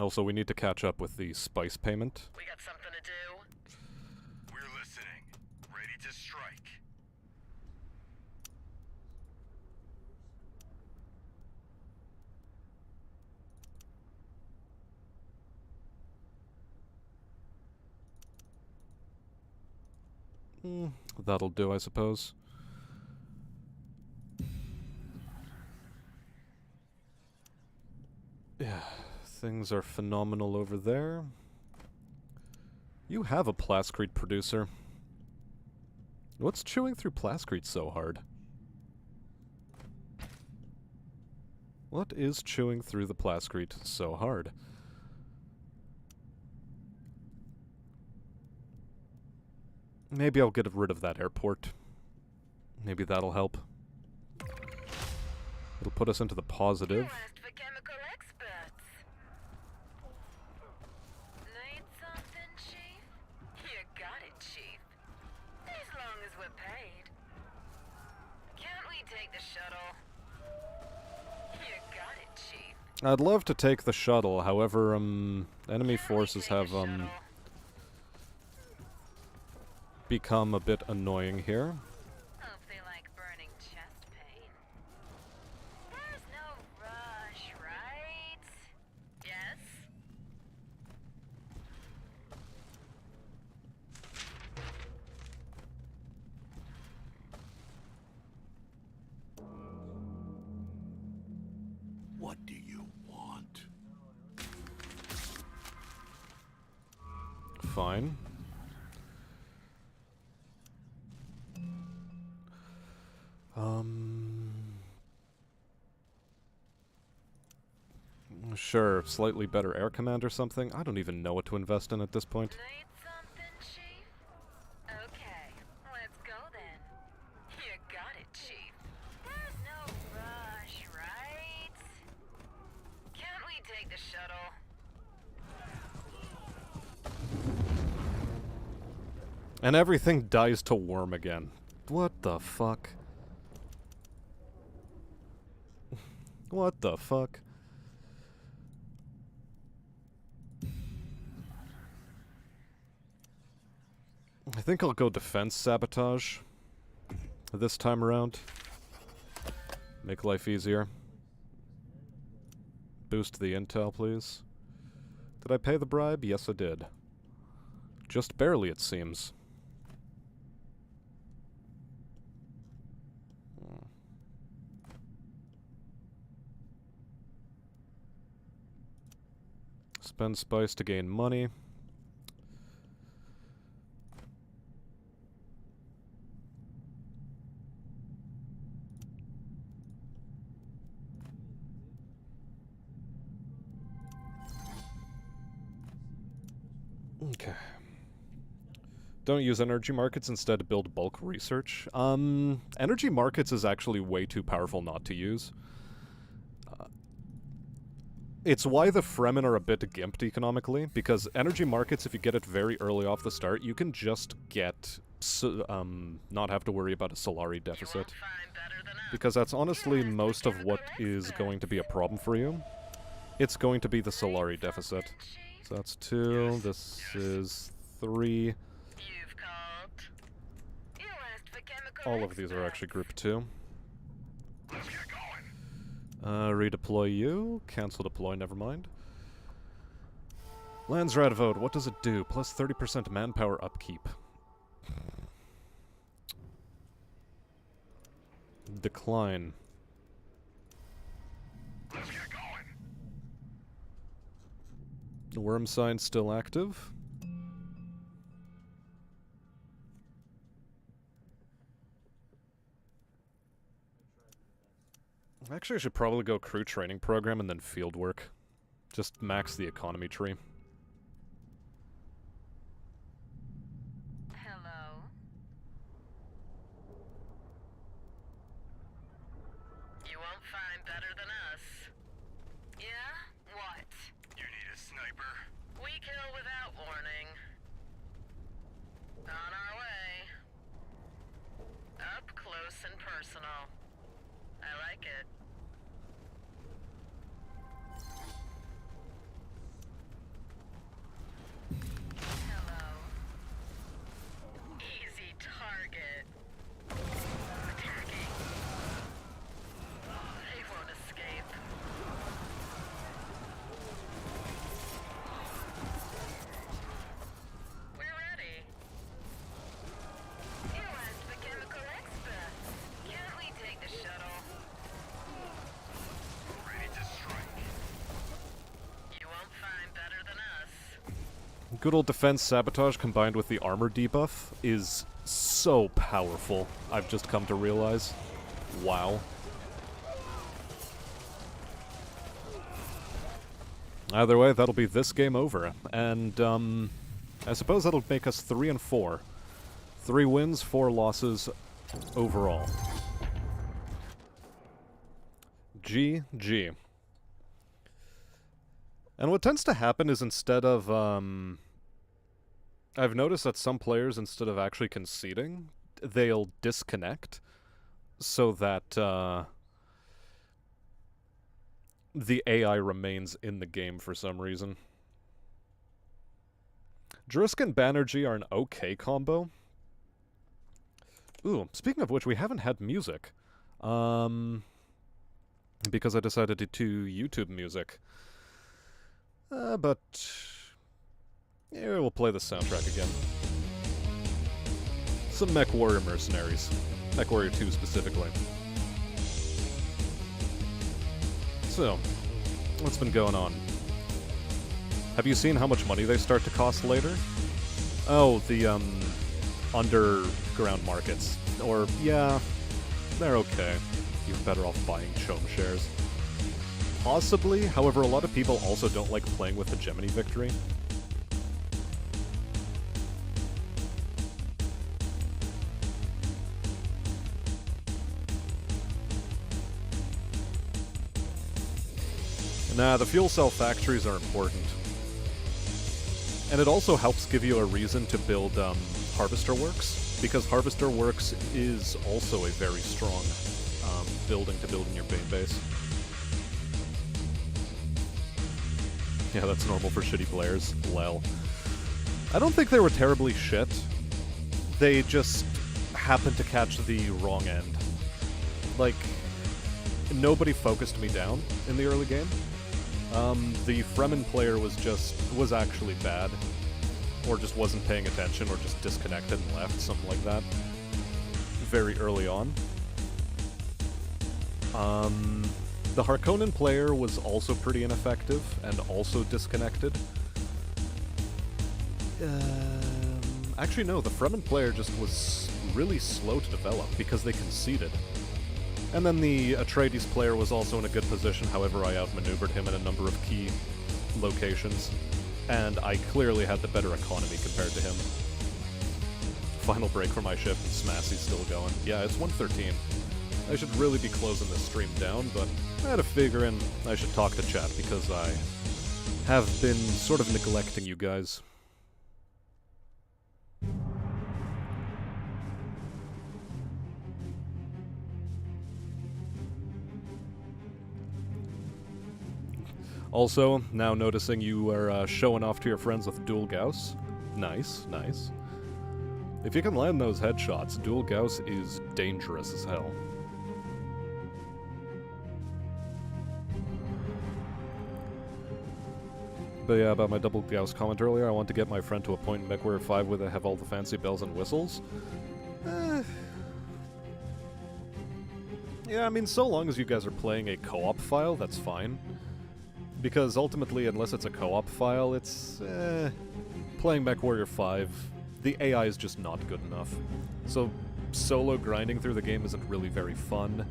Also, we need to catch up with the spice payment. We got something to do. We're listening. Ready to strike. That'll do, I suppose. Yeah, things are phenomenal over there. You have a plascrete producer. What's chewing through plascrete so hard? What is chewing through the plascrete so hard? Maybe I'll get rid of that airport. Maybe that'll help. It'll put us into the positive. You asked for chemical experts. Need something, Chief? You got it, Chief. As long as we're paid. Can't we take the shuttle? You got it, Chief. I'd love to take the shuttle, however, enemy Can't we forces take the have, shuttle? become a bit annoying here. Hope they like burning chest pain. There's no rush, right? Yes? fine. Sure, slightly better air command or something. I don't even know what to invest in at this point. Need something, Chief? Okay, let's go then. You got it, Chief. There's no rush, right? Can't we take the shuttle? And everything dies to worm again. What the fuck? What the fuck? I think I'll go defense sabotage this time around. Make life easier. Boost the intel, please. Did I pay the bribe? Yes, I did. Just barely, it seems. Spend spice to gain money. Okay. Don't use energy markets, instead build bulk research. Energy markets is actually way too powerful not to use. It's why the Fremen are a bit gimped economically, because energy markets, if you get it very early off the start, you can just get, not have to worry about a Solari deficit. Because that's honestly most of what is going to be a problem for you. It's going to be the Solari deficit. So that's 2, this is 3. You've called. You asked for chemical All of these are actually group 2. Let's get going. Redeploy you. Cancel deploy, never mind. Landsrat vote, what does it do? Plus 30% manpower upkeep. Decline. Let's get going. Worm sign still active. Actually, I should probably go crew training program and then field work. Just max the economy tree. Hello? You won't find better than us. Yeah? What? You need a sniper? We kill without warning. On our way. Up close and personal. I like it. Hello. Easy target. Attacking. They won't escape. We're ready. You asked the chemical experts. Can't we take the shuttle? Ready to strike. You won't find better than us. Good old defense sabotage combined with the armor debuff is so powerful, I've just come to realize. Wow. Either way, that'll be this game over. And, I suppose that'll make us 3 and 4. 3 wins, 4 losses overall. GG. And what tends to happen is instead of, I've noticed that some players, instead of actually conceding, they'll disconnect so that, the AI remains in the game for some reason. Drusk and Banerjee are an okay combo. Ooh, speaking of which, we haven't had music. Because I decided to do YouTube music. But yeah, we'll play the soundtrack again. Some Mech Warrior Mercenaries. Mech Warrior 2 specifically. So, what's been going on? Have you seen how much money they start to cost later? Oh, the, underground markets. Or, yeah, they're okay. You're better off buying Chom shares. Possibly, however, a lot of people also don't like playing with hegemony victory. Nah, the fuel cell factories are important. And it also helps give you a reason to build Harvester Works, because Harvester Works is also a very strong building to build in your main base. Yeah, that's normal for shitty players. Lel. I don't think they were terribly shit. They just happened to catch the wrong end. Like, nobody focused me down in the early game. The Fremen player was actually bad. Or just wasn't paying attention, or just disconnected and left, something like that. Very early on. The Harkonnen player was also pretty ineffective, and also disconnected. Actually no, the Fremen player just was really slow to develop, because they conceded. And then the Atreides player was also in a good position, however I outmaneuvered him in a number of key locations. And I clearly had the better economy compared to him. Final break for my ship, and Smassy's still going. Yeah, it's 1:13. I should really be closing this stream down, but I had to figure in I should talk to chat, because I have been sort of neglecting you guys. Also, now noticing you are showing off to your friends with dual Gauss. Nice, nice. If you can land those headshots, dual Gauss is dangerous as hell. But yeah, about my double Gauss comment earlier, I want to get my friend to a point in MechWarrior 5 where they have all the fancy bells and whistles. Yeah, I mean, so long as you guys are playing a co-op file, that's fine. Because ultimately, unless it's a co-op file, it's, playing MechWarrior 5, the AI is just not good enough. So, solo grinding through the game isn't really very fun.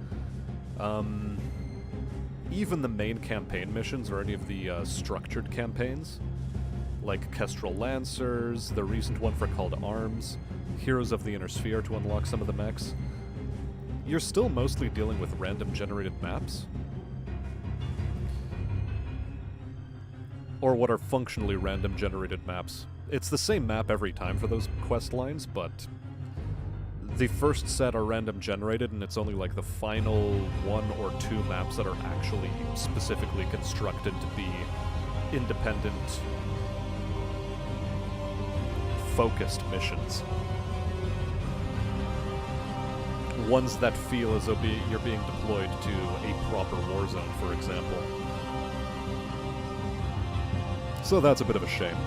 Even the main campaign missions, or any of the structured campaigns, like Kestrel Lancers, the recent one for Call to Arms, Heroes of the Inner Sphere to unlock some of the mechs, you're still mostly dealing with random generated maps. Or what are functionally random generated maps. It's the same map every time for those quest lines, but the first set are random generated, and it's only like the final 1 or 2 maps that are actually specifically constructed to be independent, focused missions. Ones that feel as though you're being deployed to a proper war zone, for example. So that's a bit of a shame.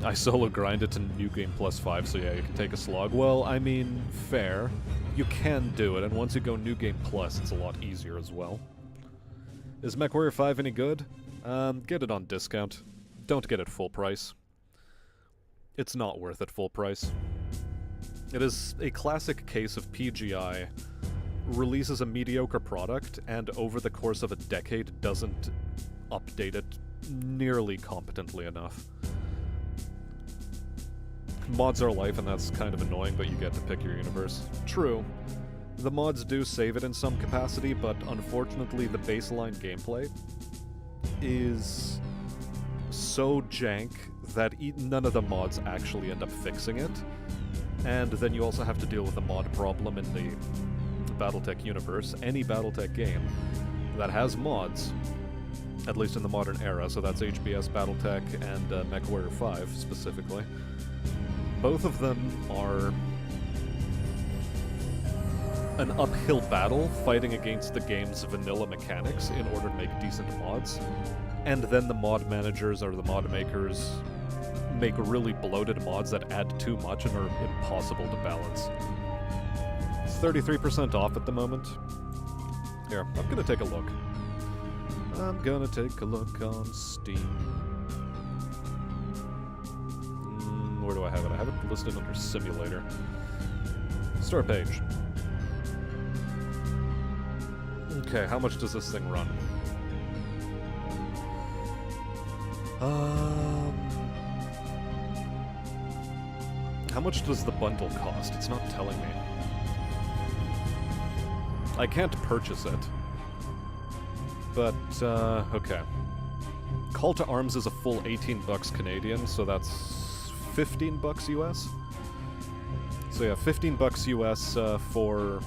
I solo grinded to New Game Plus 5, so yeah, you can take a slog. Well, I mean, fair. You can do it, and once you go New Game Plus, it's a lot easier as well. Is MechWarrior 5 any good? Get it on discount. Don't get it full price. It's not worth it full price. It is a classic case of PGI releases a mediocre product, and over the course of a decade doesn't update it nearly competently enough. Mods are life, and that's kind of annoying, but you get to pick your universe. True. The mods do save it in some capacity, but unfortunately the baseline gameplay is so jank that none of the mods actually end up fixing it. And then you also have to deal with the mod problem in the Battletech universe. Any Battletech game that has mods, at least in the modern era, so that's HBS, Battletech, and MechWarrior 5 specifically, both of them are an uphill battle fighting against the game's vanilla mechanics in order to make decent mods. And then the mod managers or the mod makers make really bloated mods that add too much and are impossible to balance. It's 33% off at the moment. Here, I'm gonna take a look. I'm gonna take a look on Steam. listed under Simulator. Start page. Okay, how much does this thing run? How much does the bundle cost? It's not telling me. I can't purchase it. But, okay. Call to Arms is a full 18 bucks Canadian, so that's 15 bucks US? So yeah, 15 bucks US for...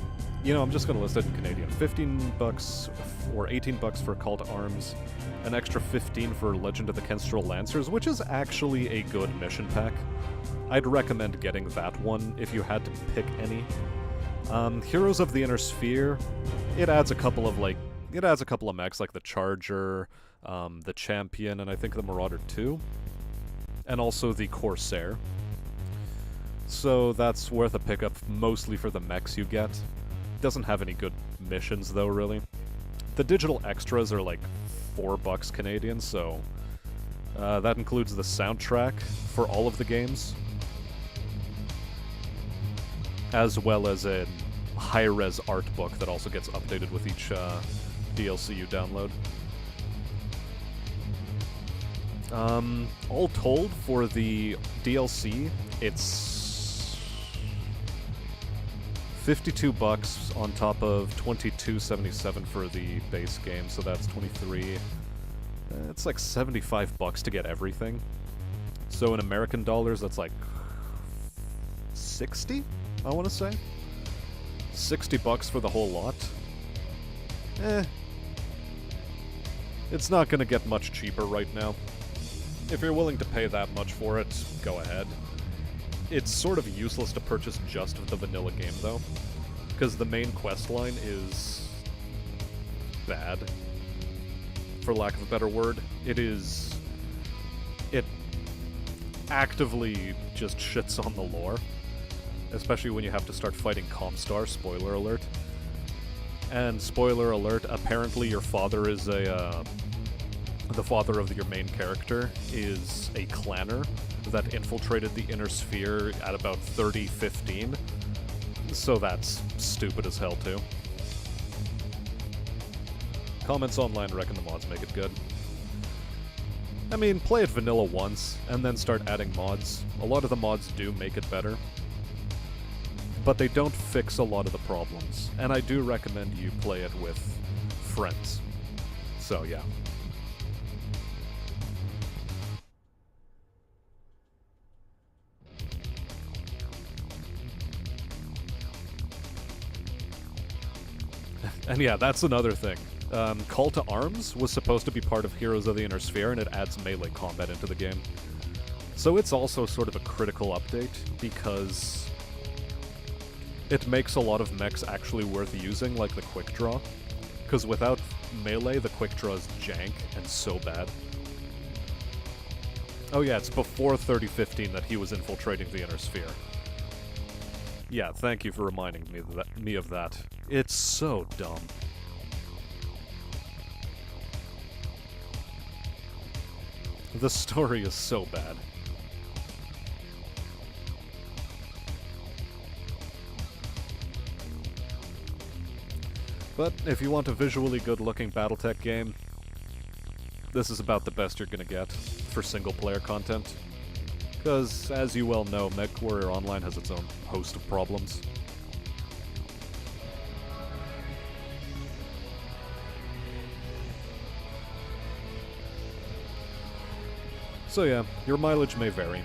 You know, I'm just gonna list it in Canadian. 15 bucks or 18 bucks for Call to Arms, an extra 15 for Legend of the Kenstrel Lancers, which is actually a good mission pack. I'd recommend getting that one if you had to pick any. Heroes of the Inner Sphere, it adds a couple of mechs like the Charger, the Champion, and I think the Marauder 2, and also the Corsair. So that's worth a pickup mostly for the mechs you get. Doesn't have any good missions though, really. The digital extras are like 4 bucks Canadian, so that includes the soundtrack for all of the games, as well as a high-res art book that also gets updated with each DLC you download. All told, for the DLC, it's 52 bucks on top of $22.77 for the base game, so that's 23. It's like 75 bucks to get everything. So in American dollars, that's like 60, I want to say. 60 bucks for the whole lot. It's not going to get much cheaper right now. If you're willing to pay that much for it, go ahead. It's sort of useless to purchase just the vanilla game, though, because the main questline is bad, for lack of a better word. It actively just shits on the lore, especially when you have to start fighting Comstar, spoiler alert. And spoiler alert, apparently your father is the father of your main character is a clanner that infiltrated the Inner Sphere at about 3015. So that's stupid as hell, too. Comments online reckon the mods make it good. I mean, play it vanilla once, and then start adding mods. A lot of the mods do make it better, but they don't fix a lot of the problems. And I do recommend you play it with friends. So, yeah. And yeah, that's another thing. Call to Arms was supposed to be part of Heroes of the Inner Sphere, and it adds melee combat into the game. So it's also sort of a critical update, because it makes a lot of mechs actually worth using, like the Quick Draw. Because without melee, the Quick Draw is jank and so bad. Oh yeah, it's before 3015 that he was infiltrating the Inner Sphere. Yeah, thank you for reminding me of that. It's so dumb. The story is so bad. But if you want a visually good-looking BattleTech game, this is about the best you're gonna get for single-player content. Because, as you well know, MechWarrior Online has its own host of problems. So yeah, your mileage may vary.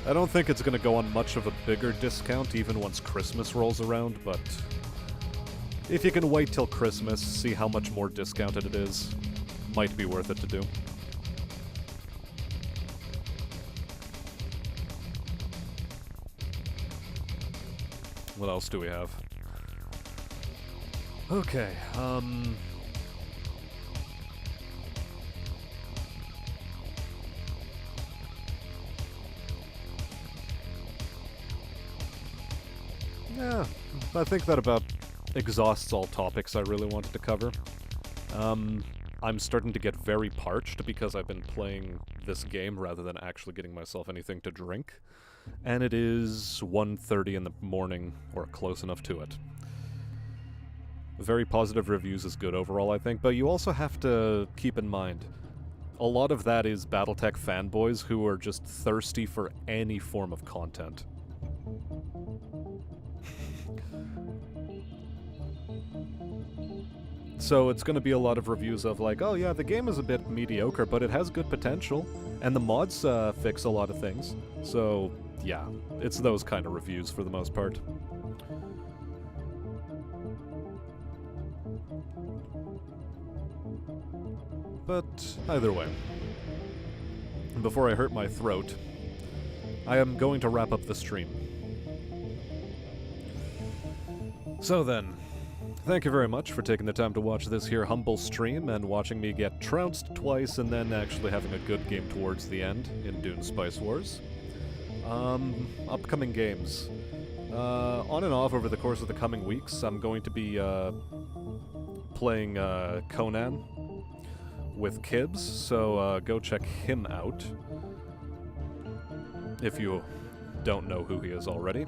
I don't think it's going to go on much of a bigger discount even once Christmas rolls around, but if you can wait till Christmas, see how much more discounted it is, might be worth it to do. What else do we have? Okay, yeah, I think that about exhausts all topics I really wanted to cover. I'm starting to get very parched because I've been playing this game rather than actually getting myself anything to drink. And it is 1:30 in the morning, or close enough to it. Very positive reviews is good overall, I think, but you also have to keep in mind, a lot of that is Battletech fanboys who are just thirsty for any form of content. So it's going to be a lot of reviews of like, oh yeah, the game is a bit mediocre, but it has good potential, and the mods fix a lot of things. So yeah, it's those kind of reviews for the most part. But either way, before I hurt my throat, I am going to wrap up the stream. So then, thank you very much for taking the time to watch this here humble stream and watching me get trounced twice and then actually having a good game towards the end in Dune Spice Wars. Upcoming games. On and off over the course of the coming weeks, I'm going to be playing Conan with Kibbs, so go check him out if you don't know who he is already.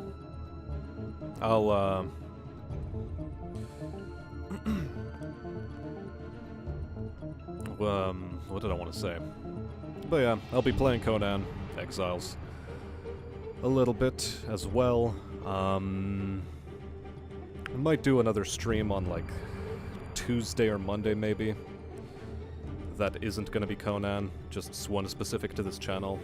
I'll what did I want to say? But yeah, I'll be playing Conan Exiles a little bit as well. I might do another stream on like Tuesday or Monday maybe. That isn't going to be Conan, just one specific to this channel.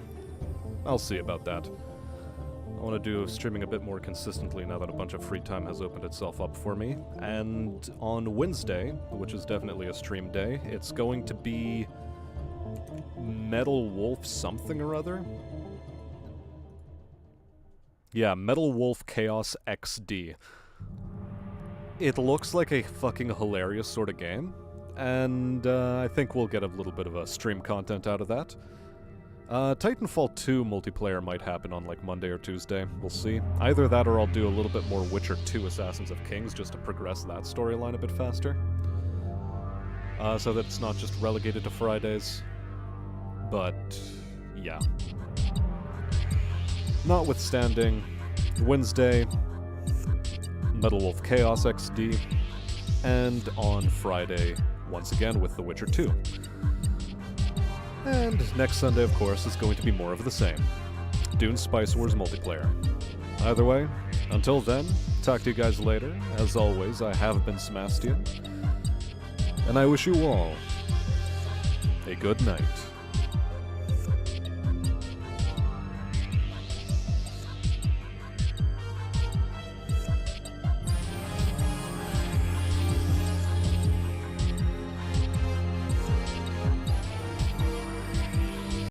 I'll see about that. I want to do streaming a bit more consistently now that a bunch of free time has opened itself up for me. And on Wednesday, which is definitely a stream day, it's going to be Metal Wolf something or other? Yeah, Metal Wolf Chaos XD. It looks like a fucking hilarious sort of game, and I think we'll get a little bit of a stream content out of that. Titanfall 2 multiplayer might happen on like Monday or Tuesday, we'll see. Either that or I'll do a little bit more Witcher 2 Assassins of Kings just to progress that storyline a bit faster. So that it's not just relegated to Fridays. But, yeah. Notwithstanding, Wednesday, Metal Wolf Chaos XD, and on Friday, once again, with The Witcher 2. And next Sunday, of course, is going to be more of the same. Dune Spice Wars multiplayer. Either way, until then, talk to you guys later. As always, I have been Smastian, and I wish you all a good night.